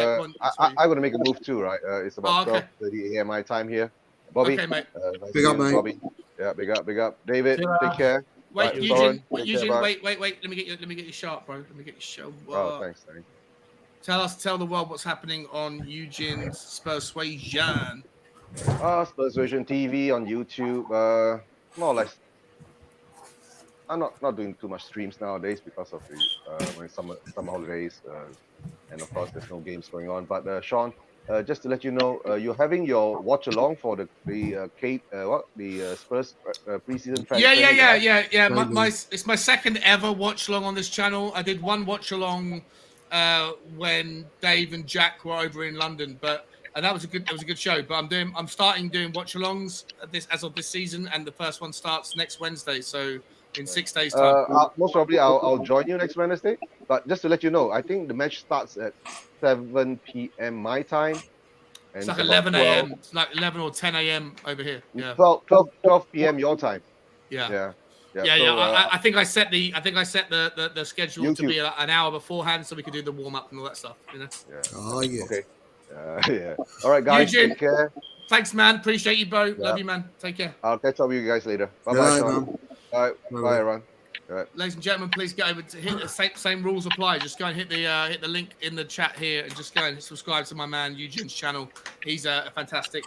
I'm going to make a move too, right? It's about 12:30 a.m. my time here. Bobby, okay, mate. Nice big up, mate. Bobby. Yeah, big up. David, take care. Wait, right, Eugene. Wait. Let me get you sharp, bro. Let me get you sharp. Oh, thanks. Tell the world what's happening on Eugene's Spurswasion. Spurswasion TV on YouTube. More or less. I'm not doing too much streams nowadays because of the summer holidays, and of course there's no games going on. But Sean, just to let you know, you're having your watch along for the Spurs preseason. Yeah. It's my second ever watch along on this channel. I did one watch along when Dave and Jack were over in London, and that was a good show. But I'm starting doing watch alongs as of this season, and the first one starts next Wednesday. So in 6 days' time. Most probably I'll join you next Wednesday. But just to let you know, I think the match starts at 7 p.m. my time. And It's like 11 a.m. It's like 11 or 10 a.m. over here. Yeah. 12 p.m. your time. Yeah. So, I think I set the schedule YouTube. to be an hour beforehand so we could do the warm up and all that stuff. You know. Yeah. Oh yeah. Okay. Yeah. All right, guys. Eugene, take care. Thanks, man. Appreciate you, bro. Yeah. Love you, man. Take care. I'll catch up with you guys later. Bye, Bye, Sean. man. Bye, everyone. All right. Ladies and gentlemen, please go over to hit the same rules apply. Just go and hit the link in the chat here and just go and subscribe to my man Eugene's channel. He's a fantastic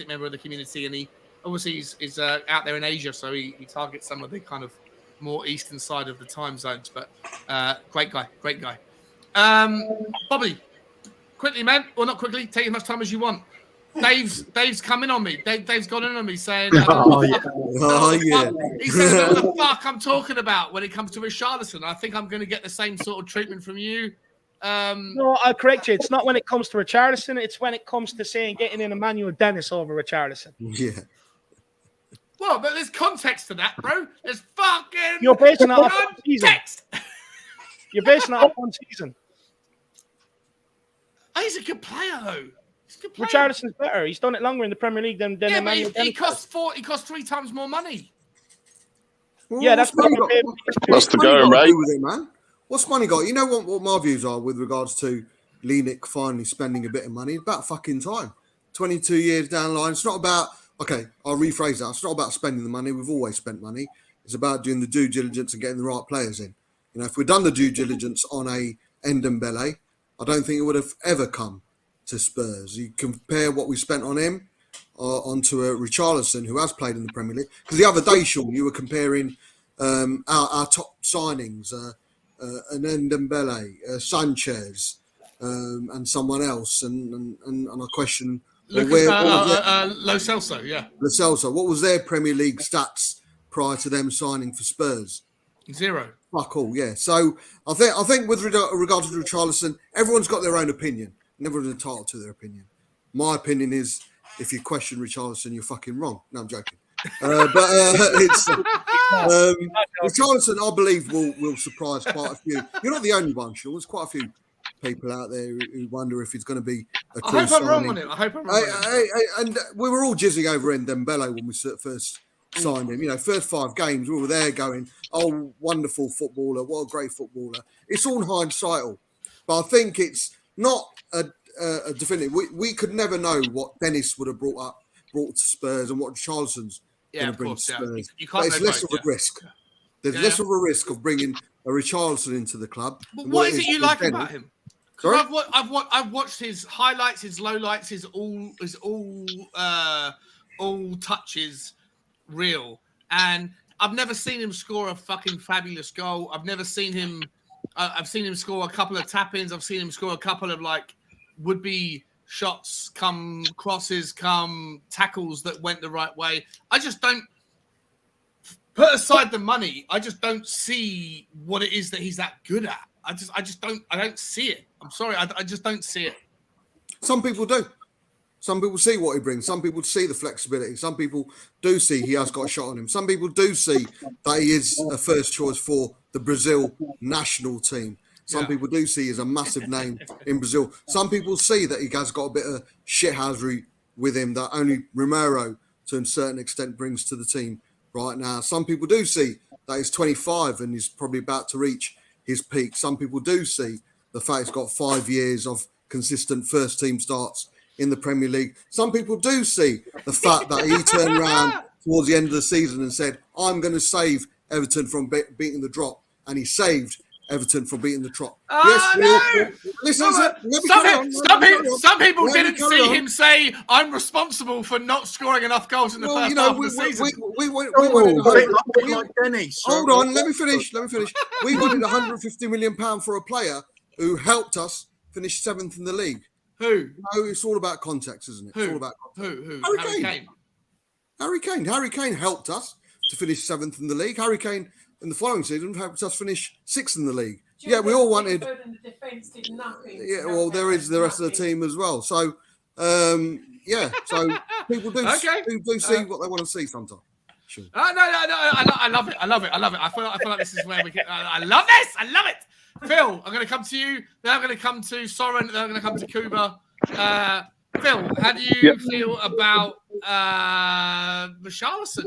member of the community, and he obviously is out there in Asia, so he targets some of the kind of more eastern side of the time zones. But great guy. Bobby, quickly, man. Well, not quickly. Take as much time as you want. Dave's coming on me. Dave's gone in on me saying, yeah. He said, what the fuck I'm talking about when it comes to Richarlison. I think I'm going to get the same sort of treatment from you. No, I'll correct you. It's not when it comes to Richarlison. It's when it comes to saying getting in Emmanuel Dennis over Richarlison. Yeah. Well, but there's context to that, bro. There's fucking You're basing it off one season. You're basing it off one season. Oh, he's a good player, though. Richarlison's better. He's done it longer in the Premier League than Emmanuel Dennis. He costs 3 times more money. Well, yeah, that's money That's the go, mate. With it, man. What's money got? You know what my views are with regards to Lenick finally spending a bit of money? About fucking time. 22 years down the line. It's not about, okay, I'll rephrase that. It's not about spending the money. We've always spent money. It's about doing the due diligence and getting the right players in. You know, if we'd done the due diligence on a Ndombele, I don't think it would have ever come to Spurs. You compare what we spent on him onto a Richarlison who has played in the Premier League. Because the other day, Sean, you were comparing our top signings, an Ndombele, Sanchez, and someone else, and I question Lo Celso, yeah. Lo Celso. What was their Premier League stats prior to them signing for Spurs? 0. Fuck all, yeah. So I think with regard to Richarlison, everyone's got their own opinion. Everyone's entitled to their opinion. My opinion is, if you question Richarlison, you're fucking wrong. No, I'm joking. It's Richarlison, I believe, will surprise quite a few. You're not the only one, Sean. There's quite a few people out there who wonder if he's going to be a I hope I'm wrong on it. I hope I'm wrong on it. And we were all jizzing over Ndombele when we first signed him. You know, first 5 games, we were there going, oh, wonderful footballer, what a great footballer. It's all hindsight. But I think it's not a definitive. We could never know what Dennis would have brought to Spurs and what Richarlison's going to bring to Spurs. You can't. But it's less of a risk. There's less of a risk of bringing a Richarlison into the club. But what is it you like about him? I've watched his highlights, his lowlights, his all touches reel, and I've never seen him score a fucking fabulous goal. I've never seen him. I've seen him score a couple of tap-ins. I've seen him score a couple of would-be shots, come crosses, come tackles that went the right way. I just don't. put aside the money, I just don't see what it is that he's that good at. I don't see it. I'm sorry, I just don't see it. Some people do. Some people see what he brings. Some people see the flexibility. Some people do see he has got a shot on him. Some people do see that he is a first choice for the Brazil national team. Some people do see he's a massive name in Brazil. Some people see that he has got a bit of shithousery with him that only Romero, to a certain extent, brings to the team right now. Some people do see that he's 25 and he's probably about to reach his peak. Some people do see the fact he's got 5 years of consistent first team starts in the Premier League. Some people do see the fact that he turned around towards the end of the season and said, I'm going to save Everton from beating the drop. And he saved Everton from beating the trot. Listen, some people didn't see him say, I'm responsible for not scoring enough goals in the first half of the season. Hold on, let me finish. We wanted £150 million for a player who helped us finish 7th in the league. Who? No, it's all about context, isn't it? Who? It's all about context. Who? Harry Kane. Harry Kane helped us to finish 7th in the league. Harry Kane in the following season helped us finish 6th in the league. Yeah, we all wanted. Yeah, well, there is the rest of the team as well. So, so people do see what they want to see sometimes. Sure. No, I love it. I feel like this is where we can. I love this. I love it. Phil, I'm going to come to you. Then I'm going to come to Soren. Then I'm going to come to Kuba. Phil, how do you feel about Richarlison?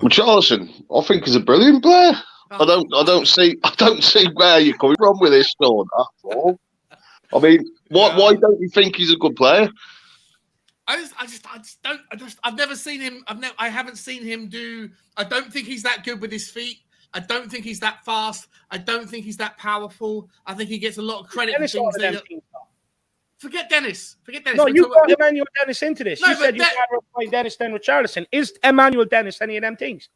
Richarlison, I think he's a brilliant player. I don't see where you're coming from with this, Sean. That's all. I mean, why don't you think he's a good player? I've never seen him. I haven't seen him do. I don't think he's that good with his feet. I don't think he's that fast. I don't think he's that powerful. I think he gets a lot of credit for things that. Forget Dennis. No, you brought Emmanuel Dennis into this. You said you'd rather play Dennis than Richarlison. Is Emmanuel Dennis any of them things?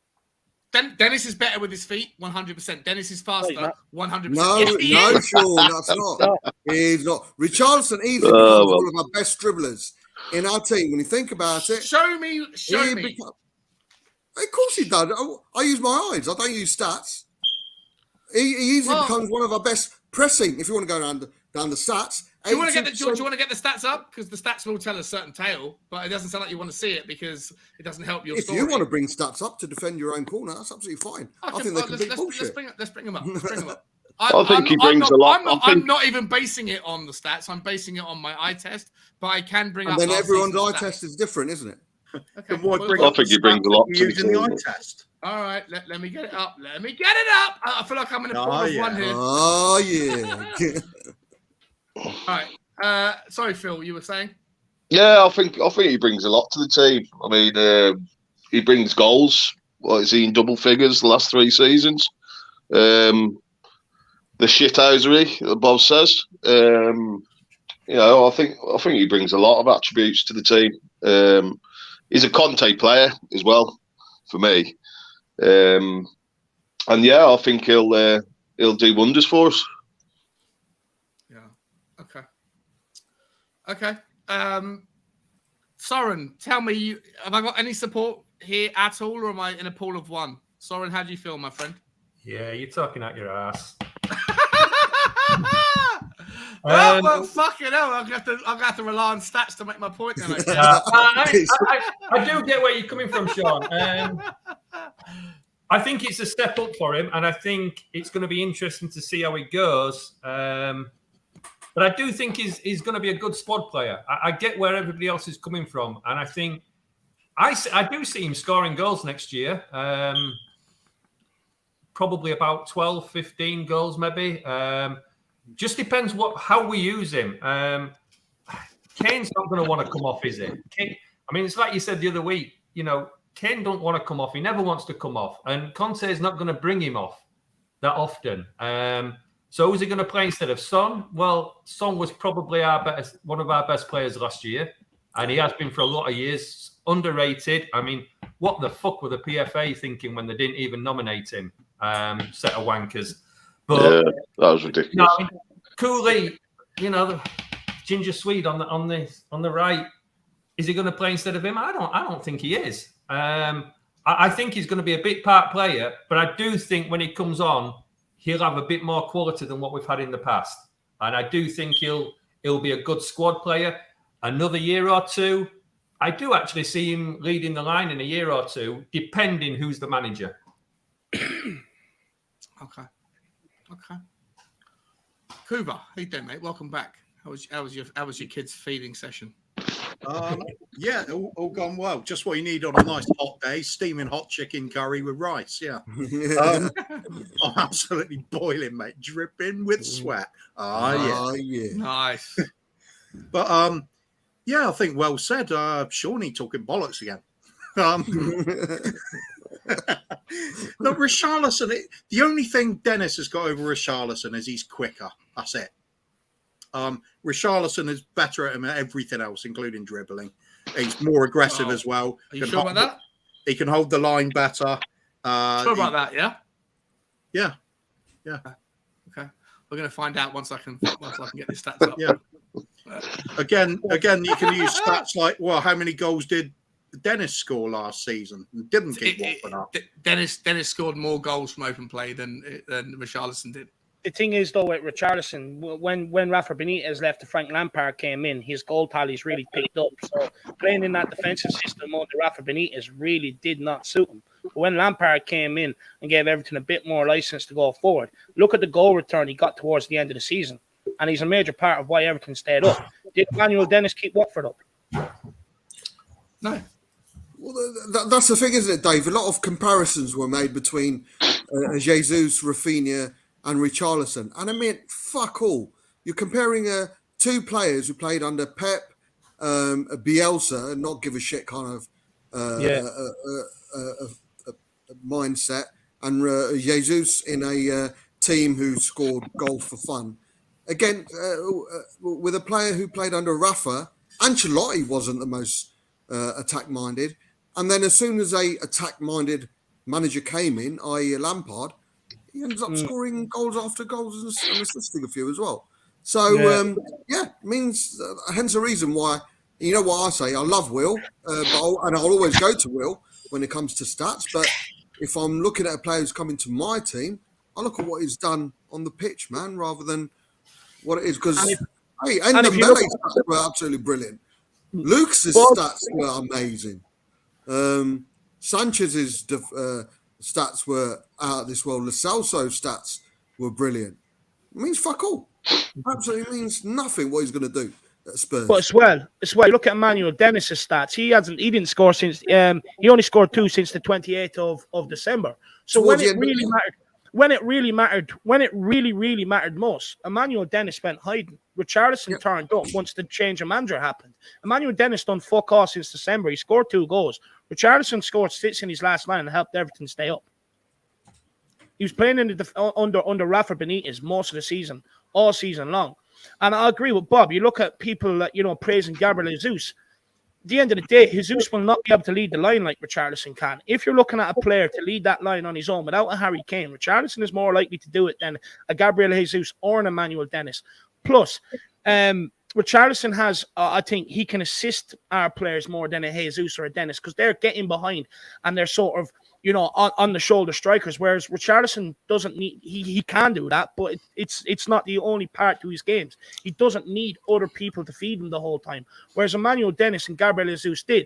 Dennis is better with his feet, 100%. Dennis is faster, 100%. No, Sean, that's not. He's not. Richarlison easily becomes one of our best dribblers in our team. When you think about it, show me. Of course he does. I use my eyes. I don't use stats. He easily becomes one of our best pressing. If you want to go down the stats. Do you want to get the stats up? Because the stats will tell a certain tale, but it doesn't sound like you want to see it because it doesn't help your story. If you want to bring stats up to defend your own corner, that's absolutely fine. I think they can be bullshit. Let's bring them up. I think he brings a lot. I'm not even basing it on the stats. I'm basing it on my eye test, but I can bring up. And then everyone's eye test is different, isn't it? Okay. I think he brings a lot to using the eye test. All right, let me get it up. I feel like I'm in a pool of one here. Oh yeah. All right. Sorry, Phil, you were saying? Yeah, I think he brings a lot to the team. I mean, he brings goals. What is he in double figures the last 3 seasons? The shithousery that Bob says. I think he brings a lot of attributes to the team. He's a Conte player as well, for me. And I think he'll do wonders for us. Okay. Soren, tell me, have I got any support here at all, or am I in a pool of one? Soren, how do you feel, my friend? Yeah, you're talking out your ass. Well, fucking hell, I'm going to have to rely on stats to make my point. I do get where you're coming from, Sean. I think it's a step up for him, and I think it's going to be interesting to see how it goes. But I do think he's going to be a good squad player. I get where everybody else is coming from. And I think I do see him scoring goals next year. Probably about 12, 15 goals maybe. Just depends how we use him. Kane's not going to want to come off, is it? It's like you said the other week. Kane don't want to come off. He never wants to come off. And Conte is not going to bring him off that often. So who's he going to play instead of Son? Well, Son was probably one of our best players last year, and he has been for a lot of years. Underrated. I mean, what the fuck were the PFA thinking when they didn't even nominate him? Set of wankers. But that was ridiculous. Cooley, the ginger Swede on the right. Is he going to play instead of him? I don't think he is. I I think he's going to be a bit part player, but I do think when he comes on, he'll have a bit more quality than what we've had in the past. And I do think he'll be a good squad player. Another year or two, I do actually see him leading the line in a year or two, depending who's the manager. Okay. Kuba, how you doing, mate? Welcome back. How was your kids' feeding session? Yeah, all gone well. Just what you need on a nice hot day: steaming hot chicken curry with rice. Yeah, I'm absolutely boiling, mate, dripping with sweat. Yeah, nice. But yeah, I think well said. Shawnee talking bollocks again. Look, Richarlison. The only thing Dennis has got over Richarlison is he's quicker. That's it. Richarlison is better at him at everything else, including dribbling. He's more aggressive as well. Are you sure about that? He can hold the line better. Sure about that? Yeah. Yeah. Okay. We're going to find out once I can get these stats up. Yeah. Again, you can use stats like, well, how many goals did Dennis score last season? Didn't keep Watford up. Dennis scored more goals from open play than Richarlison did. The thing is, though, with Richarlison, when Rafa Benitez left and Frank Lampard came in, his goal tallies really picked up. So playing in that defensive system under Rafa Benitez really did not suit him. But when Lampard came in and gave everything a bit more license to go forward, look at the goal return he got towards the end of the season. And he's a major part of why everything stayed up. Did Emmanuel Dennis keep Watford up? No. Well, that's the thing, isn't it, Dave? A lot of comparisons were made between Jesus, Rafinha, and Richarlison. And I mean, fuck all. You're comparing two players who played under Pep, Bielsa, and not give a shit kind of mindset, and Jesus in a team who scored goal for fun. Again, with a player who played under Rafa, Ancelotti wasn't the most attack-minded. And then as soon as a attack-minded manager came in, i.e. Lampard, he ends up scoring goals after goals and assisting a few as well. So, means hence the reason why, you know what I say, I love Will, and I'll always go to Will when it comes to stats. But if I'm looking at a player who's coming to my team, I look at what he's done on the pitch, man, rather than what it is. Because, the melee stats were absolutely brilliant. Luke's stats were amazing. Sanchez's stats were out of this world. Lo Celso's stats were brilliant. It means fuck all. Absolutely means nothing what he's going to do at Spurs. But as well, look at Emmanuel Dennis's stats. He didn't score since he only scored 2 since the 28th of December. So when it really mattered most, Emmanuel Dennis went hiding. Richarlison turned up once the change of manager happened. Emmanuel Dennis done fuck all since December. He scored 2 goals. Richarlison scored 6 in his last line and helped everything stay up. He was playing under Rafa Benitez most of the season, all season long. And I agree with Bob. You look at people praising Gabriel Jesus. At the end of the day, Jesus will not be able to lead the line like Richarlison can. If you're looking at a player to lead that line on his own without a Harry Kane, Richarlison is more likely to do it than a Gabriel Jesus or an Emmanuel Dennis. Plus, Richarlison has, I think he can assist our players more than a Jesus or a Dennis because they're getting behind and they're sort of, on the shoulder strikers. Whereas Richarlison doesn't need, he can do that, but it's not the only part to his games. He doesn't need other people to feed him the whole time. Whereas Emmanuel Dennis and Gabriel Jesus did.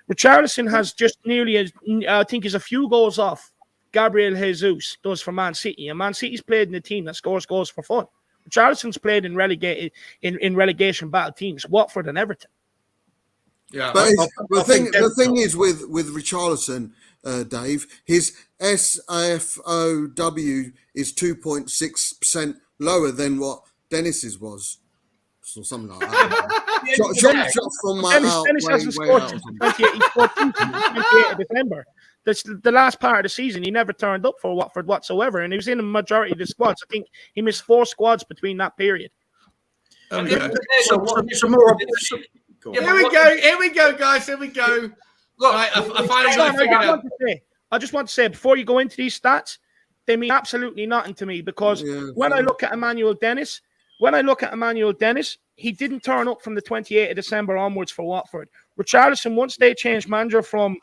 Richarlison has just I think he's a few goals off Gabriel Jesus does for Man City. And Man City's played in a team that scores goals for fun. Richarlison's played in relegation battle teams, Watford and Everton. Yeah, but the thing is with Richarlison, Dave, his SFOW is 2.6% lower than what Dennis's was, or something like that. Shot from my Dennis hasn't scored since the 28th of December. That's the last part of the season. He never turned up for Watford whatsoever, and he was in the majority of the squads. I think he missed 4 squads between that period. Here we go, guys. Here we go. Look, I finally got figured out. I just want to say, before you go into these stats, they mean absolutely nothing to me because when I look at Emmanuel Dennis, he didn't turn up from the 28th of December onwards for Watford. Richarlison, once they changed manager from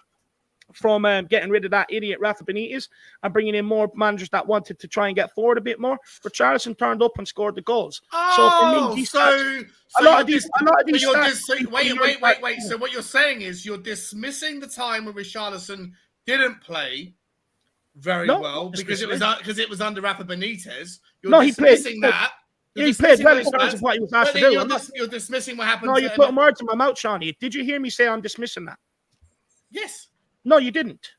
from getting rid of that idiot Rafa Benitez and bringing in more managers that wanted to try and get forward a bit more. Richarlison turned up and scored the goals. So for me, a lot of these stats. Wait. So what you're saying is you're dismissing the time when Richarlison didn't play very well because it was under Rafa Benitez. You're dismissing that. He played well in terms of what he was asked to do. You're dismissing what happened. No, you're putting words in my mouth, Shawnee. Did you hear me say I'm dismissing that? Yes. No, you didn't.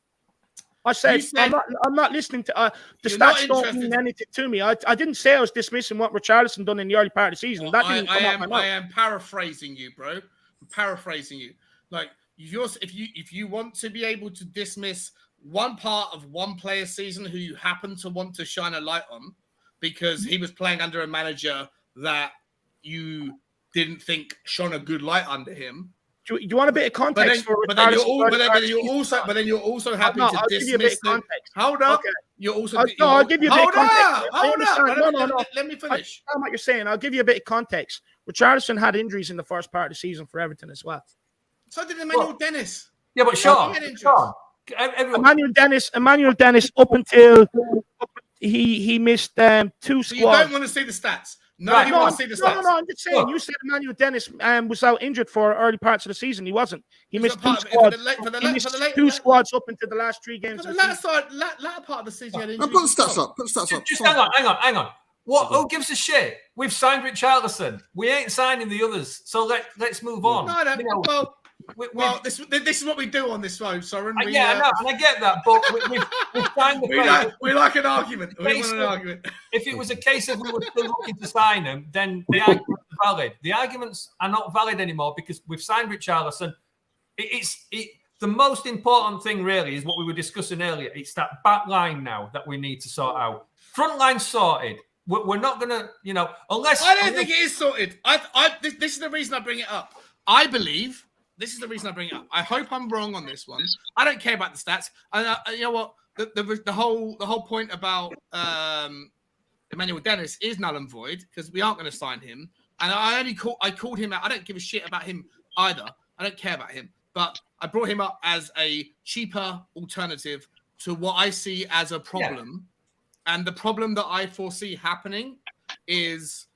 I said I'm not listening to the stats don't mean anything to me. I didn't say I was dismissing what Richarlison done in the early part of the season. Well, that didn't come out my mouth. I am paraphrasing you, bro. I'm paraphrasing you. Like if you want to be able to dismiss one part of one player's season who you happen to want to shine a light on because he was playing under a manager that you didn't think shone a good light under him. Do you want a bit of context but then you're also happy to dismiss the context. Hold up. Okay. You're also I'll give you a bit of context. Hold up. No. Let me finish. I know what you're saying. I'll give you a bit of context. Richarlison had injuries in the first part of the season for Everton as well. So did Emmanuel Dennis. Yeah, but Sean. Emmanuel Dennis up until he missed 2 squads. So you don't want to see the stats. No, I'm just saying. You said Emmanuel Dennis was out injured for early parts of the season. He wasn't. He missed 2 squads. He missed 2 squads up into the last 3 games. For the latter part of the season, put the stats up. Put the stats up. Just hang on. Who gives a shit? We've signed Richarlison. We ain't signing the others. So let's move on. No. This is what we do on this show, Soren. I get that, but we've signed the player. We like an argument. We want an argument. If it was a case of we were still looking to sign him, then the arguments are valid. The arguments are not valid anymore because we've signed Richarlison. The most important thing really is what we were discussing earlier. It's that back line now that we need to sort out. Front line sorted. We're not going to, unless... I don't think it is sorted. This is the reason I bring it up. I believe... This is the reason I bring it up. I hope I'm wrong on this one. I don't care about the stats. You know what? The whole point about Emmanuel Dennis is null and void because we aren't going to sign him. And I called him out. I don't give a shit about him either. I don't care about him. But I brought him up as a cheaper alternative to what I see as a problem. Yeah. And the problem that I foresee happening is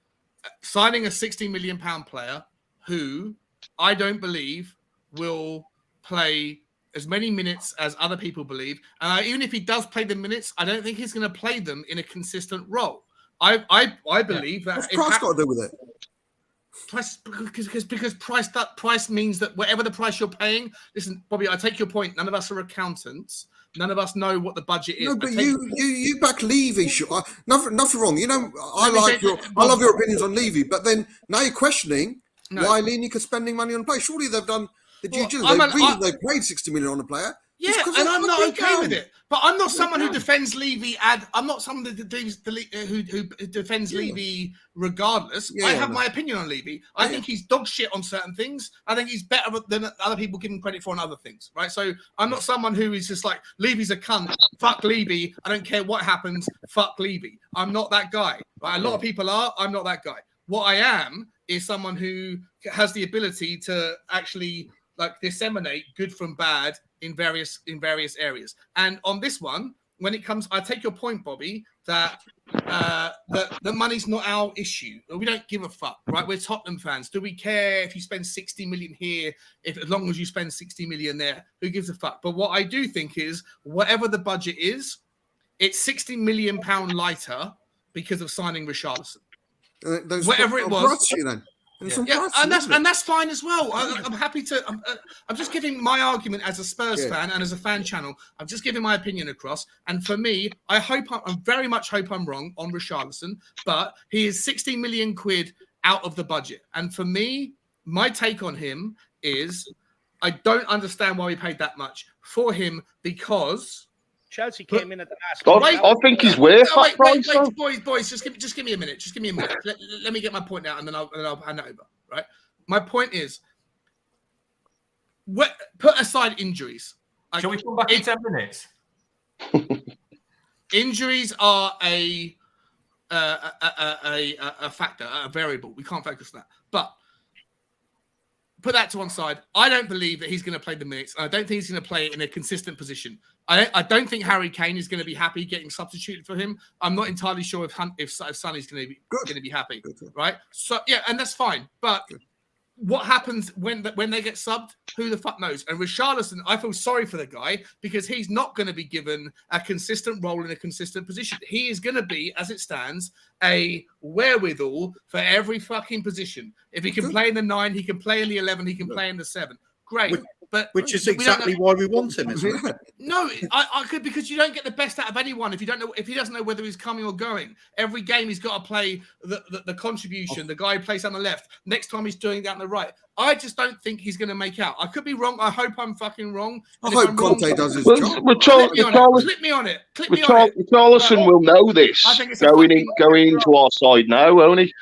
signing a £60 million player who I don't believe will play as many minutes as other people believe. And even if he does play the minutes, I don't think he's going to play them in a consistent role. I believe that... What's price got to do with it? Price, because price means that whatever the price you're paying... Listen, Bobby, I take your point. None of us are accountants. None of us know what the budget is. No, but you back Levy. Nothing wrong. I love your opinions on Levy, but then now you're questioning why Lineker spending money on a player. Surely they've done the due diligence. They paid 60 million on a player. Yeah, and I'm not okay with it. But I'm not someone who defends Levy. I'm not someone who defends Levy regardless. I have my opinion on Levy. I think he's dog shit on certain things. I think he's better than other people give him credit for on other things, right? So I'm not someone who is just like, Levy's a cunt. Fuck Levy. I don't care what happens. Fuck Levy. I'm not that guy. Right? A lot of people are. I'm not that guy. What I am is someone who has the ability to actually disseminate good from bad in various areas. And on this one, when it comes, I take your point, Bobby, that the money's not our issue. We don't give a fuck, right? We're Tottenham fans. Do we care if you spend 60 million here, as long as you spend 60 million there? Who gives a fuck? But what I do think is, whatever the budget is, it's 60 million pound lighter because of signing Richarlison. Whatever it was. And that's fine as well. I'm happy to. I'm just giving my argument as a Spurs fan and as a fan channel. I'm just giving my opinion across. And for me, I very much hope I'm wrong on Richarlison, but he is 60 million quid out of the budget. And for me, my take on him is I don't understand why we paid that much for him because Chelsea came in at the last. I think he's worth that price. Wait, boys, just give me a minute. Just give me a minute. Let me get my point out, and then I'll hand it over. Right. My point is, put aside injuries. Shall we come back in 10 minutes? Injuries are a factor, a variable. We can't focus on that. But put that to one side. I don't believe that he's going to play the minutes. I don't think he's going to play it in a consistent position. I don't think Harry Kane is going to be happy getting substituted for him. I'm not entirely sure if Sonny's going to be happy, right? So yeah, and that's fine. But what happens when they get subbed? Who the fuck knows? And Richarlison, I feel sorry for the guy because he's not going to be given a consistent role in a consistent position. He is going to be, as it stands, a wherewithal for every fucking position. If he can play in the 9, he can play in the 11, he can play in the 7. Great. Which is exactly why we want him, isn't it? No, I could, because you don't get the best out of anyone if he doesn't know whether he's coming or going. Every game he's got to play the contribution. The guy who plays on the left. Next time he's doing that on the right. I just don't think he's going to make out. I could be wrong. I hope I'm fucking wrong. I hope Conte does his job. Clip me on it. Richarlison will know this going into our side now, won't he?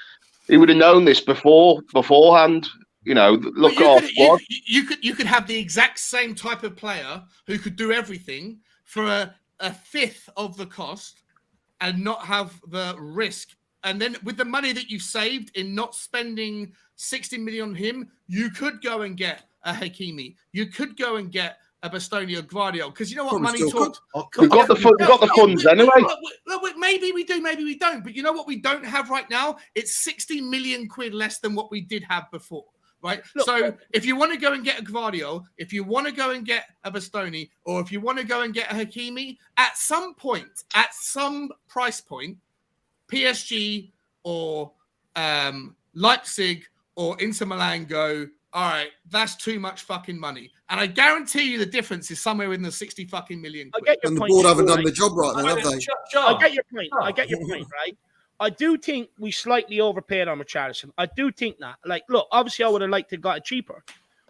He would have known this beforehand. You know, look off. You could have the exact same type of player who could do everything for a fifth of the cost and not have the risk. And then with the money that you've saved in not spending 60 million on him, you could go and get a Hakimi. You could go and get a Bastoni or Guardiola, because you know what, money talks. We've got the funds anyway. Look, maybe we do, maybe we don't. But you know what we don't have right now? It's 60 million quid less than what we did have before. Right. So if you want to go and get a Guardiola, if you want to go and get a Bastoni, or if you want to go and get a Hakimi, at some point, at some price point, PSG or Leipzig or Inter Milan go, all right, that's too much fucking money. And I guarantee you the difference is somewhere in the 60 fucking million quid. And the board haven't done the job right then, have they? I get your point. I get your point, right? I do think we slightly overpaid on Richarlison. I do think that. Like, look, obviously I would have liked to got it cheaper.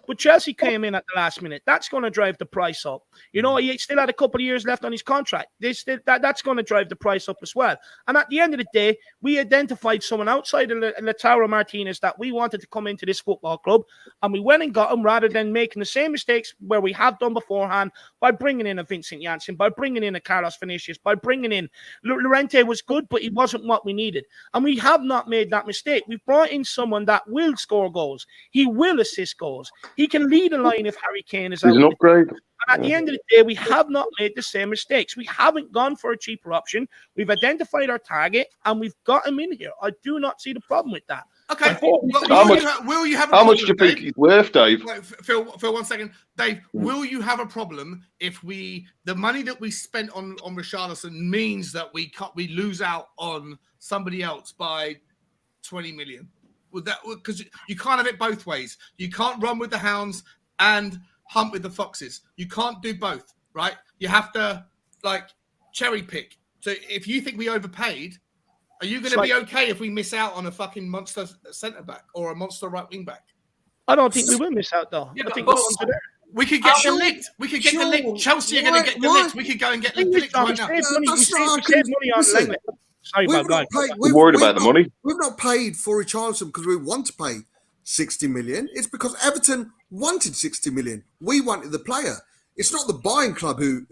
But Chelsea came in at the last minute. That's going to drive the price up. You know, he still had a couple of years left on his contract. That's going to drive the price up as well. And at the end of the day, we identified someone outside of Lautaro Martinez that we wanted to come into this football club, and we went and got him rather than making the same mistakes where we have done beforehand by bringing in a Vincent Janssen, by bringing in a Carlos Vinicius, by bringing in Llorente was good, but he wasn't what we needed. And we have not made that mistake. We've brought in someone that will score goals. He will assist goals. He can lead a line if Harry Kane is out. He's an upgrade. And at the end of the day, we have not made the same mistakes. We haven't gone for a cheaper option. We've identified our target, and we've got him in here. I do not see the problem with that. Okay. Will you have a how problem, much do you think he's worth, Dave? Wait, Phil, 1 second. Dave, will you have a problem if the money that we spent on Richarlison means that we lose out on somebody else by 20 million? Would that, because you can't have it both ways. You can't run with the hounds and hunt with the foxes. You can't do both, right? You have to cherry pick. So if you think we overpaid, are you going to be okay if we miss out on a fucking monster centre back or a monster right wing back? I don't think we will miss out though. I think we could get the licked. We could get the licked. Chelsea are going to get the licked. We could go and get the licked right now. We saved money on Lenglet. Sorry about that. We're worried about the money. We've not paid for Richarlison because we want to pay 60 million. It's because Everton wanted 60 million. We wanted the player. It's not the buying club who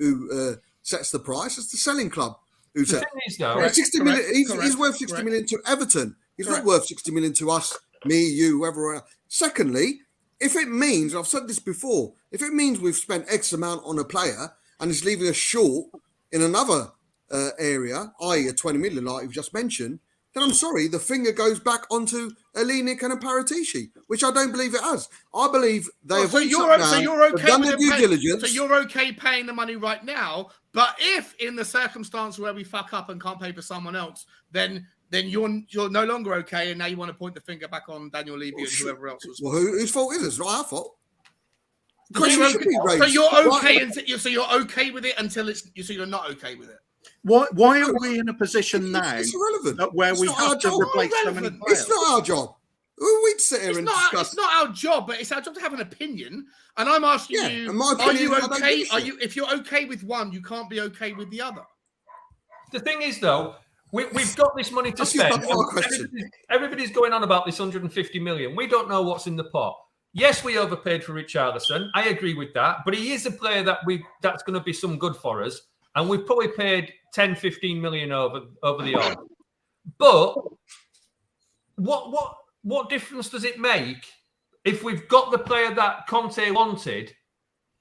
sets the price. It's the selling club who sets. He's worth 60 million to Everton. He's not worth 60 million to us, me, you, whoever. Secondly, if it means, I've said this before, if it means we've spent X amount on a player and it's leaving us short in another area, i.e. a 20 million, like you've just mentioned, then I'm sorry, the finger goes back onto a Lenick and a Paratici, which I don't believe it has. I believe they have you're okay done their due diligence. So you're okay paying the money right now, but if in the circumstance where we fuck up and can't pay for someone else, then you're no longer okay, and now you want to point the finger back on Daniel Levy and whoever else was. Well, whose fault is it? It's not our fault. So you're okay, so you're okay with it until you're not okay with it. Why are we in a position now it's irrelevant. Where we have to replace so many players? It's not our job. We'd sit here and discuss. It's not our job, but it's our job to have an opinion. And I'm asking you, are you okay? If you're okay with one, you can't be okay with the other. The thing is, though, we've got this money to spend. Everybody's going on about this 150 million. We don't know what's in the pot. Yes, we overpaid for Richarlison. I agree with that. But he is a player that's going to be some good for us. And we've probably paid 10, 15 million over the odds. But what difference does it make if we've got the player that Conte wanted,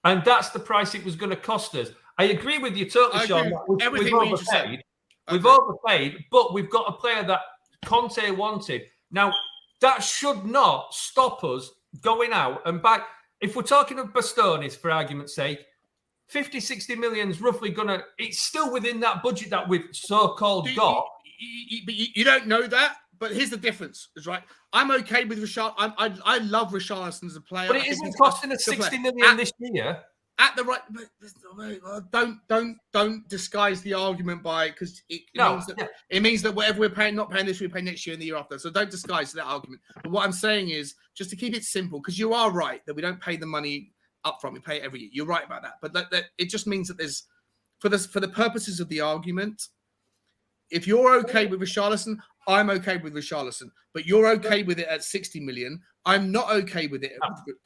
and that's the price it was going to cost us. I agree with you totally, Sean. We've overpaid. We've overpaid, but we've got a player that Conte wanted. Now, that should not stop us going out and buy. If we're talking of Bastones, for argument's sake, 50, 60 million is roughly going to... It's still within that budget that we've so-called got. But you don't know that. But here's the difference, is right. I'm okay with Richard. I love Richarlison as a player. But it isn't costing us 60 million this year. At the right, don't disguise the argument by because it means that whatever we're paying, not paying this, we pay next year and the year after. So don't disguise that argument. But what I'm saying is just to keep it simple, because you are right that we don't pay the money up front, we pay it every year. You're right about that. But that it just means that there's for the purposes of the argument, if you're okay with Richarlison, I'm okay with Richarlison, but you're okay with it at 60 million. I'm not okay with it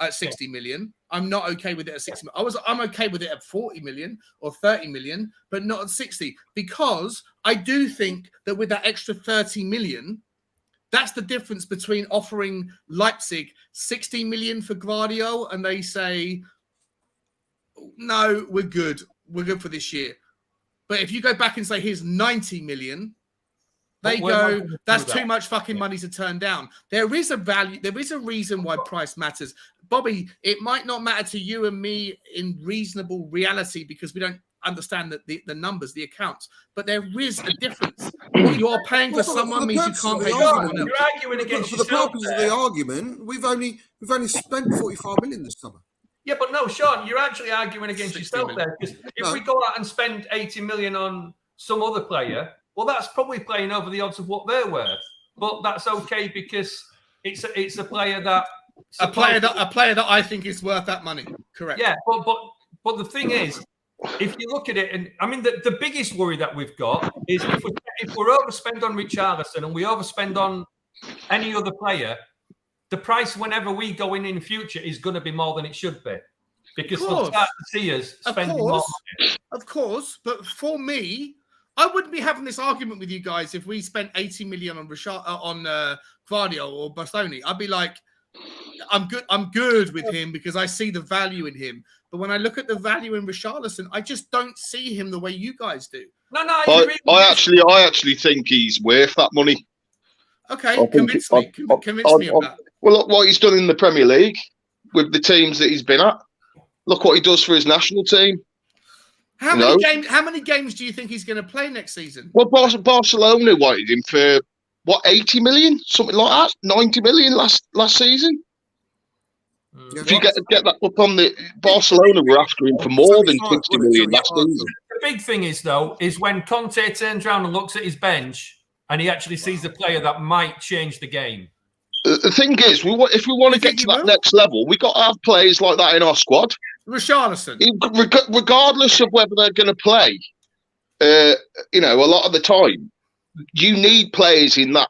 at 60 million. I'm not okay with it at 60 million. I'm okay with it at 40 million or 30 million, but not at 60, because I do think that with that extra 30 million, that's the difference between offering Leipzig 60 million for Gvardiol and they say, no, we're good. We're good for this year. But if you go back and say, here's 90 million, they go, that's too much fucking money to turn down. There is a value. There is a reason why price matters. Bobby, it might not matter to you and me in reasonable reality because we don't understand the numbers, the accounts. But there is a difference. What you're paying for someone means you can't pay for someone else. You're arguing against yourself. For the purpose of the argument, we've only spent 45 million this summer. Yeah, but no, Sean, you're actually arguing against yourself there. Because if we go out and spend 80 million on some other player, well, that's probably playing over the odds of what they're worth. But that's okay because it's a player that a player that I think is worth that money. Correct. Yeah, but the thing is, if you look at it, and I mean the biggest worry that we've got is if we're overspend on Richarlison and we overspend on any other player, the price whenever we go in future is going to be more than it should be because they'll start to see us spending more money. Of course, but for me, I wouldn't be having this argument with you guys if we spent 80 million on Gvardiol or Bastoni. I'd be like, I'm good with him because I see the value in him. But when I look at the value in Richarlison, I just don't see him the way you guys do. No, I actually think he's worth that money. Okay, convince me of that. Well, look what he's done in the Premier League with the teams that he's been at. Look what he does for his national team. How many games do you think he's going to play next season? Well, Barcelona wanted him for 80 million, something like that, 90 million last season. If you get that up on the Barcelona, were after him for more than 60 million last season. The big thing is when Conte turns around and looks at his bench and he actually sees a player that might change the game. The thing is, if we want to get to that next level, we got to have players like that in our squad. Richarlison, regardless of whether they're going to play, a lot of the time, you need players in that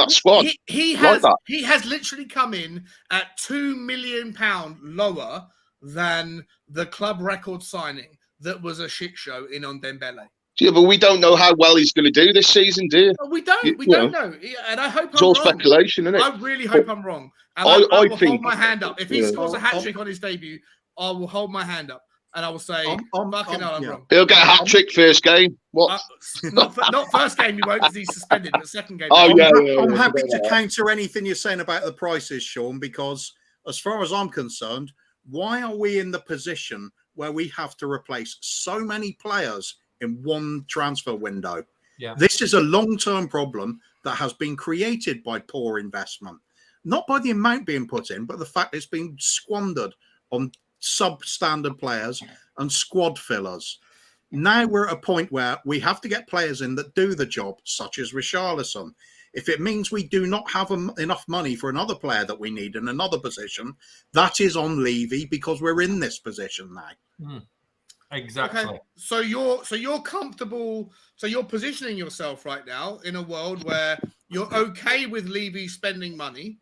squad. He has literally come in at £2 million lower than the club record signing that was a shit show in on Dembele. Yeah, but we don't know how well he's going to do this season, do you? We don't. We don't know. And I hope it's all speculation, isn't it? I really hope I'm wrong. And I will hold my hand up. If he scores a hat-trick on his debut, I will hold my hand up and I will say, I'm wrong. He'll get a hat-trick first game. What? Not first game, he won't because he's suspended, but second game. I'm happy to counter anything you're saying about the prices, Sean, because as far as I'm concerned, why are we in the position where we have to replace so many players in one transfer window? Yeah. This is a long-term problem that has been created by poor investment, not by the amount being put in, but the fact it's been squandered on substandard players and squad fillers. Now we're at a point where we have to get players in that do the job, such as Richarlison. If it means we do not have enough money for another player that we need in another position, that is on Levy because we're in this position now. Exactly. Okay. So you're comfortable. So you're positioning yourself right now in a world where you're okay with Levy spending money,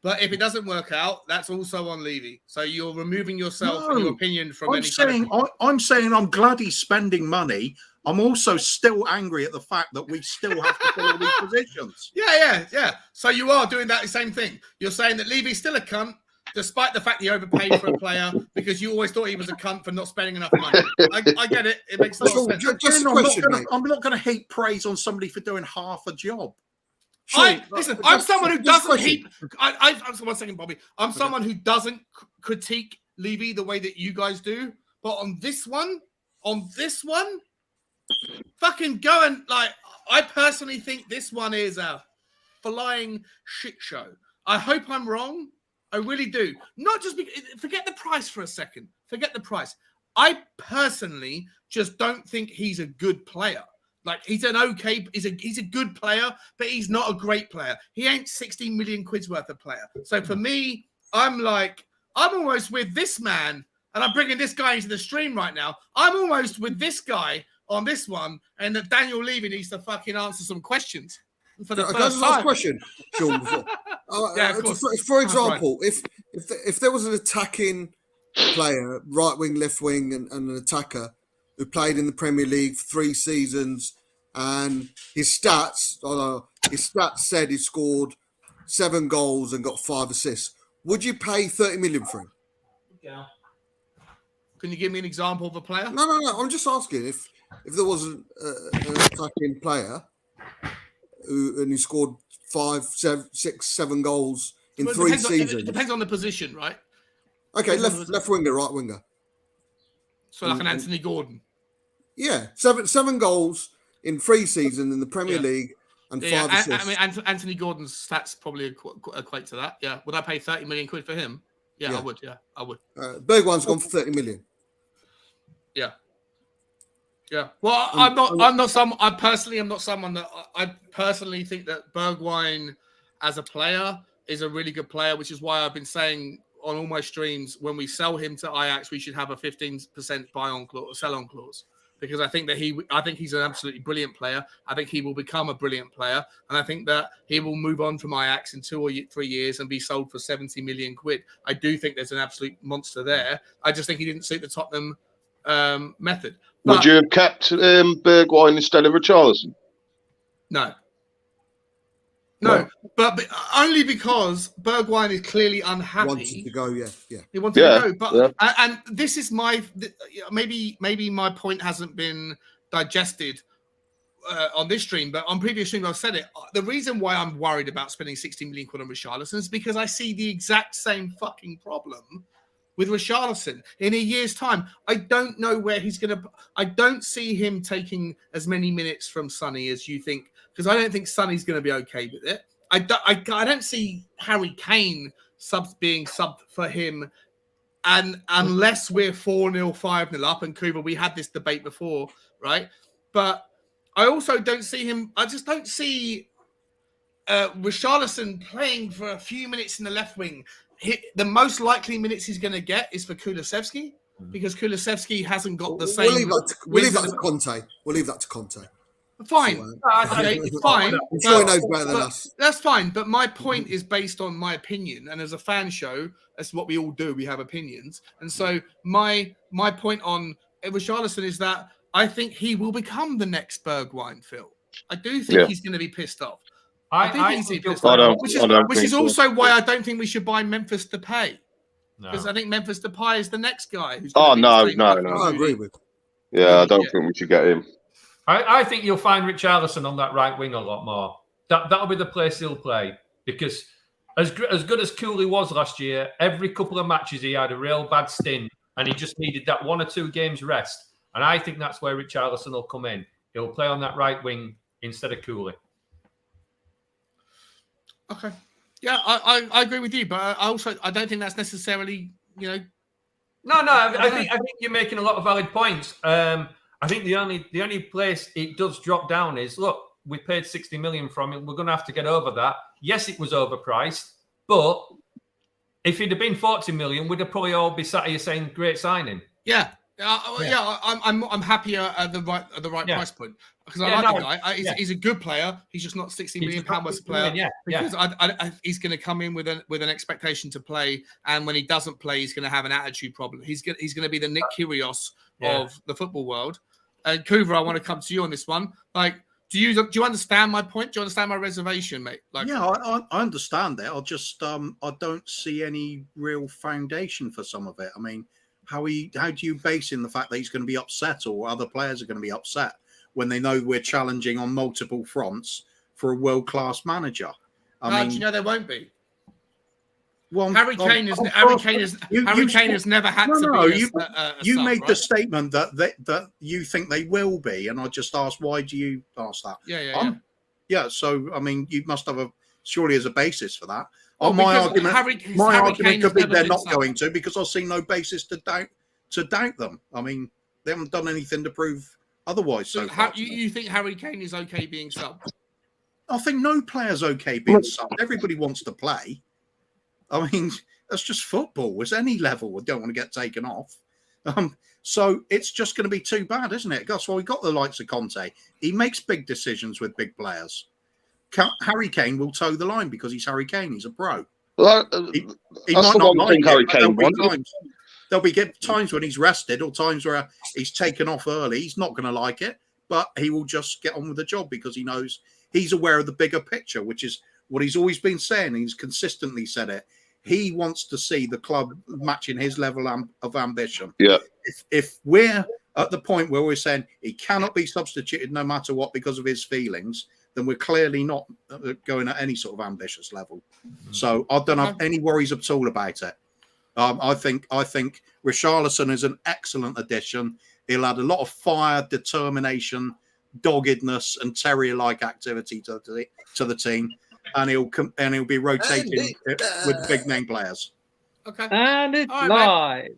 but if it doesn't work out, that's also on Levy. So you're removing yourself and your opinion from I'm saying I'm glad he's spending money. I'm also still angry at the fact that we still have to fill all these positions. Yeah. So you are doing that same thing. You're saying that Levy's still a cunt, despite the fact he overpaid for a player because you always thought he was a cunt for not spending enough money. I get it. It makes a lot of sense. Just a question, mate. I'm not going to heap praise on somebody for doing half a job. I'm someone who doesn't heap. One second, Bobby. I'm someone who doesn't critique Levy the way that you guys do. But on this one, fucking go and I personally think this one is a flying shit show. I hope I'm wrong. I really do. Not just because, forget the price for a second. Forget the price. I personally just don't think he's a good player. He's an okay, he's a good player, but he's not a great player. He ain't 16 million quid's worth of player. So for me, I'm almost with this man, and I'm bringing this guy into the stream right now. I'm almost with this guy on this one, and that Daniel Levy needs to fucking answer some questions for the first time. Last question, Sean. Yeah, of course. For example, if there was an attacking player, right wing, left wing, and an attacker who played in the Premier League for 3 seasons, and his stats said he scored 7 goals and got 5 assists, would you pay 30 million for him? Yeah. Can you give me an example of a player? No. I'm just asking if there was an attacking player and he scored 5, 6, 7 goals in 3 seasons. It depends on the position, right? Okay, left winger, right winger. So like an Anthony Gordon. Yeah, seven goals in 3 seasons in the Premier League and 5 assists. I mean, Anthony Gordon's stats probably equate to that. Yeah. Would I pay 30 million quid for him? Yeah, I would. Yeah, I would. Bergwijn's gone for 30 million. Yeah. Yeah. Well, I personally am not someone that I personally think that Bergwijn as a player is a really good player, which is why I've been saying on all my streams, when we sell him to Ajax, we should have a 15% buy-on clause, sell-on clause, because I think he's an absolutely brilliant player. I think he will become a brilliant player, and I think that he will move on from Ajax in 2 or 3 years and be sold for 70 million quid. I do think there's an absolute monster there. I just think he didn't suit the Tottenham method. But, would you have kept Bergwijn instead of Richarlison? No, but only because Bergwijn is clearly unhappy. Wanted to go, yeah. He wanted to go, but and this is maybe my point hasn't been digested on this stream, but on previous stream I've said it. The reason why I'm worried about spending 60 million quid on Richarlison is because I see the exact same fucking problem with Richarlison in a year's time. I don't know where he's going to. I don't see him taking as many minutes from Sonny as you think, because I don't think Sonny's going to be okay with it. I don't see Harry Kane being subbed for him, and unless we're 4-0, 5-0 up, and Cooper, we had this debate before, right? But I also don't see him. I just don't see Richarlison playing for a few minutes in the left wing. The most likely minutes he's going to get is for Kulusevski, because Kulusevski hasn't got the same. We'll leave that to Conte. We'll leave that to Conte. Fine. Okay, it's fine. I'm sure he knows better than us. That's fine. But my point is based on my opinion. And as a fan show, that's what we all do. We have opinions. And so my point on Richarlison is that I think he will become the next Bergwijn, Phil. I do think he's going to be pissed off. I think he's pissed off. Which is also why I don't think we should buy Memphis Depay. Because I think Memphis Depay is the next guy. Who's no. I agree with. Yeah, I don't think we should get him. I think you'll find Richarlison on that right wing a lot more. That'll be the place he'll play, because as good as Cooley was last year, every couple of matches he had a real bad stint, and he just needed that 1 or 2 games rest. And I think that's where Richarlison will come in. He'll play on that right wing instead of Cooley. Okay. Yeah, I agree with you, but I don't think that's necessarily, No, I think you're making a lot of valid points. I think the only place it does drop down is, look, we paid 60 million from him. We're going to have to get over that. Yes, it was overpriced, but if it'd have been 40 million, we'd have probably all be sat here saying great signing. Yeah. I'm happier at the right price point, because I like the guy. He's a good player. He's just not 60 million pound worth of player. Because he's going to come in with an expectation to play, and when he doesn't play, he's going to have an attitude problem. He's going to be the Nick Kyrgios of the football world. And Kuva, I want to come to you on this one. Do you understand my point? Do you understand my reservation, mate? Like, yeah, I understand that. I just I don't see any real foundation for some of it. I mean, how do you base in the fact that he's going to be upset or other players are going to be upset when they know we're challenging on multiple fronts for a world-class manager? I mean, do you know there won't be? Well, Harry Kane has never had to be. You sub, made right? the statement that you think they will be, and I just asked, why do you ask that? Yeah. So I mean, you must have surely as a basis for that. Well, my Harry argument could be they're not sub. going to, because I see no basis to doubt them. I mean, they haven't done anything to prove otherwise. So you think Harry Kane is okay being subbed? I think no player's okay being subbed. Everybody wants to play. I mean, that's just football. It's any level we don't want to get taken off. So it's just going to be too bad, isn't it? That's why we got the likes of Conte. He makes big decisions with big players. Harry Kane will toe the line because he's Harry Kane. He's a pro. Well, he might not like it. There'll be times when he's rested or times where he's taken off early. He's not going to like it, but he will just get on with the job because he knows he's aware of the bigger picture, which is what he's always been saying. He's consistently said it. He wants to see the club matching his level of ambition. Yeah. If we're at the point where we're saying he cannot be substituted no matter what because of his feelings, then we're clearly not going at any sort of ambitious level. So I don't have any worries at all about it. I think Richarlison is an excellent addition. He'll add a lot of fire, determination, doggedness, and terrier-like activity to the team. And he'll be rotating with big name players. Okay. And it's right, live.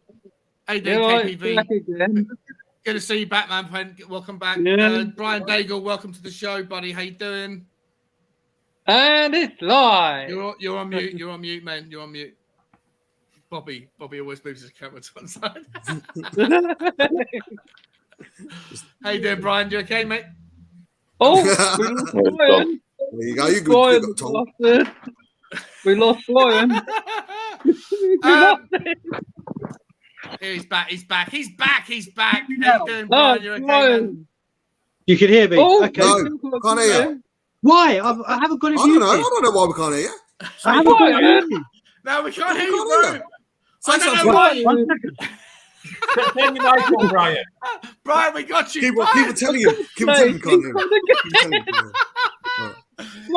Hey there, KPV. Good to see you back, man. Welcome back. Yeah. Brian Daigle, welcome to the show, buddy. How you doing? And it's live. You're on mute. You're on mute, man. You're on mute. Bobby always moves his camera to one side. How you doing, Brian? You okay, mate? Oh, there you go. You're good. Tom. We lost Brian. He's back. How you doing, Brian? You okay, man? You can hear me? Oh, okay. No, can't hear you. Why? I haven't got it muted. I don't know why we can't hear you. I haven't got it muted. No, we can't hear you, bro. I don't know why. 1 second. Turn your mic on, Brian. Brian, we got you. Keep on telling him. Keep on telling him, can't hear him.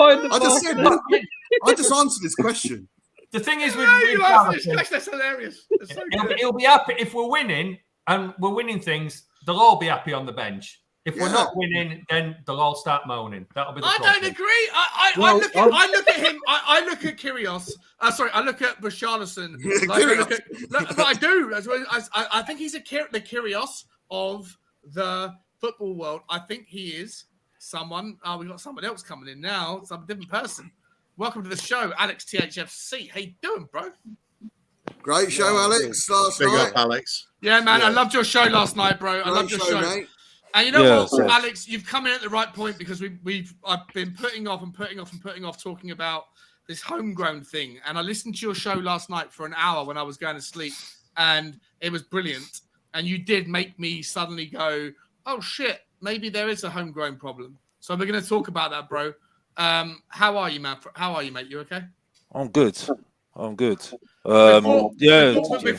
I just answered this question. The thing is, that's hilarious. That's so he'll be happy if we're winning, and we're winning things. They'll all be happy on the bench. If we're not winning, then they'll all start moaning. That'll be the problem. I don't agree. I look at him. I look at Kyrgios. Sorry, I look at Richarlison. But I do. I think he's the Kyrgios of the football world. I think he is someone. We've got someone else coming in now. Some different person. Welcome to the show, Alex THFC. How you doing, bro? Great show, Alex. Last Big night. up, Alex. Yeah, man. I loved your show last night, bro. I loved your show. Mate. And you know what, Alex, you've come in at the right point because I've been putting off talking about this homegrown thing. And I listened to your show last night for an hour when I was going to sleep, and it was brilliant. And you did make me suddenly go, oh shit, maybe there is a homegrown problem. So we're going to talk about that, bro. How are you, man? How are you, mate? You okay? I'm good. Before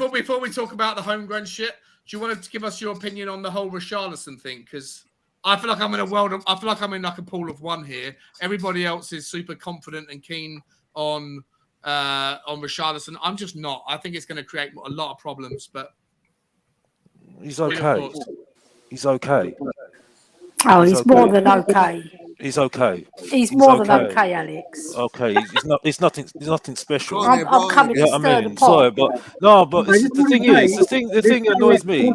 we talk about the homegrown shit, do you want to give us your opinion on the whole Richarlison thing? Because I feel like I'm in like a pool of one here. Everybody else is super confident and keen on Richarlison. I'm just not. I think it's going to create a lot of problems. But he's okay. He's okay. Oh, he's more than okay. He's okay. He's more than okay, Alex. Okay, it's nothing special. I'm coming to stir the pot. Sorry, but the thing is, the thing that annoys me.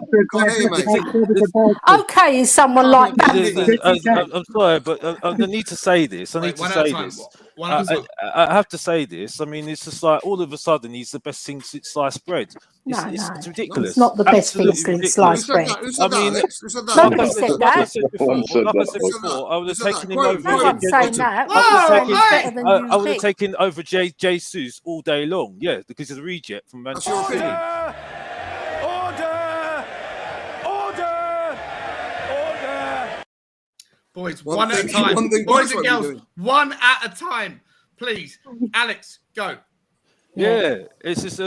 Okay, is someone like that? I'm sorry, but I need to say this. I have to say this. I mean, it's just like all of a sudden he's the best thing since sliced bread. It's ridiculous. It's not the best thing since sliced bread. I mean, nobody said that. Like I said before, I would have taken him over. No one's saying that. I would have taken over Jesus all day long. Yeah, because he's a reject from Manchester City. Boys, one at a time. Boys and girls, one at a time. Please. Alex, go. Yeah, it's just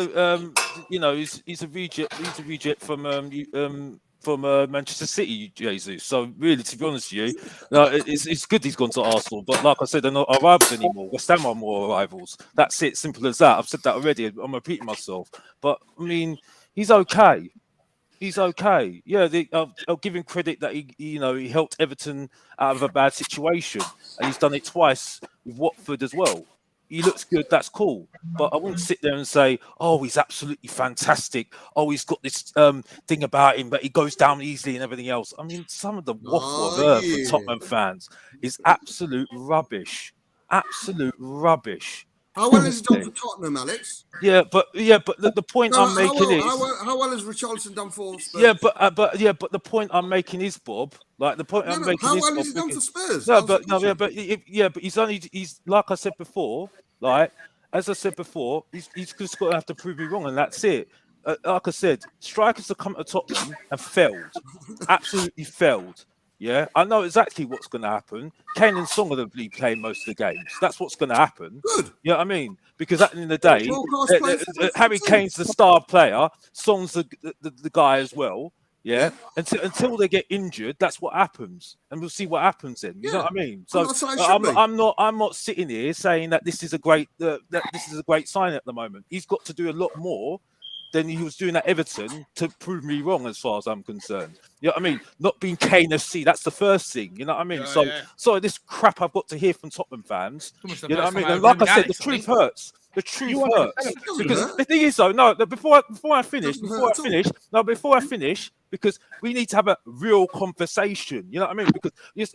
he's a reject from Manchester City, Jesus. So really, to be honest with you, it's good he's gone to Arsenal. But like I said, they're not our rivals anymore. West Ham are more our rivals. That's it, simple as that. I've said that already. I'm repeating myself. But I mean, he's okay. He's okay. Yeah, I'll give him credit that he helped Everton out of a bad situation, and he's done it twice with Watford as well. He looks good, that's cool. But I wouldn't sit there and say, oh, he's absolutely fantastic. Oh, he's got this thing about him, but he goes down easily and everything else. I mean, some of the waffle I've heard from Tottenham fans is absolute rubbish. Absolute rubbish. How well has he done for Tottenham, Alex? Yeah, but the point I'm making is how well has Richarlison done for Spurs? Yeah, but the point I'm making is, Bob. Like the point I'm making how is, well Bob, has he done for Spurs? But he's like I said before, like as I said before, he's just got to have to prove me wrong, and that's it. Like I said, strikers have come to Tottenham and failed, absolutely failed. Yeah, I know exactly what's going to happen. Kane and Song are going to be playing most of the games. That's what's going to happen. Good. You know what I mean? Because at the end of the day, Harry Kane's the star player. Song's the guy as well. Yeah. Until they get injured, that's what happens, and we'll see what happens then. You know what I mean? So I'm not sitting here saying that this is a great sign at the moment. He's got to do a lot more than he was doing at Everton to prove me wrong, as far as I'm concerned. You know what I mean? Not being Kane FC, that's the first thing. You know what I mean? So this crap I've got to hear from Tottenham fans. You know what I mean? And like I said, the truth hurts. The truth hurts. Because the thing is, though, before I finish, because we need to have a real conversation. You know what I mean? Because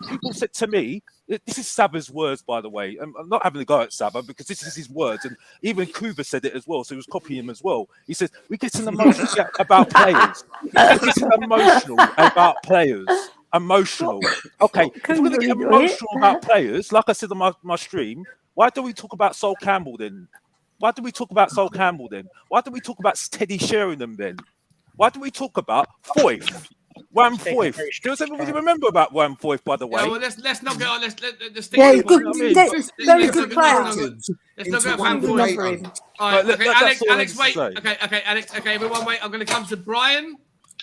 people said to me, this is Saba's words, by the way. I'm not having a go at Saba because this is his words, and even Kuba said it as well, so he was copying him as well. He says we get emotional about players. We get emotional about players. Emotional. Okay, if we're going to get emotional about players, like I said on my stream, why don't we talk about Sol Campbell then? Why do we talk about Sol Campbell then? Why do we talk about Teddy Sheringham then? Why do we talk about Foyth? Wham Foyth. Does everybody remember about Wham Foyth, by the way? Yeah, well, let's not go on. Let's stick very good player. Let's not go Wham Foyth. All right, okay, Alex, wait. Okay, Alex. Okay, everyone, wait. I'm going to come to Brian,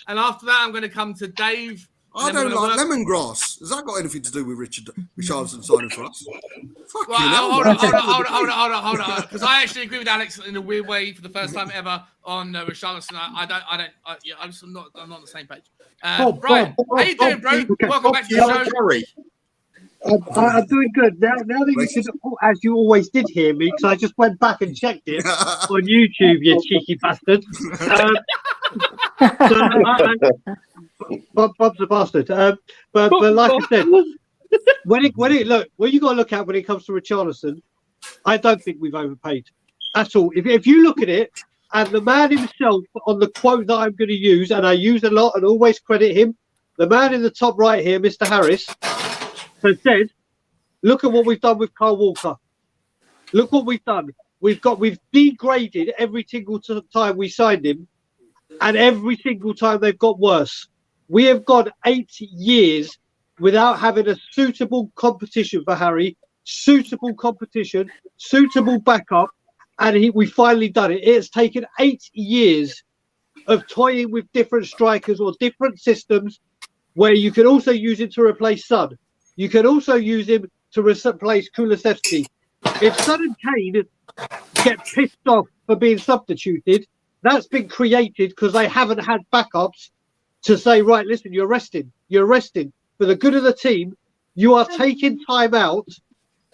and after that, I'm going to come to Dave. I don't like lemongrass. Has that got anything to do with Richarlison signing for us? Hold on. Because I actually agree with Alex in a weird way for the first time ever on Richarlison. I'm not on the same page. Brian, how you doing, bro? Okay. Welcome back to the show. I'm doing good. Now that you said, as you always did hear me, because I just went back and checked it on YouTube, you cheeky bastard. Bob's a bastard. But like I said, when you got to look at when it comes to Richarlison, I don't think we've overpaid at all. If you look at it, and the man himself on the quote that I'm going to use, and I use a lot and always credit him, the man in the top right here, Mr. Harris, has said, look at what we've done with Kyle Walker. Look what we've done. We've degraded every single time we signed him, and every single time they've got worse. We have gone 8 years without having a suitable competition for Harry, suitable competition, suitable backup, and we finally done it. It's taken 8 years of toying with different strikers or different systems where you can also use him to replace Son. You can also use him to replace Kulusevski. If Son and Kane get pissed off for being substituted, that's been created because they haven't had backups to say, right, listen, you're resting. For the good of the team, you are taking time out.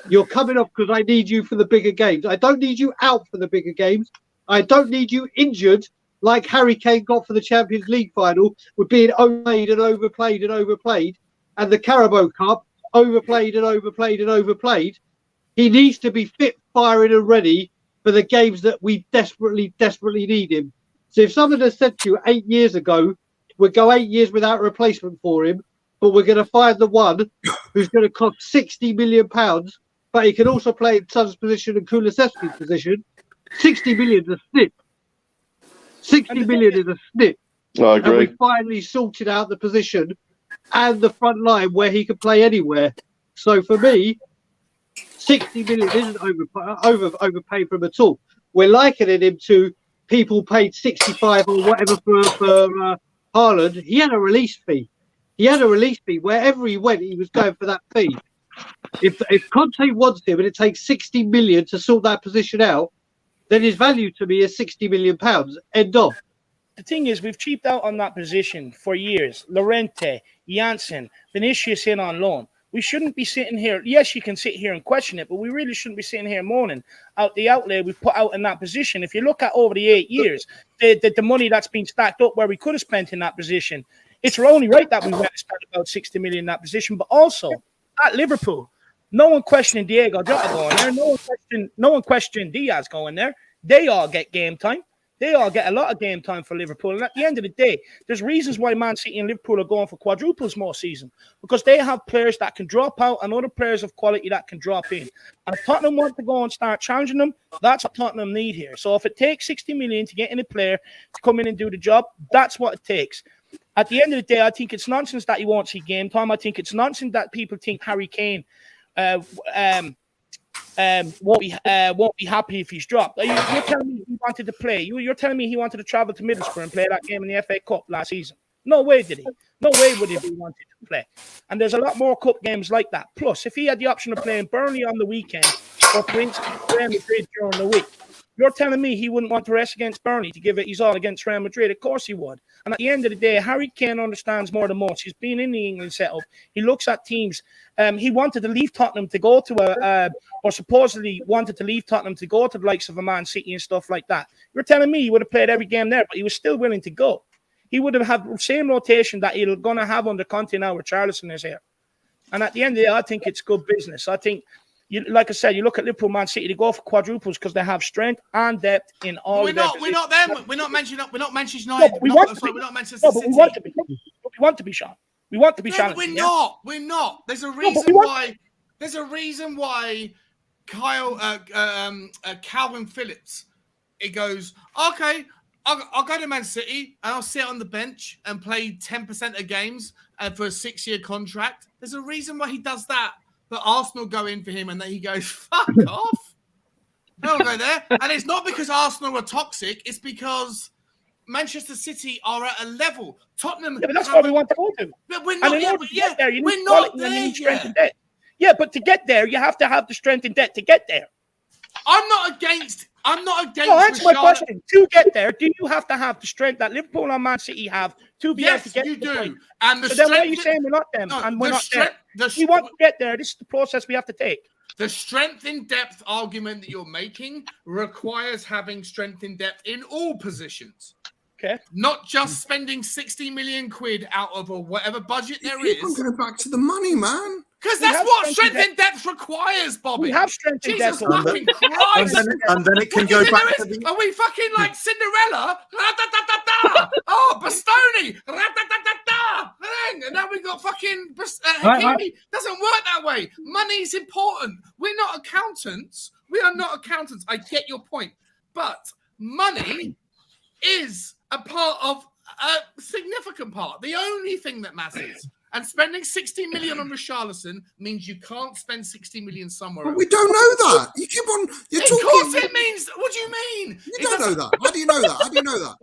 You're coming off because I need you for the bigger games. I don't need you out for the bigger games. I don't need you injured like Harry Kane got for the Champions League final with being overplayed and overplayed and overplayed, and the Carabao Cup overplayed and overplayed and overplayed. He needs to be fit, firing and ready for the games that we desperately need him. So if someone has said to you 8 years ago, we'll go 8 years without a replacement for him, but we're going to find the one who's going to cost £60 million, but he can also play in Son's position and Kulusevski's position, 60 million is a snip. 60 million is a snip. I agree. And we finally sorted out the position and the front line where he can play anywhere. So for me, 60 million isn't overpaid for him at all. We're likening him to people paid 65 or whatever for Haaland. He had a release fee. Wherever he went, he was going for that fee. If Conte wants him and it takes 60 million to sort that position out, then his value to me is 60 million pounds. End of. The thing is, we've cheaped out on that position for years. Llorente, Janssen, Vinicius in on loan. We shouldn't be sitting here. Yes, you can sit here and question it, but we really shouldn't be sitting here moaning out the outlay we've put out in that position. If you look at over the 8 years, the money that's been stacked up where we could have spent in that position, it's only right that we went and spent about 60 million in that position. But also at Liverpool, no one questioning Diego Jota going there. No one questioning Diaz going there. They all get game time. They all get a lot of game time for Liverpool. And at the end of the day, there's reasons why Man City and Liverpool are going for quadruples more season, because they have players that can drop out and other players of quality that can drop in. And if Tottenham want to go and start challenging them, that's what Tottenham need here. So if it takes 60 million to get in a player to come in and do the job, that's what it takes. At the end of the day, I think it's nonsense that he won't see game time. I think it's nonsense that people think Harry Kane won't be happy if he's dropped. You're telling me he wanted to play. You're telling me he wanted to travel to Middlesbrough and play that game in the FA Cup last season. No way did he. No way would he wanted to play. And there's a lot more cup games like that. Plus, if he had the option of playing Burnley on the weekend, or for instance, Real Madrid during the week, you're telling me he wouldn't want to rest against Burnley to give it his all against Real Madrid? Of course he would. And at the end of the day, Harry Kane understands more than most. He's been in the England setup. He looks at teams. He wanted to leave Tottenham to go to or supposedly wanted to leave Tottenham to go to the likes of a Man City and stuff like that. You're telling me he would have played every game there, but he was still willing to go. He would have had the same rotation that he's going to have under Conte now where Charlison is here. And at the end of the day, I think it's good business. I think, like I said, you look at Liverpool, Man City, they go for quadruples because they have strength and depth in all. We're not them. We're not mentioning United. No, but we want to be. We're not mentioning No, but we want to be. We want to be Sean. We want to be challenged. We're not. We're not. There's a reason why. There's a reason why Calvin Phillips. It goes, okay, I'll go to Man City and I'll sit on the bench and play 10% of games for a 6-year contract. There's a reason why he does that. But Arsenal go in for him and then he goes, fuck off. They'll go there. And it's not because Arsenal are toxic. It's because Manchester City are at a level. Tottenham. Yeah, but that's why we want to go to. But we're not there. We're not there yet. Yeah, but to get there, you have to have the strength and depth to get there. I'm not against. No, answer my question. To get there, do you have to have the strength that Liverpool and Man City have to be able to get you to the do. point? And the so then why are you saying we're not them and we're not there? We want to get there. This is the process we have to take. The strength in depth argument that you're making requires having strength in depth in all positions. Okay. Not just spending 60 million quid out of or whatever budget there is. I'm going back to the money, man. Because that's what strength in depth requires, Bobby. We have strength in depth. Jesus fucking Christ. And then it can go back to the... Are we fucking like Cinderella? Oh, Bastoni. And now we got fucking Hakimi. Doesn't work that way. Money's important. We're not accountants. We are not accountants. I get your point. But money is a part of a significant part. The only thing that matters. And spending 60 million on Richarlison means you can't spend 60 million somewhere else. We don't know that. You keep on. You're of talking. Course it means. What do you mean? You don't know that. How do you know that? How do you know that?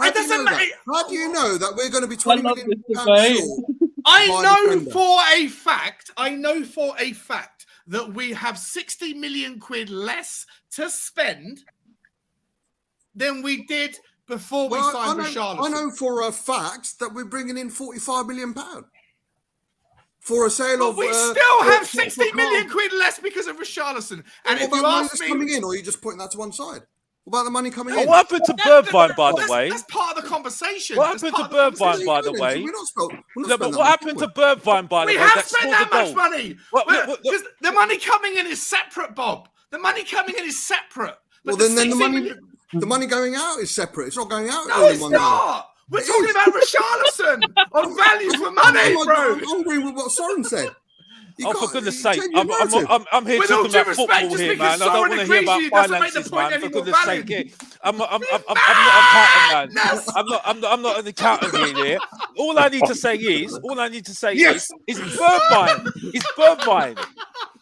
It doesn't matter. How do you know that we're going to be 20 million pounds short? I know for a fact that we have 60 million quid less to spend than we did before we signed Richarlison. I know for a fact that we're bringing in £45 million for a sale of. We still have 60 million quid less because of Richarlison. And what if you about the money ask that's me, coming in, or are you just putting that to one side? What about the money coming in? What happened to Bergwijn, by the way? That's part of the conversation. What happened to Bergwijn, by the way? But what happened to Bergwijn, by the way? We have spent that much money. Because the money coming in is separate, Bob. The money coming in is separate. Well, then the money going out is separate. It's not going out. No, it's not. We're talking about Richarlison on value for money, bro. I'm agreeing with what Soren said. For goodness sake, I'm here talking about football here, man. I don't want to hear about finances, man. For goodness sake, I'm not an accountant, man. I'm not an accountant here. all I need to say is Yes. is Bergwijn. Is Bergwijn.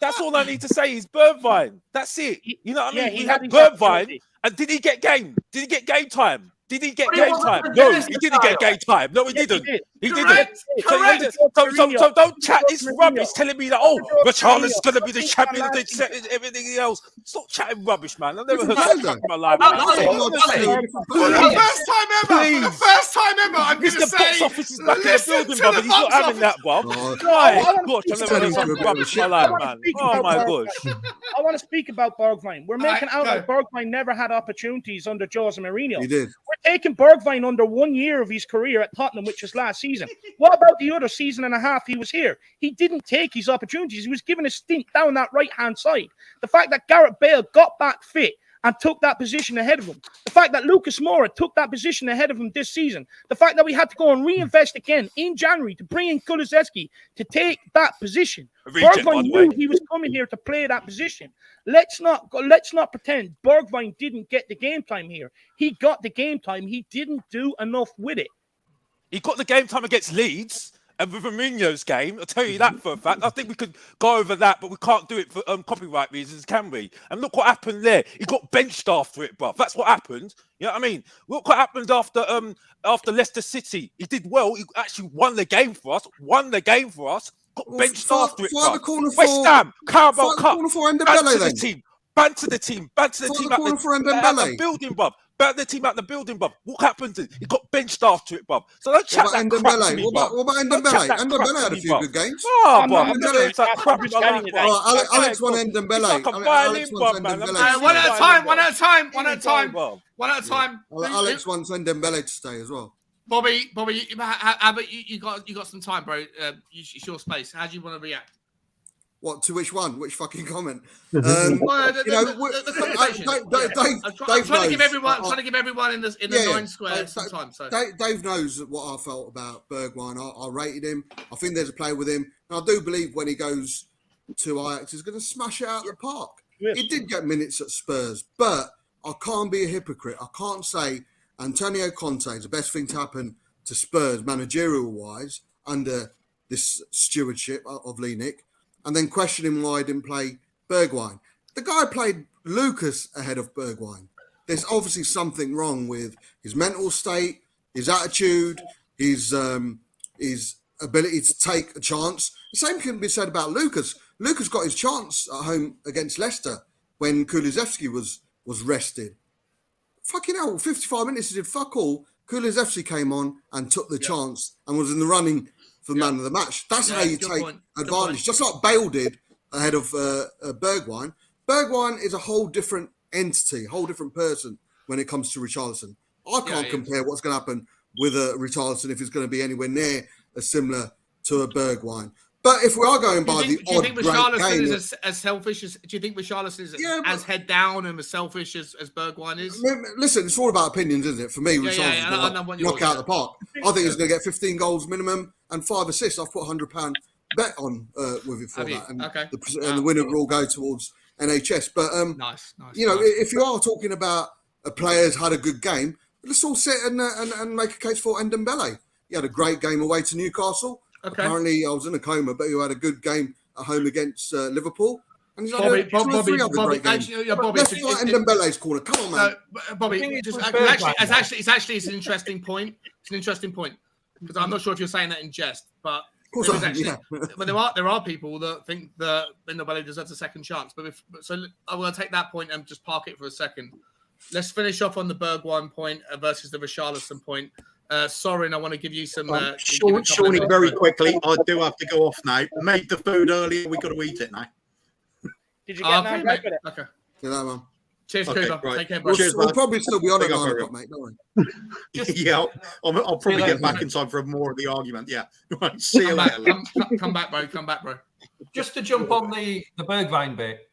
That's all I need to say is Bergwijn. That's it. You know what I mean? he We had had his Bergwijn, opportunity. and did he get game? Did he get game time? Did he get But he game wasn't time? the No, best he didn't get game time. No, he Yes, didn't. he did. He Correct. didn't. Correct. So don't chat this Mourinho. rubbish telling me that, Richarlison's going to be the Mourinho. champion of the everything else. Stop chatting rubbish, man. I've never heard Ronaldo. that in my life. For Please. the first time ever, I'm going to Mr. say, Box Office is back in the listen building, to brother. the He's not box having office. that, Bob. Oh, My gosh, He's I've never heard turning something to a rubbish in my shit. life, I wanna man. speak Oh about my Bergwijn. gosh. I want to speak about Bergwijn. We're making All out right, like Bergwijn never had opportunities under Jose Mourinho. He did. We're taking Bergwijn under 1 year of his career at Tottenham, which was last season. What about the other season and a half he was here? He didn't take his opportunities. He was given a stint down that right-hand side. The fact that Gareth Bale got back fit and took that position ahead of him. The fact that Lucas Moura took that position ahead of him this season. The fact that we had to go and reinvest again in January to bring in Kulusevski to take that position. Bergwijn knew he was coming here to play that position. Let's not pretend Bergwijn didn't get the game time here. He got the game time. He didn't do enough with it. He got the game time against Leeds. And with Mourinho's game, I'll tell you that for a fact. I think we could go over that, but we can't do it for copyright reasons, can we? And look what happened there. He got benched after it, bruv. That's what happened. You know what I mean? Look what happened after Leicester City. He did well. He actually won the game for us. Got benched after it, bruv. West Ham, Carabao Cup. Banter the team out the building, bruv. The team out the building, bruv. What happened? He got benched after it, bruv. So don't chat that crap to me, bruv. What about Ndombele? Ndombele had a few good games. Oh, bruv. I'm telling you, it's like crap in my life, bruv. Alex won Ndombele. It's like a violin, bruv, man. One at a time. Alex wants Ndombele to stay as well. Bobby, how about you got some time, bro? It's your space. How do you want to react? What, to which one? Which fucking comment? I'm trying to give everyone in the 9 square some time. So Dave knows what I felt about Bergwijn. I rated him. I think there's a play with him. And I do believe when he goes to Ajax, he's going to smash it out of the park. Yes. He did get minutes at Spurs, but I can't be a hypocrite. I can't say Antonio Conte is the best thing to happen to Spurs managerial-wise under this stewardship of Lenglet, and then question him why he didn't play Bergwijn. The guy played Lucas ahead of Bergwijn. There's obviously something wrong with his mental state, his attitude, his ability to take a chance. The same can be said about Lucas. Lucas got his chance at home against Leicester when Kulusevski was rested. Fucking hell, 55 minutes, he did fuck all. Kulusevski came on and took the chance and was in the running for man of the match. That's how you take advantage. Just like Bale did ahead of Bergwijn. Bergwijn is a whole different entity, a whole different person when it comes to Richarlison. I can't compare what's going to happen with a Richarlison if it's going to be anywhere near as similar to a Bergwijn. But if we are going by the odd great game... Do you think Richarlison is as selfish as... Do you think Richarlison is as head down and as selfish as Bergwijn is? Listen, it's all about opinions, isn't it? For me, Richarlison's going to knock out the park. I think he's going to get 15 goals minimum and 5 assists. I've put £100 bet on with it for that. And, and the winner will all go towards NHS. But, if you are talking about a player's had a good game, let's all sit and make a case for Ndombele. He had a great game away to Newcastle. Okay. Apparently, I was in a coma, but he had a good game at home against Liverpool. And he's Bobby, let's fight Ndombele's corner. Come on, man. Bobby, it's an interesting point. It's an interesting point because I'm not sure if you're saying that in jest, but there are people that think that Ndombele deserves a second chance. So I'm going to take that point and just park it for a second. Let's finish off on the Bergwijn point versus the Richarlison point. Soren, I want to give you some... Shawnee, very quickly, I do have to go off now. Made the food earlier, we got to eat it now. Did you get that right with it? Okay. Yeah, that one. Cheers, okay, Cooper. Right. Take care, bro. We'll probably still be on at 9 o'clock, mate. Don't worry. Yeah, I'll probably get back in time for more of the argument. Yeah. Right, see you later. Come back, bro. Just to jump on the Bergwijn bit.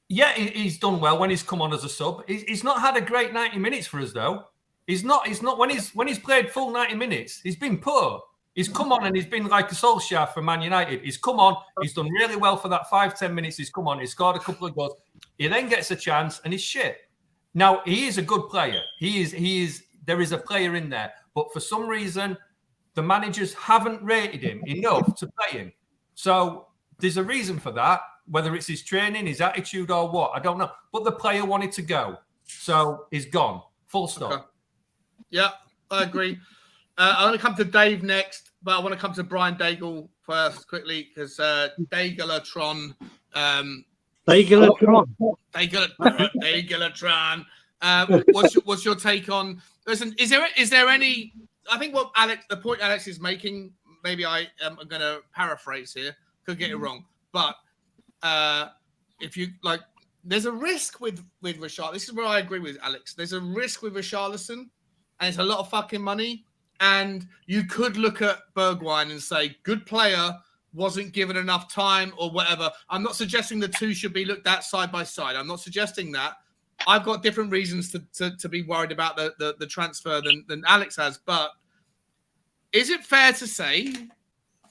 Yeah, he's done well when he's come on as a sub. He's not had a great 90 minutes for us, though. He's not when he's played full 90 minutes, he's been poor. He's come on and he's been like a Solskjaer for Man United. He's come on, he's done really well for that 5-10 minutes. He's come on, he's scored a couple of goals. He then gets a chance and he's shit. Now, he is a good player. He is. There is a player in there. But for some reason, the managers haven't rated him enough to play him. So there's a reason for that, whether it's his training, his attitude, or what, I don't know. But the player wanted to go, so he's gone. Full stop. Okay. Yeah, I agree. I want to come to Dave next, but I want to come to Brian Daigle first quickly because Daigelatron. Daigelatron. What's your take on? Listen, is there any? I think the point Alex is making. Maybe I am going to paraphrase here. Could get it wrong, but if you like, there's a risk with Richarlison. This is where I agree with Alex. There's a risk with Richarlison, and it's a lot of fucking money. And you could look at Bergwijn and say, good player, wasn't given enough time or whatever. I'm not suggesting the two should be looked at side by side. I'm not suggesting that. I've got different reasons to be worried about the transfer than Alex has. But is it fair to say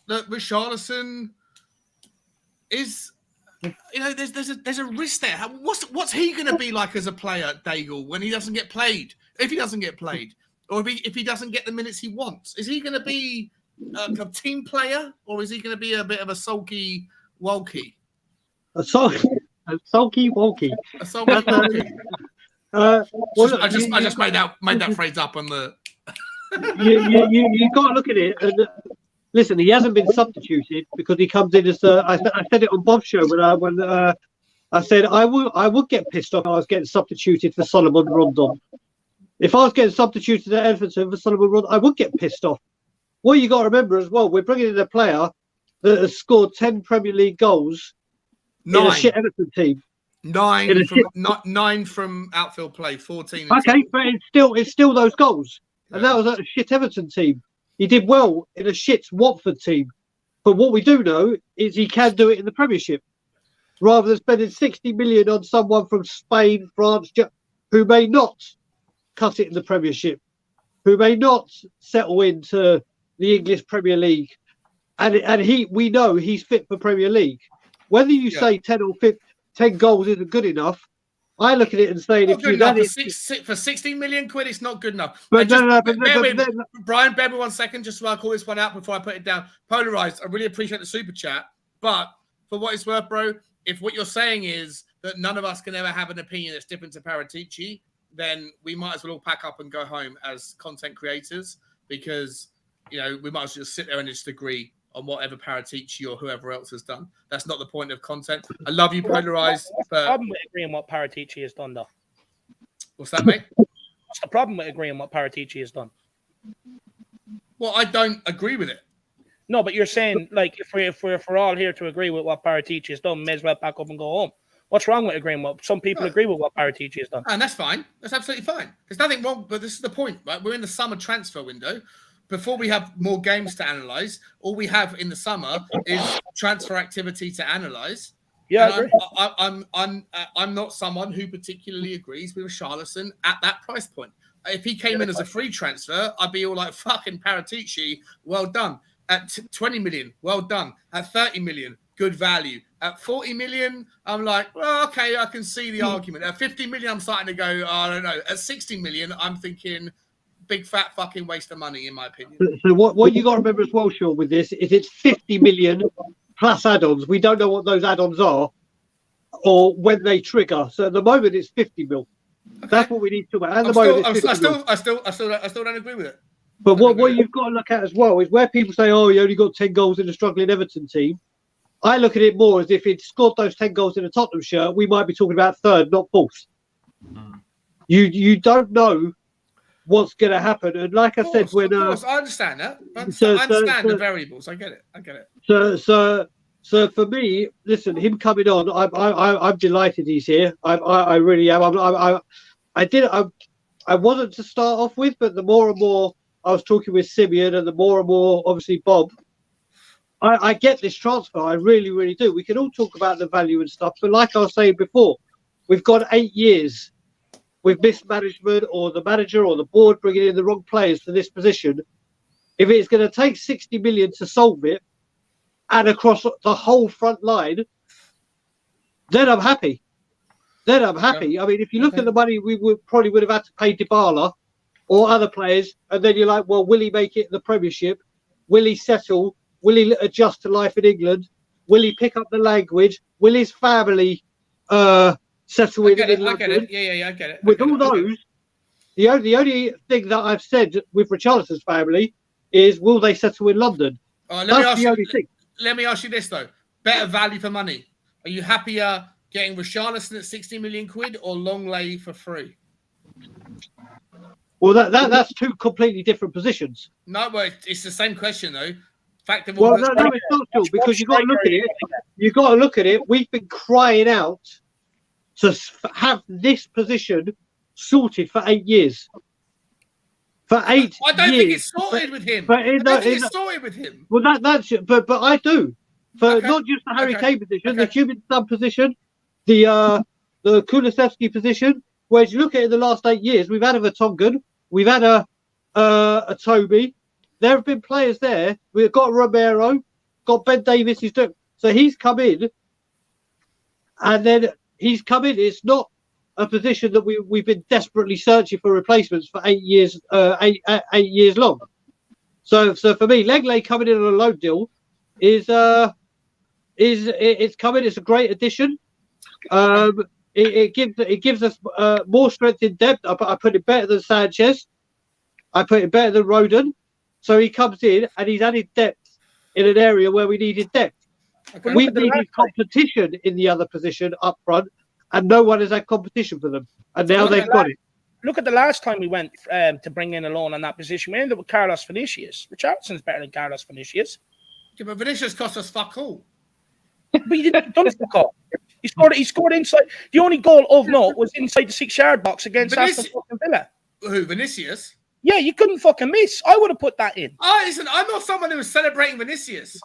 that Richarlison is, there's a risk there? What's he going to be like as a player, Daigle, when he doesn't get played? If he doesn't get played? Or if he doesn't get the minutes he wants? Is he going to be a team player, or is he going to be a bit of a sulky walkie? A sulky walkie. A sulky walkie. I just made that phrase up on the. you got to look at it. And listen, he hasn't been substituted because he comes in as I said it on Bob's show when I said I would get pissed off if I was getting substituted for Solomon Rondon. If I was getting substituted at Everton for Solomon Rondon, I would get pissed off. What you got to remember as well, we're bringing in a player that has scored 10 Premier League goals in a shit Everton team. 9 from outfield play, 14. Okay, but it's still those goals, and that was at a shit Everton team. He did well in a shit Watford team, but what we do know is he can do it in the Premiership, rather than spending 60 million on someone from Spain, France, who may not cut it in the Premiership, who may not settle into the English Premier League, and we know he's fit for Premier League. Whether you say 10 goals isn't good enough, I look at it and say, if you done it for 16 million quid, it's not good enough. But Brian, bear with 1 second, just so I call this one out before I put it down. Polarized, I really appreciate the super chat, but for what it's worth, bro, if what you're saying is that none of us can ever have an opinion that's different to Paratici, then we might as well all pack up and go home as content creators, because we might as well just sit there and just agree on whatever Paratici or whoever else has done. That's not the point of content. I love you, Polarized. What's the problem with agreeing what Paratici has done, though? What's that, mate? What's the problem with agreeing what Paratici has done? Well, I don't agree with it. No, but you're saying, like, if we're all here to agree with what Paratici has done, may as well pack up and go home. What's wrong with agreeing with? Some people agree with what Paratici has done. And that's fine. That's absolutely fine. There's nothing wrong, but this is the point, right? We're in the summer transfer window. Before we have more games to analyze, all we have in the summer is transfer activity to analyze. Yeah, I'm not someone who particularly agrees with Richarlison at that price point. If he came in as a free transfer, I'd be all like, fucking Paratici, well done. At 20 million, well done. At 30 million, good value. At 40 million, I'm like, well, okay, I can see the argument. At 50 million, I'm starting to go, I don't know. At 60 million, I'm thinking big fat fucking waste of money, in my opinion. So what you got to remember as well, Sean, with this is it's 50 million plus add-ons. We don't know what those add-ons are or when they trigger. So at the moment, it's 50 mil. Okay. That's what we need to. At the moment, I still don't agree with it. But what you've got to look at as well is where people say, "Oh, you only got 10 goals in a struggling Everton team." I look at it more as if he'd scored those 10 goals in a Tottenham shirt, we might be talking about third, not fourth. You don't know what's going to happen, and like I said, when I understand that. I understand the variables. I get it. So for me, listen, him coming on, I'm delighted he's here. I really am. I wasn't to start off with, but the more and more I was talking with Simeon, and the more and more, obviously, Bob, I get this transfer. I really, really do. We can all talk about the value and stuff, but like I was saying before, we've got 8 years with mismanagement or the manager or the board bringing in the wrong players for this position. If it's going to take 60 million to solve it and across the whole front line, then I'm happy. I mean, if you look at the money we would have had to pay Dybala or other players, and then you're like, well, will he make it in the Premiership? Will he settle? Will he adjust to life in England? Will he pick up the language? Will his family settle in London? I get it. Yeah, I get it. With all those, the only thing that I've said with Richarlison's family is, will they settle in London? All right, That's the only thing. Let me ask you this though: better value for money. Are you happier getting Richarlison at 60 million quid or Lenglet for free? Well, that's two completely different positions. No, well, it's the same question though. Fact of Well, all, no, it's not still, because you've got to look at it. You've got to look at it. We've been crying out to have this position sorted for 8 years. For 8 years. I don't think it's sorted with him. But I don't think it's sorted with him. Well, but I do. For not just the Harry Kane position, the Cuban sub position, the Kulusevski position. Whereas you look at it in the last 8 years, we've had a Vertonghen, we've had a Toby. There have been players there. We've got Romero, got Ben Davis. So he's come in, and then he's come in. It's not a position that we've been desperately searching for replacements for 8 years, 8 years long. So for me, Lenglet coming in on a loan deal it's coming. It's a great addition. It gives us more strength in depth. I put it better than Sanchez. I put it better than Rodon. So he comes in and he's added depth in an area where we needed depth. Okay. We needed competition in the other position up front, and no one has had competition for them. And now they've got it. Look at the last time we went to bring in a loan on that position. We ended up with Carlos Vinicius. Richarlison's better than Carlos Vinicius. Yeah, but Vinicius cost us fuck all. But he didn't done fuck all. He scored inside. The only goal of note was inside the 6-yard box against Aston Villa. Who, Vinicius? Yeah, you couldn't fucking miss. I would have put that in. Oh, listen, I'm not someone who was celebrating Vinicius.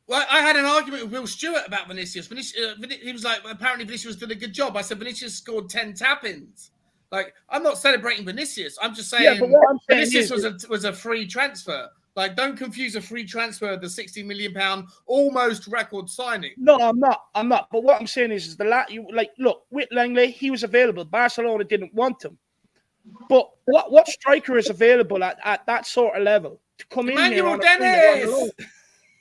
Well, I had an argument with Will Stewart about Vinicius. He was like, apparently Vinicius did a good job. I said Vinicius scored 10 tap-ins. Like, I'm not celebrating Vinicius. I'm just saying, but what I'm saying Vinicius was a free transfer. Like, don't confuse a free transfer with the £60 million almost record signing. No, I'm not. But what I'm saying is look, with Lenglet, he was available. Barcelona didn't want him. But what striker is available at that sort of level to come in here? Emmanuel Dennis.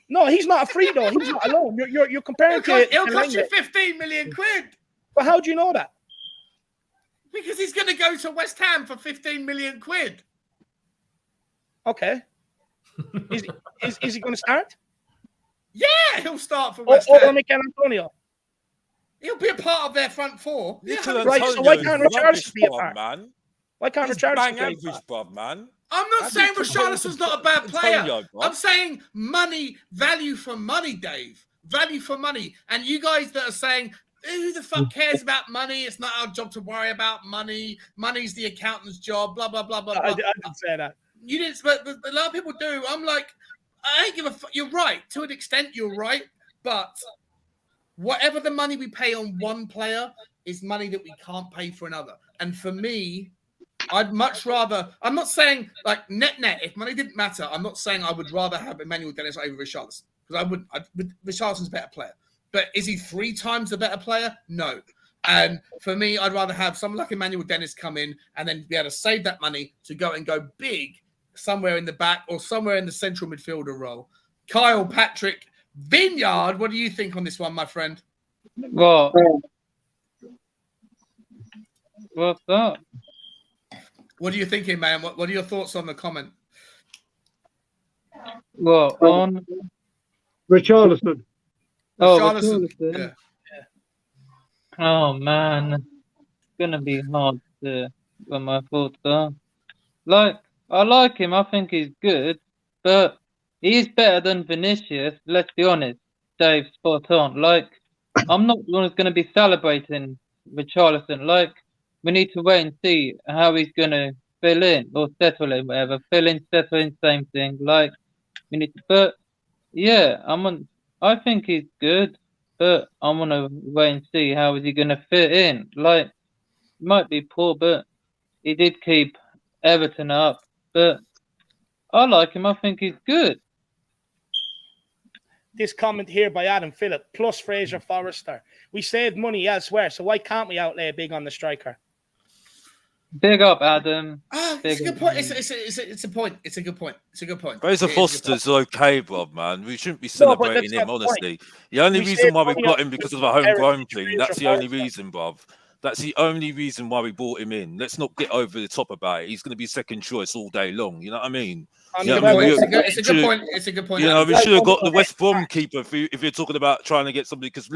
No, he's not a free though. He's not alone. You're comparing It'll cost you 15 million quid. But how do you know that? Because he's going to go to West Ham for 15 million quid. Okay. Is he going to start? Yeah, he'll start for West Ham. Or Mikel Antonio. He'll be a part of their front four. Yeah, right, so why can't Richarlison be a part? Man. Why can't Richarlison bang be a average, part? bruv, man. I'm not saying Richarlison's not a bad player. I'm saying money, value for money, Dave. Value for money. And you guys that are saying, who the fuck cares about money? It's not our job to worry about money. Money's the accountant's job, blah, blah, blah, blah, blah. I didn't say that. You didn't, but a lot of people do. I'm like, I ain't give a fuck. You're right. To an extent, you're right. But whatever the money we pay on one player is money that we can't pay for another. And for me, I'd much rather, I'm not saying like net, if money didn't matter, I'm not saying I would rather have Emmanuel Dennis over Richarlison. Because Richarlison's a better player. But is he 3 times the better player? No. And for me, I'd rather have someone like Emmanuel Dennis come in and then be able to save that money to go big somewhere in the back or somewhere in the central midfielder role. Kyle, Patrick, Vineyard, what do you think on this one, my friend? What? What's that? What are you thinking, man? What are your thoughts on the comment? What, on? Richarlison. Oh, Richarlison. Richarlison. Yeah. Oh, man. It's going to be hard to what my thoughts are. Like, I like him. I think he's good. But he's better than Vinicius. Let's be honest. Dave, spot on. Like, I'm not the one who's going to be celebrating Richarlison. Like, we need to wait and see how he's going to fill in or settle in, whatever. Fill in, settle in, same thing. Like, we need to, but yeah, I think he's good, but I want to wait and see how is he going to fit in. Like, might be poor, but he did keep Everton up. But I like him. I think he's good. This comment here by Adam Phillip, plus Fraser Forrester. We saved money elsewhere, so why can't we outlay big on the striker? Big up, Adam. It's a good point. It's a point. It's a good point. It's a good point. Fraser It is a good Foster's okay, bruv, man. We shouldn't be No, but celebrating that's him, not the honestly. point. The only We reason saved why we money got on him because of the a homegrown heritage thing. Fraser That's the only Forster. reason, bruv. That's the only reason why we brought him in. Let's not get over the top about it. He's going to be second choice all day long. You know what I mean? You know what I mean? It's a good point. It's a good point. You know, Adam. we should have got the West Brom keeper if you're talking about trying to get somebody, because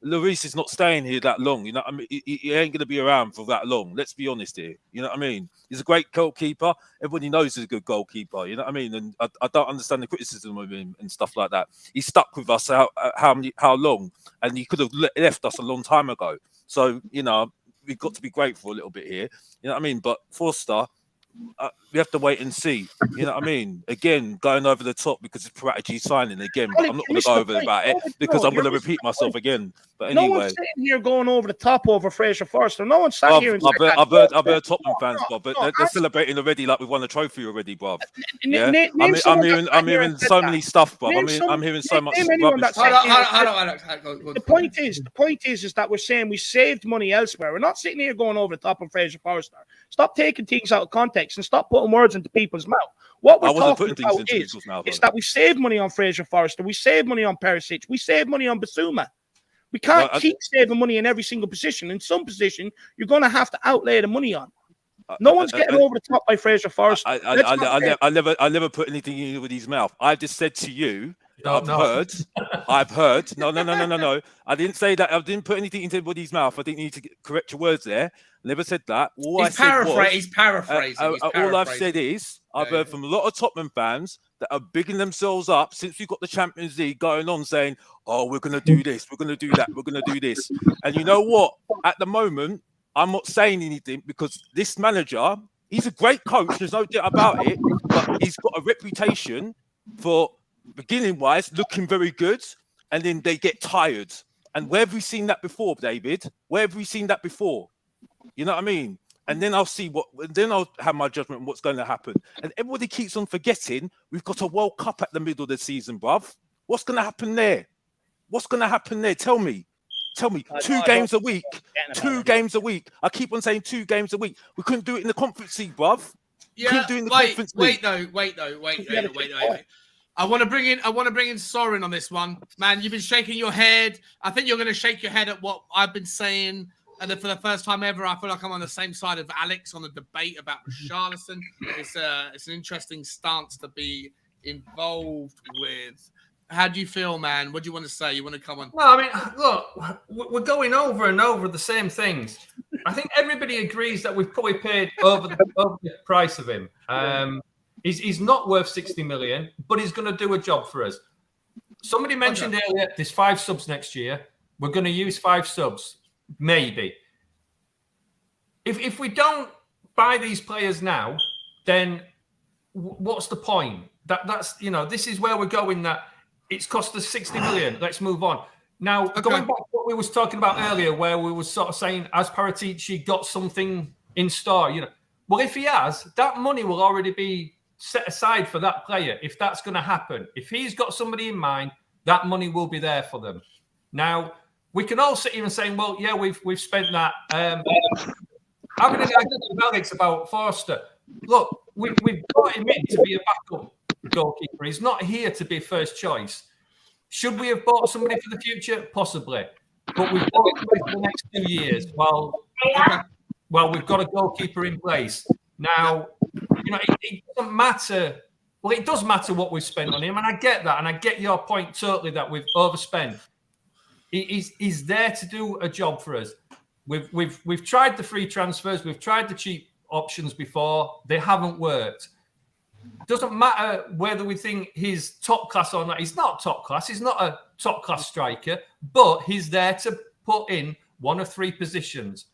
Lloris is not staying here that long. You know what I mean? He ain't going to be around for that long. Let's be honest here. You know what I mean? He's a great goalkeeper. Everybody knows he's a good goalkeeper. You know what I mean? And I don't understand the criticism of him and stuff like that. He stuck with us how long? And he could have left us a long time ago. So, you know, we've got to be grateful a little bit here. You know what I mean? But Forster, we have to wait and see. You know what I mean? Again, going over the top because it's strategy signing again. But I'm not going to go over about it because I'm going to repeat myself again. But No anyway, one's sitting here going over the top over Fraser Forster. No one's sat here and said that. I've heard Tottenham fans, but they're celebrating already like we've won a trophy already, bruv. Yeah, I'm hearing so many stuff, bruv. I'm hearing so much rubbish. The point is that we're saying we saved money elsewhere. We're not sitting here going over the top on Fraser Forster. Stop taking things out of context and stop putting words into people's mouth. What we're talking about is that we saved money on Fraser Forster, we saved money on Perisic, we saved money on Basuma. We can't keep saving money in every single position. In some position, you're going to have to outlay the money on. No one's getting over the top by Fraser Forster. I never put anything in anybody's mouth. I just said to you, I've heard. No. I didn't say that. I didn't put anything into anybody's mouth. I didn't need to correct your words there. Never said that. He's paraphrasing. All I've said is I've heard from a lot of Tottenham fans that are bigging themselves up since we've got the Champions League going on, saying, "Oh, we're going to do this, we're going to do that, we're going to do this." And you know what? At the moment, I'm not saying anything because this manager, he's a great coach. There's no doubt about it. But he's got a reputation for beginning-wise looking very good, and then they get tired. And where have we seen that before, David? Where have we seen that before? You know what I mean? And then I'll see then I'll have my judgment on what's going to happen. And everybody keeps on forgetting we've got a World Cup at the middle of the season, bruv. What's going to happen there? What's going to happen there? Tell me. 2 games a week. 2 games a week. I keep on saying 2 games a week. We couldn't do it in the Conference League, bruv. Yeah, wait. I want to bring in Soren on this one. Man, you've been shaking your head. I think you're going to shake your head at what I've been saying. And then for the first time ever, I feel like I'm on the same side of Alex on the debate about Richarlison. It's an interesting stance to be involved with. How do you feel, man? What do you want to say? You want to come on? No, I mean, look, we're going over and over the same things. I think everybody agrees that we've probably paid over the price of him. He's not worth 60 million, but he's going to do a job for us. Somebody mentioned earlier, there's 5 subs next year. We're going to use 5 subs, maybe. If we don't buy these players now, then what's the point? That's this is where we're going. That it's cost us 60 million. Let's move on. Now, going back to what we was talking about earlier, where we were sort of saying, has Paratici got something in store? Well, if he has, that money will already be set aside for that player. If that's going to happen, if he's got somebody in mind, that money will be there for them. Now, we can all sit here and say, well, yeah, we've spent that. Having an idea with Alex about Forster. Look, we've brought him in to be a backup goalkeeper. He's not here to be first choice. Should we have bought somebody for the future? Possibly. But we've bought somebody for the next 2 years while we've got a goalkeeper in place. Now, it doesn't matter. Well, it does matter what we've spent on him, and I get that, and I get your point totally that we've overspent. He's there to do a job for us. We've tried the free transfers, we've tried the cheap options before. They haven't worked. Doesn't matter whether we think he's top class or not. He's not top class. He's not a top class striker, but he's there to put in one of 3 positions.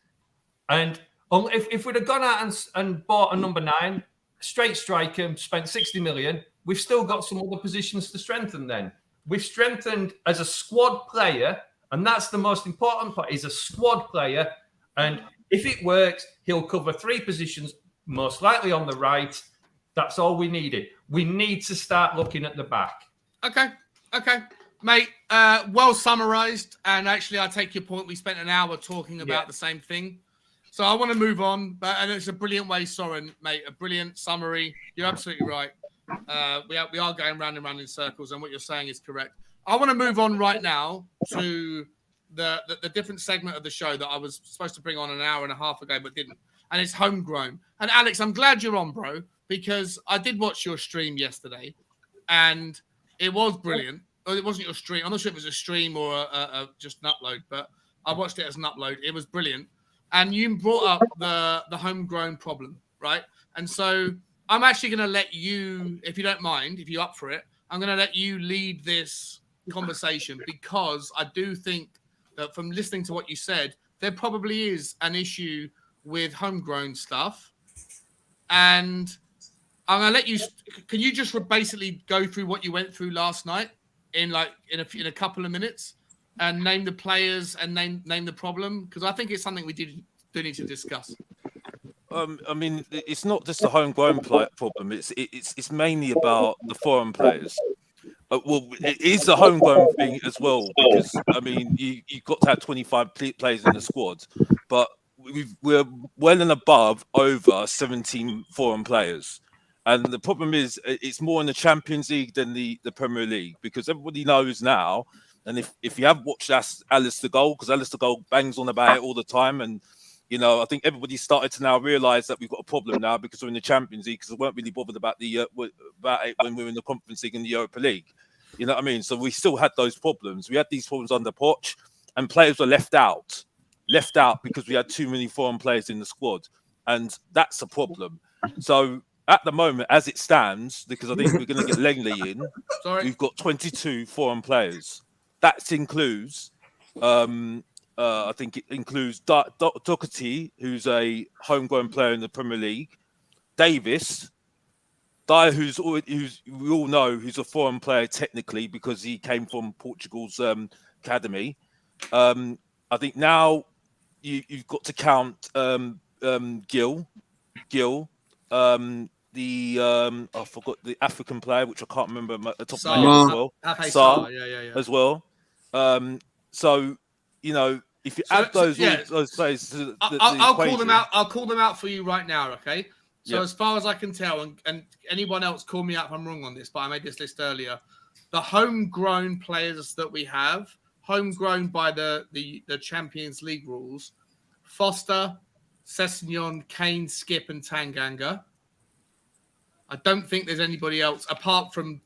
And if we'd have gone out and bought a number 9, straight striker, spent 60 million, we've still got some other positions to strengthen then. We've strengthened as a squad player, and that's the most important part. He's a squad player, and if it works, he'll cover 3 positions, most likely on the right. That's all we needed. We need to start looking at the back. Okay, mate. Well summarised, and actually, I take your point. We spent an hour talking about the same thing. So I want to move on, and it's a brilliant way, Soren, mate. A brilliant summary. You're absolutely right. We are going round and round in circles, and what you're saying is correct. I want to move on right now to the different segment of the show that I was supposed to bring on an hour and a half ago, but didn't. And it's Homegrown. And Alex, I'm glad you're on, bro, because I did watch your stream yesterday, and it was brilliant. Well, it wasn't your stream. I'm not sure if it was a stream or just an upload, but I watched it as an upload. It was brilliant. And you brought up the homegrown problem, right? And so I'm actually going to let you, if you don't mind, if you're up for it, I'm going to let you lead this conversation, because I do think that from listening to what you said, there probably is an issue with homegrown stuff. And I'm going to let you, can you just basically go through what you went through last night in a couple of minutes and name the players and name the problem? Because I think it's something we do need to discuss. I mean, it's not just a homegrown problem. It's mainly about the foreign players. Well, it is a homegrown thing as well, because I mean, you've got to have 25 players in the squad, but we're well and above over 17 foreign players. And the problem is, it's more in the Champions League than the Premier League, because everybody knows now. And if you have watched Alistair Gold, because Alistair Gold bangs on about it all the time, and you know, I think everybody started to now realise that we've got a problem now because we're in the Champions League, because we weren't really bothered about about it when we were in the Conference League and the Europa League. You know what I mean? So we still had those problems. We had these problems under Poch, and players were left out because we had too many foreign players in the squad, and that's a problem. So at the moment, as it stands, because I think we're going to get Lenglet in, we've got 22 foreign players. That includes, I think it includes Doherty, who's a homegrown player in the Premier League, Davis, Dyer, who's we all know who's a foreign player technically because he came from Portugal's academy. I think now you've got to count Gil, I forgot the African player, which I can't remember at the top of my head as well. Sarr, as well. So you know, if you add those players to the I'll equation, call them out. I'll call them out for you right now. Okay. So as far as I can tell, and anyone else call me out if I'm wrong on this, but I made this list earlier. The homegrown players that we have, homegrown by the Champions League rules: Foster, Sessegnon, Kane, Skip, and Tanganga. I don't think there's anybody else apart from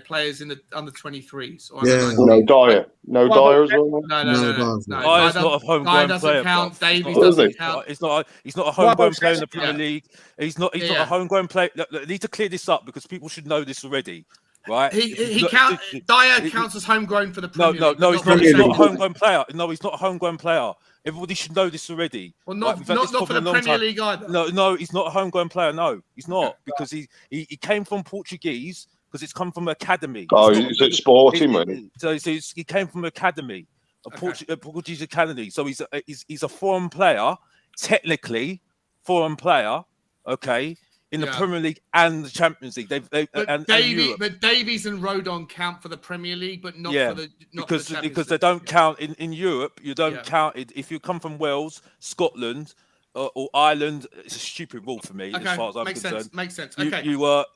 players in the under 23s. Or no Dyer, Dyer as well. No. Dyer's not a homegrown player. Count. Davies doesn't count. He's not a homegrown player in the Premier League. He's not a homegrown player. I need to clear this up because people should know this already. Right? Dyer counts as homegrown for the Premier League. No, he's not a homegrown player. No, he's not a homegrown player. Everybody should know this already. Well, not for the Premier League either. No, he's not a homegrown player. No, he's not, because he came from Portuguese, because it's come from academy. Oh, is it Sporting, man? So he came from academy, a Portuguese academy. So he's a foreign player, technically foreign player. Okay. In the Premier League and the Champions League, and Europe. But Davies and Rodon count for the Premier League, but not for the because they don't count in Europe. You don't count it if you come from Wales, Scotland, or Ireland. It's a stupid rule for me, as far as I'm concerned. Makes sense. Okay, you are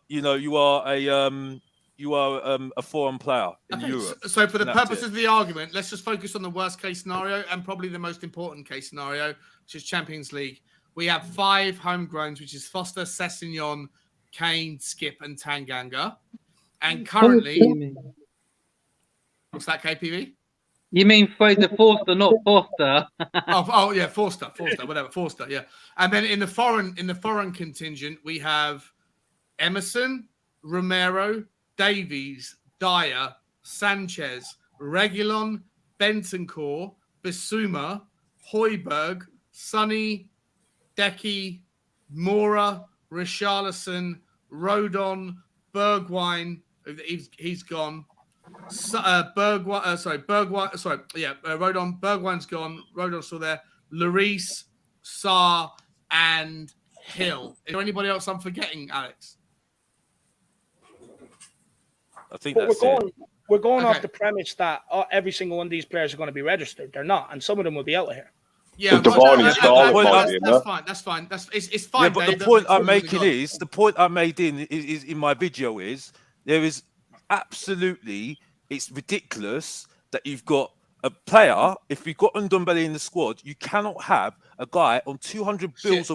a foreign player in Europe. So for the purposes of the argument, let's just focus on the worst case scenario and probably the most important case scenario, which is Champions League. We have 5 homegrowns, which is Foster, Sessegnon, Kane, Skip, and Tanganga. And currently, what's that, KPV? You mean Fraser Forster, not Foster? Forster, yeah. And then in the foreign contingent, we have Emerson, Romero, Davies, Dyer, Sanchez, Reguilon, Bentancur, Bissouma, Højbjerg, Sonny, Decky, Mora, Richarlison, Rodon, Bergwijn. He's gone. Rodon. Bergwijn's gone. Rodon's still there. Lloris, Sarr, and Hill. Is there anybody else I'm forgetting, Alex? I think that's it. We're going off the premise that every single one of these players are going to be registered. They're not, and some of them will be out of here. Yeah, The Divine Scarlet might be in there. That's fine. It's fine. Yeah, but Dave, the point I'm that's making is the point I made is in my video is there is absolutely, it's ridiculous that you've got a player. If you've got Ndombele in the squad, you cannot have a guy on 200 bills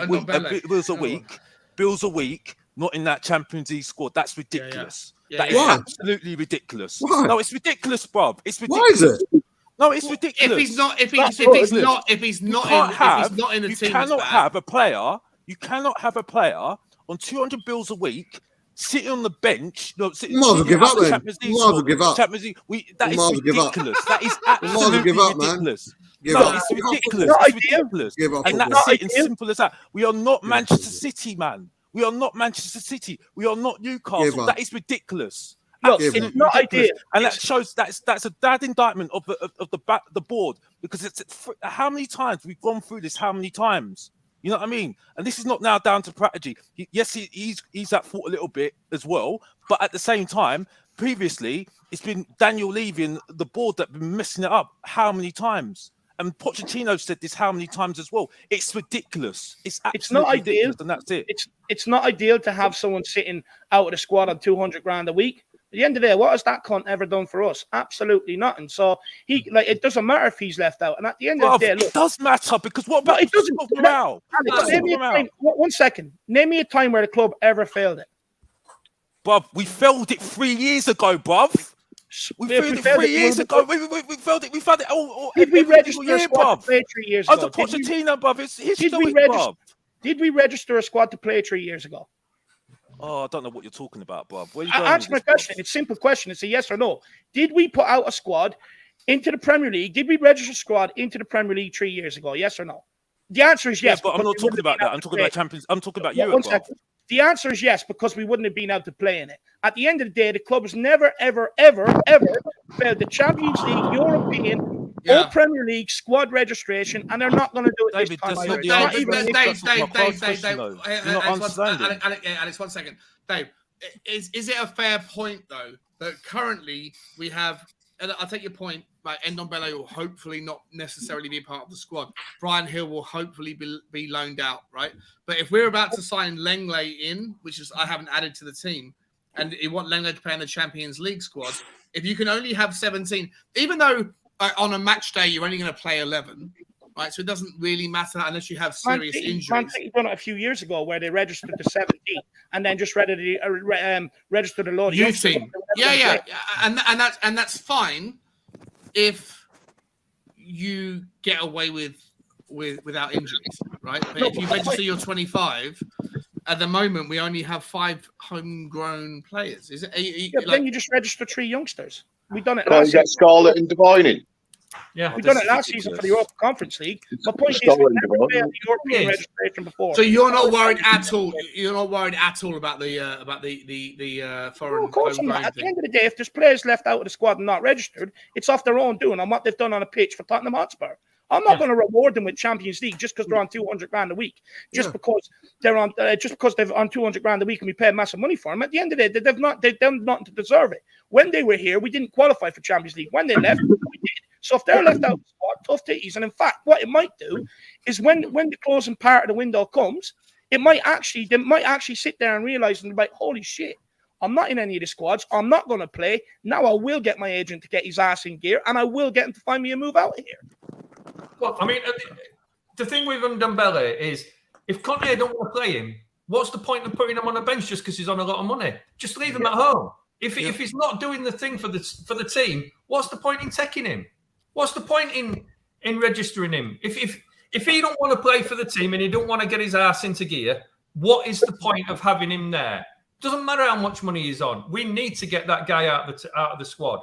a week, not in that Champions League squad. That's ridiculous. That is absolutely ridiculous. Why? No, it's ridiculous, bruv. It's ridiculous. Why is it? No, it's ridiculous. If he's not in the team, you cannot have a player. You cannot have a player on 200 bills a week sitting on the bench. No, sitting might as well give up then. Champions League Might as well give up. Champions League. That is ridiculous. That is Might as well absolutely give up, man. ridiculous. Give No, up. it's ridiculous. It's ridiculous. Give up And football. that's it. As simple as that. We are not Manchester City, man. We are not Manchester City. We are not Newcastle. That is ridiculous. Look, Absolutely it's not ridiculous. ideal. And that shows that's a bad indictment of the board, because it's how many times we've gone through this. How many times? You know what I mean? And this is not now down to Prodigy. Yes, he's at fault a little bit as well, but at the same time, previously it's been Daniel Levy and the board that have been messing it up. How many times? And Pochettino said this how many times as well? It's ridiculous. It's not ideal, ridiculous, and that's it. It's not ideal to have someone sitting out of the squad on 200 grand a week. At the end of the day, what has that cunt ever done for us? Absolutely nothing. So it doesn't matter if he's left out. And at the end of the day, look, it does matter, because what about it doesn't now? One second. Name me a time where the club ever failed it. Bruv, we failed it 3 years ago, bruv. We failed it 3 years ago. We failed it. We found it all. Did we register a year, squad bruv? to play 3 years ago? Under Pochettino, bruv. It's historic, bruv. Did we register a squad to play 3 years ago? Oh, I don't know what you're talking about, bruv. Where you Answer my question. It's a simple question. It's a yes or no. Did we put out a squad into the Premier League? Did we register a squad into the Premier League 3 years ago? Yes or no? The answer is yes. Yeah, but I'm not talking about that. I'm talking about Champions. I'm talking about Europe, bruv. The answer is yes, because we wouldn't have been able to play in it. At the end of the day, the club has never, ever, ever, ever failed the Champions League, European, or Premier League squad registration, and they're not going to do it this time. Alex, 1 second. Dave, is it a fair point, though, that currently we have, and I'll take your point, like Ndombele will hopefully not necessarily be part of the squad. Brian Hill will hopefully be loaned out, right? But if we're about to sign Lenglet in, which is I haven't added to the team, and you want Lenglet to play in the Champions League squad, if you can only have 17, even though on a match day you're only going to play 11, right? So it doesn't really matter unless you have serious injuries. Man City done it a few years ago where they registered the 17 and then just registered a load of youth team. Yeah, and that's fine if you get away without injuries, right? But if you register your 25, at the moment we only have 5 homegrown players. Is it? Then you just register 3 youngsters. We done it Can't last you get season. Scarlet and Divine in? Yeah, we done it last season for the Europa Conference League. My point is, we never failed the European registration before. So you're not worried at all. You're not worried at all about the foreign. No, of course I'm not. At the end of the day, if there's players left out of the squad and not registered, it's off their own doing on what they've done on a pitch for Tottenham Hotspur. I'm not going to reward them with Champions League just because they're on 200 grand a week, because they're on, they're on 200 grand a week and we pay massive money for them. At the end of the day, they've done nothing to deserve it. When they were here, we didn't qualify for Champions League. When they left, we did. So if they're left out of the squad, tough titties. And in fact, what it might do is when the closing part of the window comes, they might actually sit there and realize and be like, holy shit, I'm not in any of the squads. I'm not going to play. Now I will get my agent to get his ass in gear, and I will get him to find me a move out of here. Well, I mean, the thing with Ndombele is if Conte don't want to play him, what's the point of putting him on a bench just because he's on a lot of money? Just leave him at home. If he's not doing the thing for the team, what's the point in taking him? What's the point in registering him? If he don't want to play for the team and he don't want to get his ass into gear, what is the point of having him there? Doesn't matter how much money he's on. We need to get that guy out of the squad.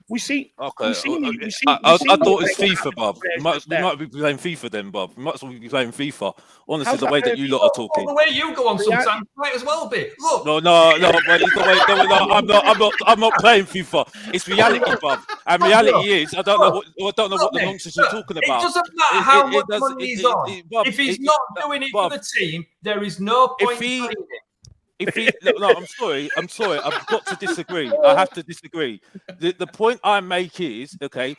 We see. Okay. I thought it was FIFA, Bob. We might be playing FIFA then, Bob. We might as well be playing FIFA. Honestly, the way that you lot are talking. The way you go on sometimes might as well be. Look. No. I'm not playing FIFA. It's reality, Bob. And reality is, I don't know what the nonsense you're talking about. It doesn't matter how much money he's on. If he's not doing it for the team, there is no point in playing him. if he no, I'm sorry, I've got to disagree. I have to disagree. The point I make is okay.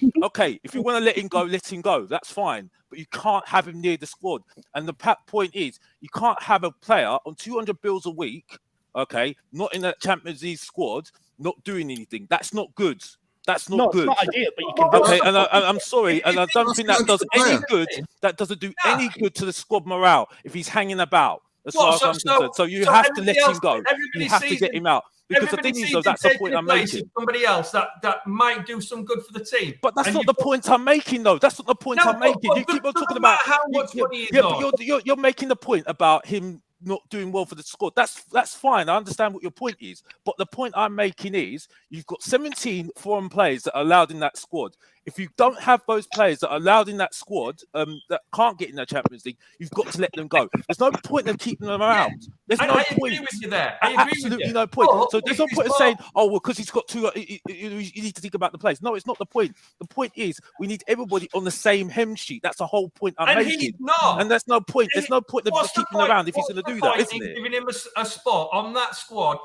If you want to let him go, let him go. That's fine, but you can't have him near the squad. And the point is, you can't have a player on 200 bills a week, okay, not in that Champions League squad, not doing anything. That's not good. That's not good. It's not ideal, but you can do okay, it. and I'm sorry, and I don't think that does any good. That doesn't do any good to the squad morale if he's hanging about. As far as I'm concerned. So you have to let him go. You have to get him out. Because the thing is, though, that's the point I'm making. Somebody else that might do some good for the team. But that's not the point I'm making, though. That's not the point I'm making. You keep on talking about how much money he's but you're making the point about him not doing well for the squad. That's fine. I understand what your point is. But the point I'm making is you've got 17 foreign players that are allowed in that squad. If you don't have those players that are allowed in that squad that can't get in the Champions League, you've got to let them go. There's no point in keeping them around. There's no point. I agree with you there. I agree Absolutely with you. no point. Oh, so there's no point in saying, oh, well, because he's got two, you need to think about the players. No, it's not the point. The point is we need everybody on the same hem sheet. That's the whole point I'm making. He's not. And there's no point. There's no point in keeping him around if he's going to do that, isn't it? Giving him a spot on that squad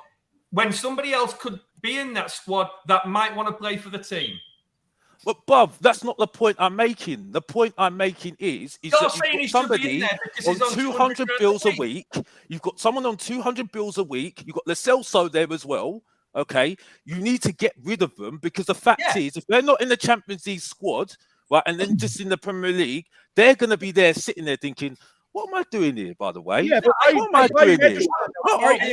when somebody else could be in that squad that might want to play for the team. But Bob, that's not the point I'm making. The point I'm making is that you've got somebody on 200 bills a week. You've got someone on 200 bills a week. You've got Lo Celso there as well. Okay, you need to get rid of them because the fact is, if they're not in the Champions League squad, right, and then just in the Premier League, they're going to be there sitting there thinking, what am I doing here, by the way? Yeah, but what am I doing here? I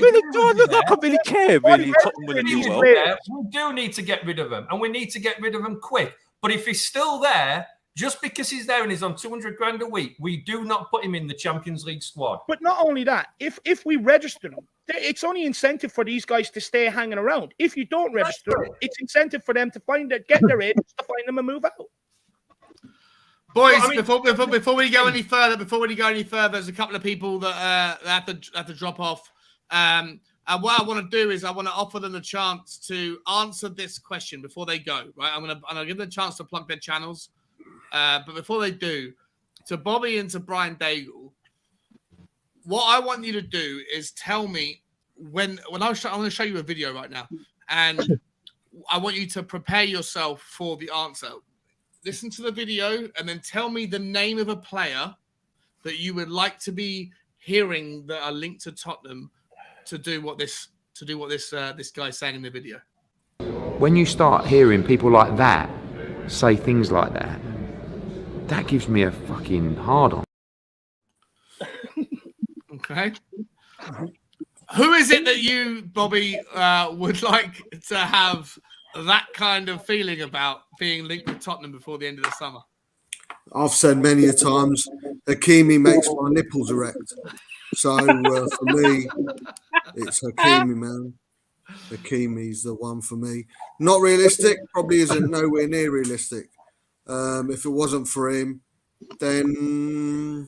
don't really care, really. Tottenham will do well. We do need to get rid of him, and we need to get rid of him quick. But if he's still there, just because he's there and he's on 200 grand a week, we do not put him in the Champions League squad. But not only that, if we register them, it's only incentive for these guys to stay hanging around. If you don't register them, it's incentive for them to get their age, to find them and move out. Boys, before we go any further, there's a couple of people that have to drop off. And what I want to do is I want to offer them a chance to answer this question before they go. Right, I'm gonna give them a chance to plug their channels. But before they do, to Bobby and to Brian Daigle, what I want you to do is tell me when I'm going to show you a video right now, and I want you to prepare yourself for the answer. Listen to the video and then tell me the name of a player that you would like to be hearing that are linked to Tottenham to do what this guy's saying in the video. When you start hearing people like that say things like that, that gives me a fucking hard on. Okay. Who is it that you, Bobby, would like to have that kind of feeling about being linked with Tottenham before the end of the summer? I've said many a times, Hakimi makes my nipples erect. So for me, it's Hakimi, man. Hakimi's the one for me. Not realistic, probably isn't nowhere near realistic. If it wasn't for him, then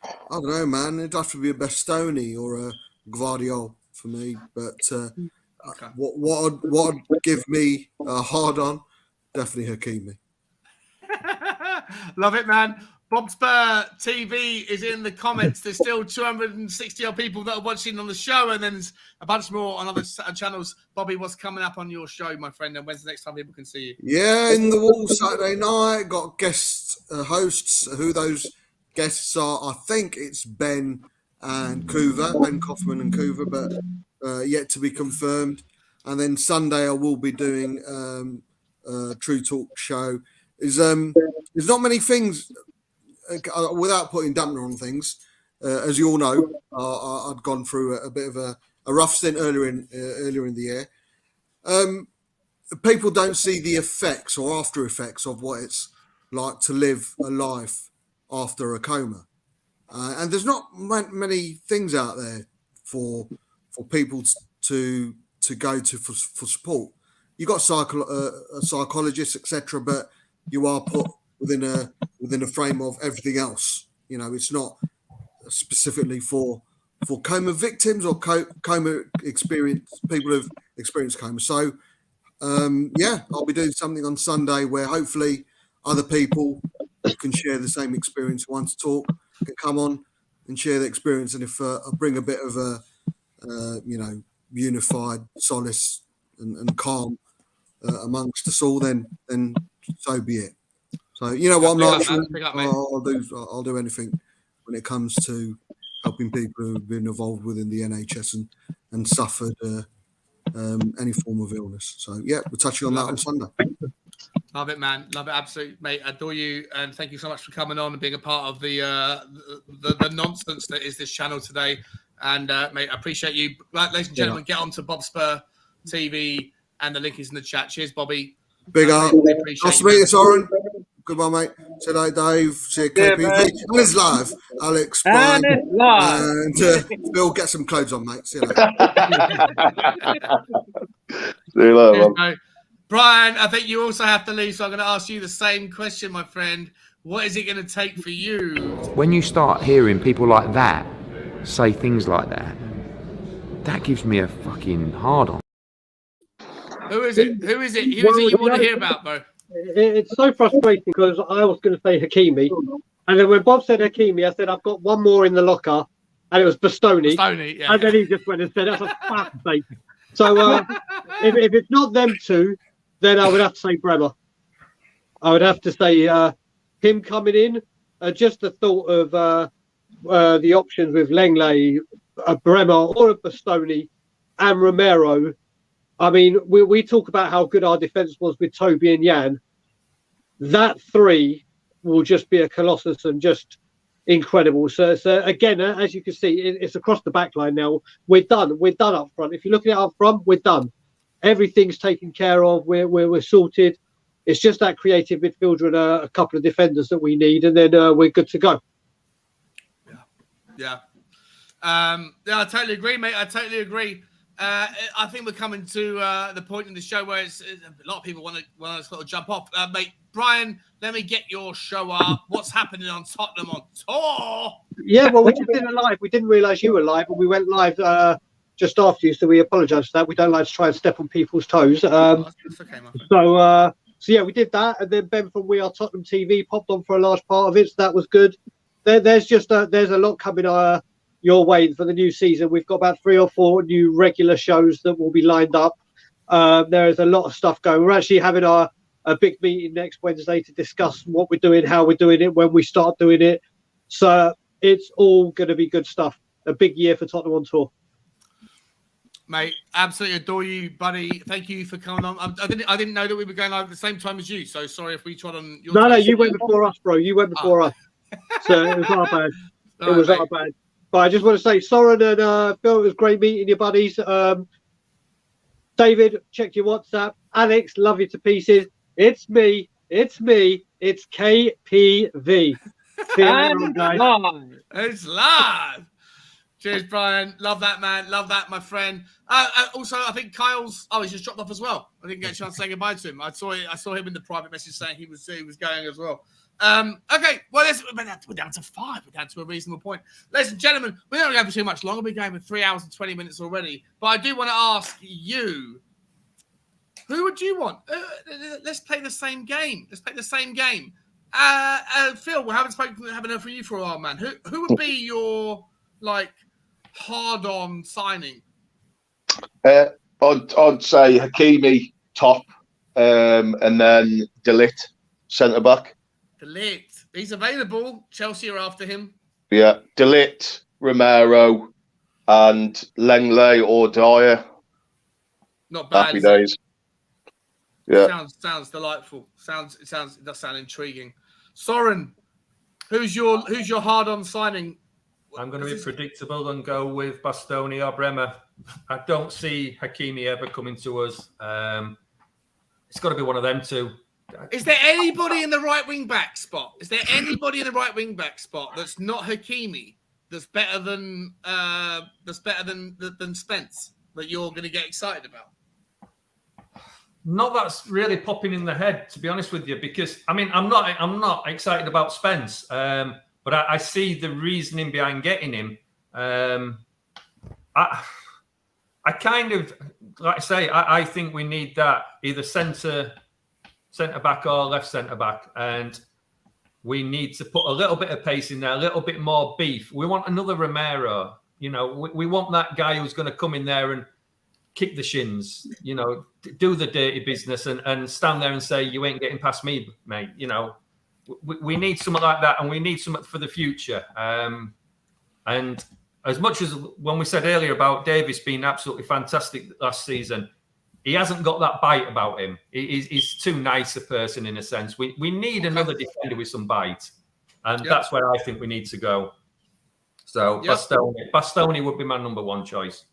I don't know, man. It'd have to be a Bastoni or a Gvardiol for me. But okay. what would give me a hard on? Definitely Hakimi. Love it, man. Bob Spur TV is in the comments. There's still 260 odd people that are watching on the show, and then there's a bunch more on other channels. Bobby, what's coming up on your show, my friend? And when's the next time people can see you? Yeah, in the wall Saturday night. Got guest hosts. Who those guests are, I think it's Ben and Coover, Ben Kaufman and Coover, but yet to be confirmed. And then Sunday I will be doing a True Talk show. There's not many things. Without putting dampener on things, as you all know, I'd gone through a bit of a rough stint earlier in the year. People don't see the effects or after effects of what it's like to live a life after a coma, and there's not many things out there for people to go to for support. You got psychologists, etc., but you are put within a frame of everything else. You know, it's not specifically for coma victims or coma experience people who've experienced coma. So I'll be doing something on Sunday where hopefully other people who can share the same experience, want to talk, can come on and share the experience. And if I bring a bit of unified solace and calm amongst us all, then so be it. So you know what, I'm not sure. I'll do anything when it comes to helping people who've been involved within the NHS and suffered any form of illness. So yeah, we're touching on that on Sunday. Love it, man. Love it, absolutely, mate. Adore you, and thank you so much for coming on and being a part of the nonsense that is this channel today. And mate, I appreciate you, ladies and gentlemen. Get on to Bob Spur TV, and the link is in the chat. Cheers, Bobby. Big up. Nice to meet you, Soren. Goodbye, mate. See you later, Dave. See you, KP. And it's live. Alex, Brian, and Bill. Get some clothes on, mate. See you later. See you later, man. Brian, I think you also have to leave, so I'm going to ask you the same question, my friend. What is it going to take for you? When you start hearing people like that say things like that, that gives me a fucking hard on. Who is it? Who is it? Who is it you want to hear about, bro? It's so frustrating because I was going to say Hakimi, and then when Bob said Hakimi, I said I've got one more in the locker, and it was Bastoni. Yeah. And then he just went and said, "That's a fuck's sake." So if it's not them two, then I would have to say Bremer. I would have to say him coming in. Just the thought of the options with Lenglet, Bremer, or a Bastoni, and Romero. I mean, we talk about how good our defence was with Toby and Jan. That three will just be a colossus and just incredible. So again, as you can see, it's across the back line now. We're done. We're done up front. If you're looking at up front, we're done. Everything's taken care of. We're sorted. It's just that creative midfielder and a couple of defenders that we need, and then we're good to go. Yeah. I totally agree, mate. I totally agree. I think we're coming to the point in the show where a lot of people want to sort of jump off. Mate, Brian, let me get your show up. What's happening on Tottenham on tour? Yeah, well, we just did a live. We didn't realise you were live, and we went live just after you, so we apologise for that. We don't like to try and step on people's toes. That's okay, my friend. So yeah, we did that, and then Ben from We Are Tottenham TV popped on for a large part of it, so that was good. There's a lot coming your way for the new season. We've got about 3 or 4 new regular shows that will be lined up. There is a lot of stuff going. We're actually having a big meeting next Wednesday to discuss what we're doing, how we're doing it, when we start doing it. So it's all going to be good stuff. A big year for Tottenham on tour. Mate, absolutely adore you, buddy. Thank you for coming on. I didn't know that we were going live at the same time as you, so sorry if we trod on your... No, you went before us, bro. You went before us. So it was our bad. It was our bad. But I just want to say, Soren and Phil, it was great meeting you, buddies. David, check your WhatsApp. Alex, love you to pieces. It's me. It's KPV. It's live. Cheers, Brian. Love that, man. Love that, my friend. Also, I think Kyle's... Oh, he's just dropped off as well. I didn't get a chance to say goodbye to him. I saw him in the private message saying he was going as well. Okay, well, we're down to 5. We're down to a reasonable point. Ladies and gentlemen, we're not going for too much longer. We're going for 3 hours and 20 minutes already. But I do want to ask you, who would you want? Let's play the same game. Phil, we haven't heard from you for a while, man. Who would be your, hard-on signing? I'd say Hakimi top, and then De Ligt centre-back. De Ligt. He's available. Chelsea are after him. Yeah, De Ligt, Romero, and Lenglet or Dyer. Not bad. Happy days. Yeah. Sounds delightful. It does sound intriguing. Soren, who's your hard-on signing? I'm going to be predictable and go with Bastoni or Bremer. I don't see Hakimi ever coming to us. It's got to be one of them two. Is there anybody in the right wing back spot? That's not Hakimi that's better than Spence that you're going to get excited about? Not that's really popping in the head, to be honest with you, because I'm not excited about Spence, but I see the reasoning behind getting him. I kind of, like I say, I think we need that either centre back or left centre back, and we need to put a little bit of pace in there, a little bit more beef. We want another Romero. You know, we want that guy who's going to come in there and kick the shins, you know, do the dirty business and stand there and say, you ain't getting past me, mate. You know, we need something like that, and we need something for the future. And as much as when we said earlier about Davis being absolutely fantastic last season, he hasn't got that bite about him. He's too nice a person in a sense. We need another defender with some bite. And that's where I think we need to go. So Bastoni would be my number one choice.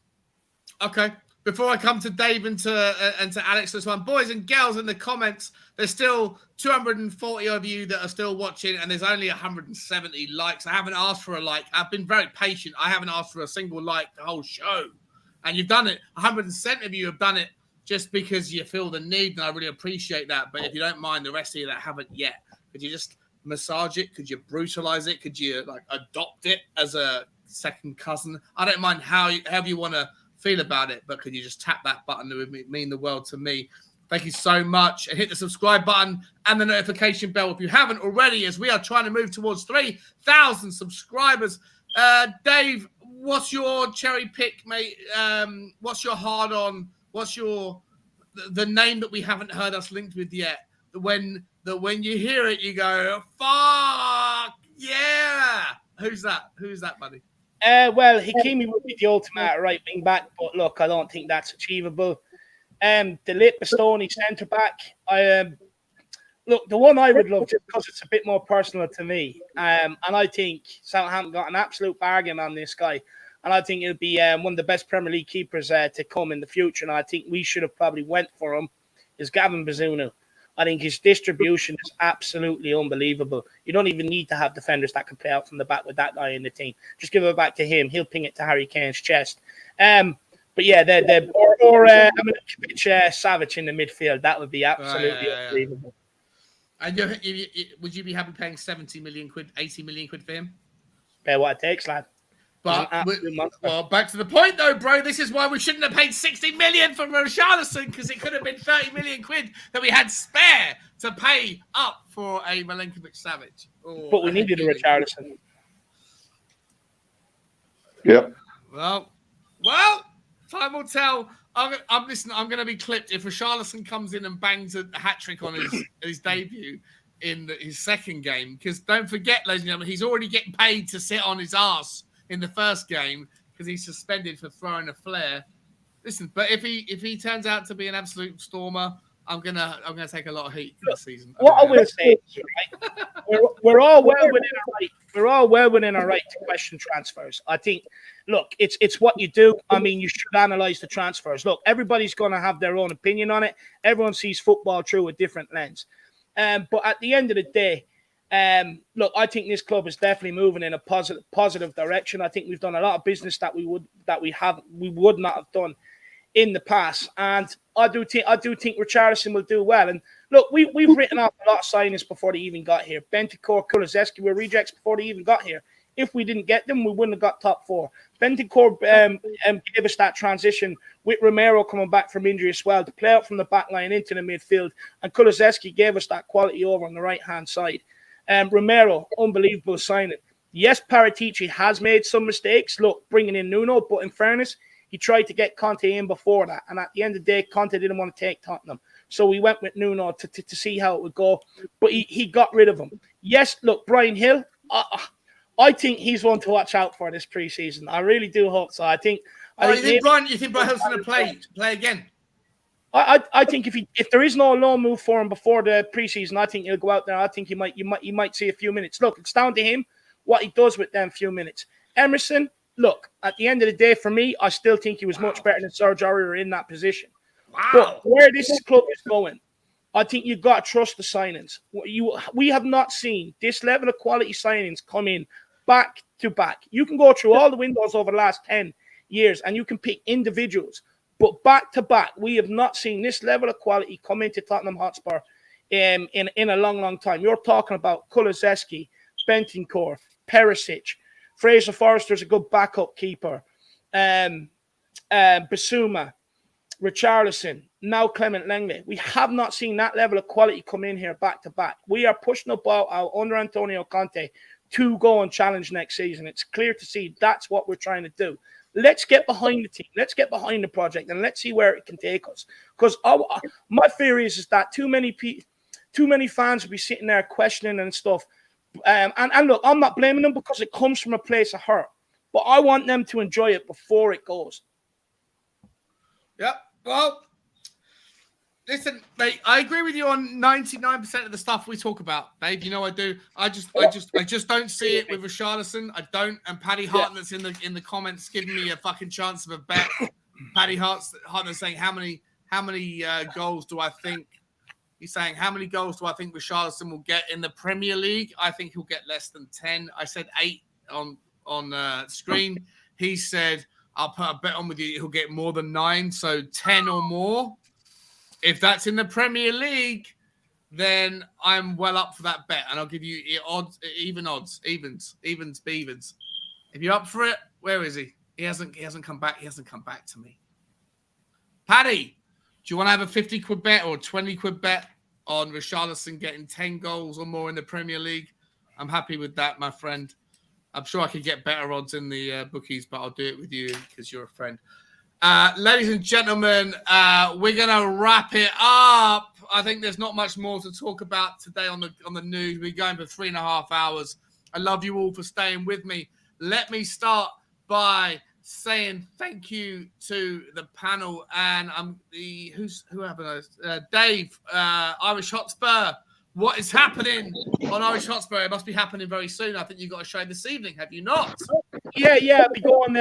Okay. Before I come to Dave and to Alex this one, boys and girls in the comments, there's still 240 of you that are still watching, and there's only 170 likes. I haven't asked for a like. I've been very patient. I haven't asked for a single like the whole show. And you've done it. 100% of you have done it just because you feel the need, and I really appreciate that. But if you don't mind, the rest of you that haven't yet, could you just massage it? Could you brutalize it? Could you like adopt it as a second cousin? I don't mind however you want to feel about it, but could you just tap that button? It would mean the world to me. Thank you so much. And hit the subscribe button and the notification bell if you haven't already, as we are trying to move towards 3,000 subscribers. Dave, what's your cherry pick, mate? What's your hard on? What's the name that we haven't heard us linked with yet? When you hear it, you go, fuck yeah. Who's that, buddy? Well, Hakimi would be the ultimate right wing back, but look, I don't think that's achievable. The late Bastoni centre back. Look, the one I would love, just because it's a bit more personal to me, and I think Southampton got an absolute bargain on this guy, and I think he'll be one of the best Premier League keepers to come in the future, and I think we should have probably went for him, is Gavin Bazunu. I think his distribution is absolutely unbelievable. You don't even need to have defenders that can play out from the back with that guy in the team. Just give it back to him. He'll ping it to Harry Kane's chest. But yeah, Savic in the midfield. That would be absolutely unbelievable. And would you be happy paying 70 million quid, 80 million quid for him? Pay what it takes, lad. But well, back to the point though, bro. This is why we shouldn't have paid 60 million for Richarlison, because it could have been 30 million quid that we had spare to pay up for a Milinkovic-Savic. But we needed a Richarlison. Yep. Well, time will tell. I'm going to be clipped if Richarlison comes in and bangs a hat trick on his debut in his second game. Because don't forget, ladies and gentlemen, he's already getting paid to sit on his ass in the first game because he's suspended for throwing a flare. Listen, but if he turns out to be an absolute stormer, I'm gonna take a lot of heat this season. What I will say is, right, we're all well within our right. We're all well within our right to question transfers. I think, look, it's what you do. I mean, you should analyze the transfers. Look, everybody's gonna have their own opinion on it. Everyone sees football through a different lens. But at the end of the day, look, I think this club is definitely moving in a positive direction. I think we've done a lot of business that we would not have done in the past, and I do think Richarlison will do well. And look, we've written off a lot of signings before they even got here. Bentancur, Kulusevski were rejects before they even got here. If we didn't get them, we wouldn't have got top four. Bentancur gave us that transition with Romero coming back from injury as well to play out from the back line into the midfield, and Kulusevski gave us that quality over on the right hand side. Romero, unbelievable signing. Yes, Paratici has made some mistakes. Look, bringing in Nuno, but in fairness, he tried to get Conte in before that. And at the end of the day, Conte didn't want to take Tottenham. So we went with Nuno to see how it would go. But he got rid of him. Yes, look, Brian Hill, I think he's one to watch out for this preseason. I really do hope so. You think Brian Hill's going to play again? I think if there is no loan move for him before the preseason, I think he'll go out there. I think you might see a few minutes. Look, it's down to him what he does with them few minutes. Emerson, look, at the end of the day, for me, I still think he was much better than Serge Aurier in that position. Wow. But where this club is going, I think you've got to trust the signings. We have not seen this level of quality signings come in back to back. You can go through all the windows over the last 10 years and you can pick individuals. But back to back, we have not seen this level of quality come into Tottenham Hotspur in a long, long time. You're talking about Kulusevski, Bentancur, Perisic, Fraser Forrester's a good backup keeper, Bissouma, Richarlison, now Clement Lenglet. We have not seen that level of quality come in here back to back. We are pushing the ball out under Antonio Conte to go and challenge next season. It's clear to see that's what we're trying to do. Let's get behind the team. Let's get behind the project, and let's see where it can take us. Because my theory is that too many fans will be sitting there questioning and stuff. And look, I'm not blaming them because it comes from a place of hurt. But I want them to enjoy it before it goes. Yep. Well, listen, mate, I agree with you on 99% of the stuff we talk about, Dave. You know I do. I just don't see it with Richarlison. I don't. And Paddy Hartnett that's in the comments giving me a fucking chance of a bet. Paddy Hartnett saying how many goals do I think? He's saying how many goals do I think Richarlison will get in the Premier League? I think he'll get less than 10. I said 8 on screen. He said I'll put a bet on with you. He'll get more than 9, so 10 or more. If that's in the Premier League, then I'm well up for that bet, and I'll give you evens. If you're up for it, where is he? He hasn't come back. He hasn't come back to me. Paddy, do you want to have a 50 quid bet or a 20 quid bet on Richarlison getting 10 goals or more in the Premier League? I'm happy with that, my friend. I'm sure I could get better odds in the bookies, but I'll do it with you because you're a friend. Ladies and gentlemen, we're going to wrap it up. I think there's not much more to talk about today on the news. We're going for 3.5 hours. I love you all for staying with me. Let me start by saying thank you to the panel, and who haven't I? Dave, Irish Hotspur. What is happening on Irish Hotspur? It must be happening very soon. I think you've got a show this evening, have you not? Yeah. Be going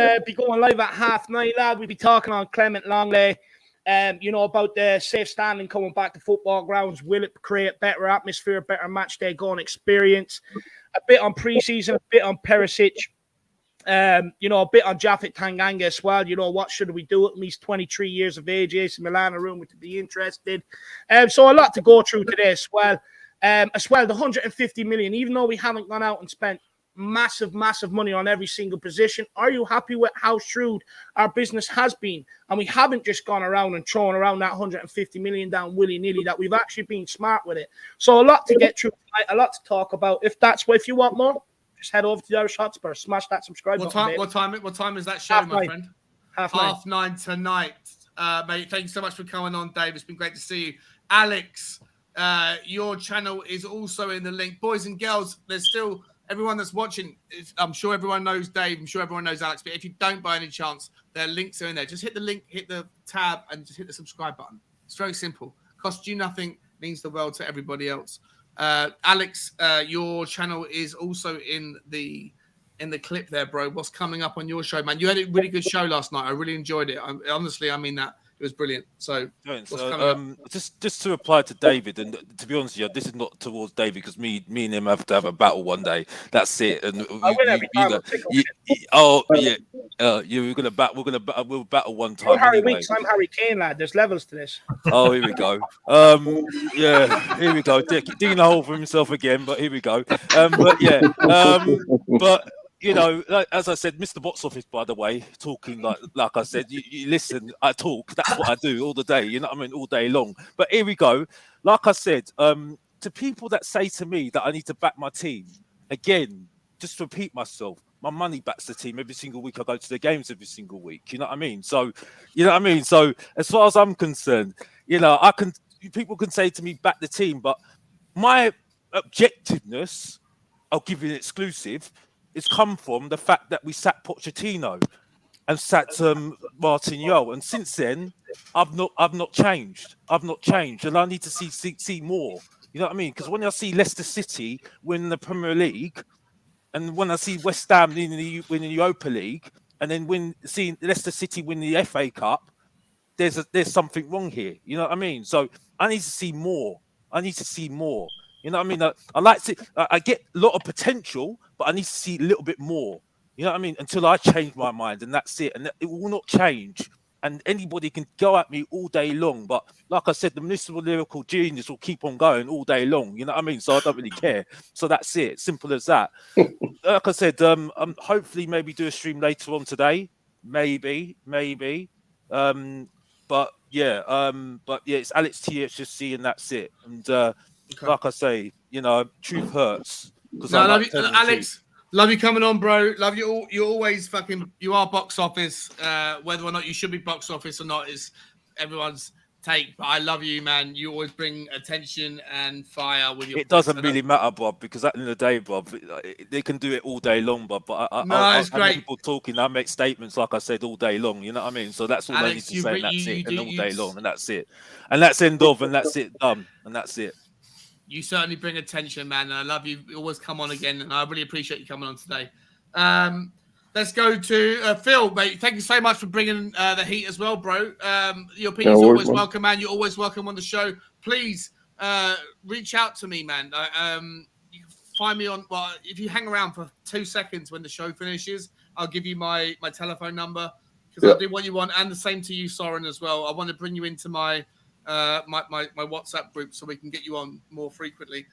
live at 9:30, lad. We'll be talking on Clement, Lenglet. About the safe standing coming back to football grounds. Will it create better atmosphere, better match day going experience? A bit on preseason, a bit on Perisic. A bit on Japhet Tanganga as well. What should we do with him? He's 23 years of age. AC Milan are rumored to be interested. So a lot to go through today as well. The 150 million, even though we haven't gone out and spent massive money on every single position. Are you happy with how shrewd our business has been? And we haven't just gone around and thrown around that 150 million down willy-nilly, that we've actually been smart with it. So a lot to get through tonight, a lot to talk about. If you want more, just head over to the Irish Hotspur, smash that subscribe button. What time is that show, my friend? Half nine tonight. Mate, thank you so much for coming on, Dave. It's been great to see you. Alex, your channel is also in the link. Boys and girls, there's still everyone that's watching. I'm sure everyone knows Dave. I'm sure everyone knows Alex. But if you don't by any chance, their links are in there. Just hit the link, hit the tab, and just hit the subscribe button. It's very simple. Costs you nothing, means the world to everybody else. Alex, your channel is also in the clip there, bro. What's coming up on your show, man? You had a really good show last night. I really enjoyed it. Honestly, I mean that. It was brilliant. So, just to reply to David, and to be honest with you, this is not towards David because me and him have to have a battle one day. That's it. And we'll battle one time. Harry Winks, I'm Harry Kane, lad. There's levels to this. Oh, here we go. Here we go. Digging a hole for himself again, but here we go. But. As I said, Mr. Box Office, by the way, talking like I said, you listen, I talk. That's what I do all the day. You know what I mean? All day long. But here we go. Like I said, to people that say to me that I need to back my team, again, just to repeat myself, my money backs the team every single week. I go to the games every single week. You know what I mean? So, So as far as I'm concerned, people can say to me, back the team, but my objectiveness, I'll give you an exclusive, it's come from the fact that we sat Pochettino and sat Martignol, and since then I've not changed. And I need to see more. You know what I mean? Because when I see Leicester City win the Premier League, and when I see West Ham win the Europa League, and then seeing Leicester City win the FA Cup, there's something wrong here. You know what I mean? So I need to see more. You know what I mean? I get a lot of potential, but I need to see a little bit more. You know what I mean? Until I change my mind, and that's it. And it will not change. And anybody can go at me all day long. But like I said, the municipal lyrical genius will keep on going all day long. You know what I mean? So I don't really care. So that's it. Simple as that. Like I said, hopefully maybe do a stream later on today. Maybe. But yeah, it's Alex THSC, and that's it. And like I say, truth hurts. Alex, Love you coming on, bro. Love you all. You're always you are box office. Whether or not you should be box office or not is everyone's take. But I love you, man. You always bring attention and fire with your It points. doesn't really matter, Bob, because at the end of the day, Bob, they can do it all day long, Bob. But it's great. People talking, I make statements, like I said, all day long. You know what I mean? So that's all I need to say, and that's it. And all day long, and that's it. And that's end of, and that's it, done. And that's it. You certainly bring attention, man. And I love you. You always come on again, and I really appreciate you coming on today. Let's go to Phil, mate. Thank you so much for bringing the heat as well, bro. Your opinion's always welcome, man. You're always welcome on the show. Please reach out to me, man. You can find me on. Well, if you hang around for 2 seconds when the show finishes, I'll give you my telephone number because I do want you on, and the same to you, Soren, as well. I want to bring you into my WhatsApp group so we can get you on more frequently.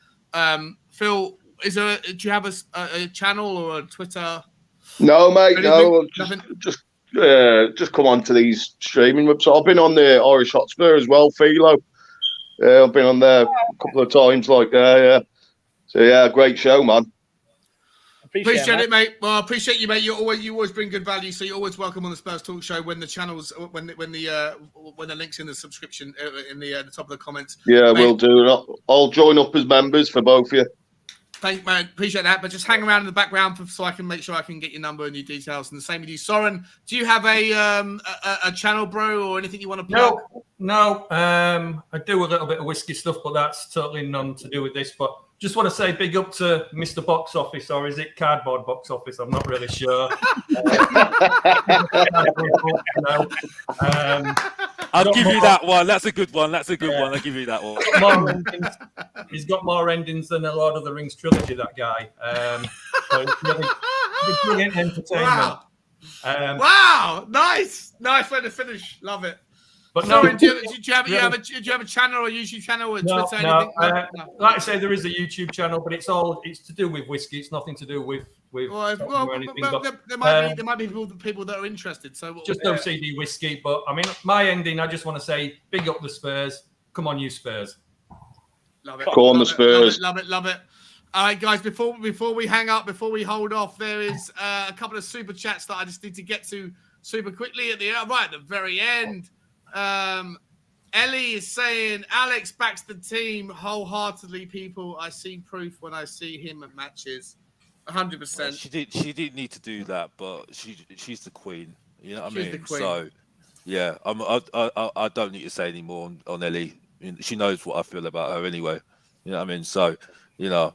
Phil, do you have a channel or a Twitter? No, mate. No, just come on to these streaming websites. I've been on the Irish Hotspur as well, Philo. I've been on there a couple of times. So yeah, great show, man. Appreciate it, mate. Well, I appreciate you, mate. You always bring good value, so you're always welcome on the Spurs Talk Show when the channels when the links in the subscription in the top of the comments. Yeah, we'll do. I'll join up as members for both of you. Thank you, man. Appreciate that. But just hang around in the background so I can make sure I can get your number and your details. And the same with you, Soren. Do you have a channel, bro, or anything you want to plug? No. I do a little bit of whiskey stuff, but that's totally none to do with this. But just want to say big up to Mr. Box Office, or is it Cardboard Box Office? I'm not really sure. I'll give you that one. That's a good one. I'll give you that one. He's got more endings than a Lord of the Rings trilogy, that guy. So it's really brilliant entertainment. Wow. Nice way to finish. Love it. But Sorry, do you have a channel or a YouTube channel or Twitter? Anything? No. Like I say, there is a YouTube channel, but it's to do with whiskey. It's nothing to do with anything. There might be people that are interested. So just OCD whiskey. But I mean, my ending. I just want to say, big up the Spurs. Come on, you Spurs. Love it. Go on the Spurs. Love it. All right, guys. Before we hang up, before we hold off, there is a couple of super chats that I just need to get to super quickly at the very end. Ellie is saying Alex backs the team wholeheartedly. People, I see proof when I see him at matches. 100%. She didn't need to do that, but she's the queen. You know what I mean? The queen. So yeah, I don't need to say any more on Ellie. She knows what I feel about her anyway. You know what I mean? So, in a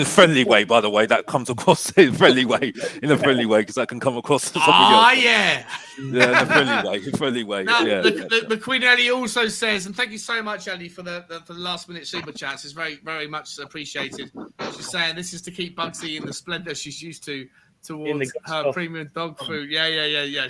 friendly way, by the way, that comes across in a friendly way, because that can come across. Yeah, in a friendly way. Now, yeah. The Queen Ellie also says, and thank you so much, Ellie, for the last minute super chats. It's very, very much appreciated. She's saying this is to keep Bugsy in the splendor she's used to towards her premium dog food. Yeah.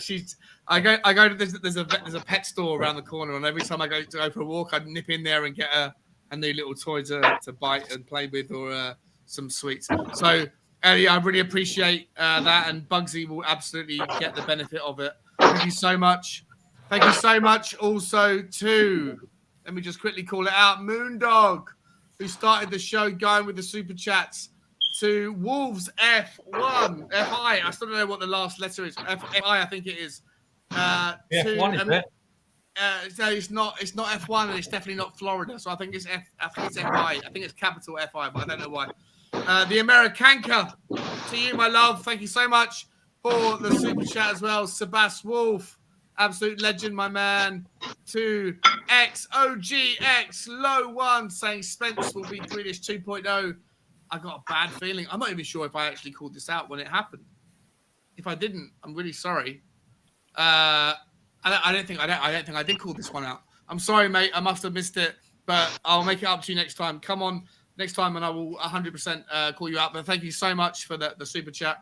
I go to there's a pet store around the corner, and every time I go for a walk, I nip in there and get a new little toy to bite and play with, or some sweets. So, Ellie, I really appreciate that, and Bugsy will absolutely get the benefit of it. Thank you so much. Thank you so much also to, let me just quickly call it out, Moondog, who started the show going with the super chats, to Wolves F1, F-I, I still don't know what the last letter is, F-I, I think it is. F1 is it? So it's not F1, and it's definitely not Florida. So I think it's F-I. I think it's capital F-I, but I don't know why. The Americanka, to you, my love. Thank you so much for the super chat as well. Sebas Wolf, absolute legend, my man. To XOGX Low One, saying Spence will be Grealish 2.0. I got a bad feeling. I'm not even sure if I actually called this out when it happened. If I didn't, I'm really sorry. I don't think I did call this one out. I'm sorry, mate. I must have missed it, but I'll make it up to you next time. Come on next time, and I will 100% call you out. But thank you so much for the super chat.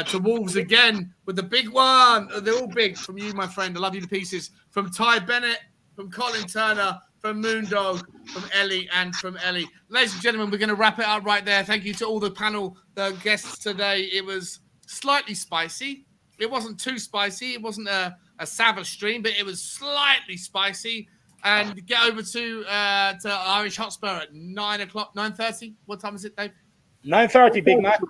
To Wolves again with the big one. They're all big from you, my friend. I love you to pieces. From Ty Bennett, from Colin Turner, from Moondog, from Ellie, and from Ellie. Ladies and gentlemen, we're going to wrap it up right there. Thank you to all the panel, the guests today. It was slightly spicy. It wasn't too spicy. It wasn't a savage stream, but it was slightly spicy. And get over to Irish Hotspur at 9:30. What time is it, Dave? 9:30, Big Mac.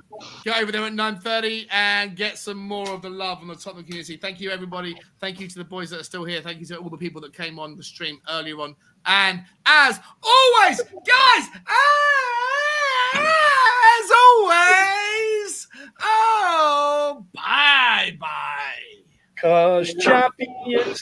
Get over there at 9:30 and get some more of the love on the Tottenham community. Thank you, everybody. Thank you to the boys that are still here. Thank you to all the people that came on the stream earlier on. And as always, guys, as always, oh, bye-bye. 'Cause champions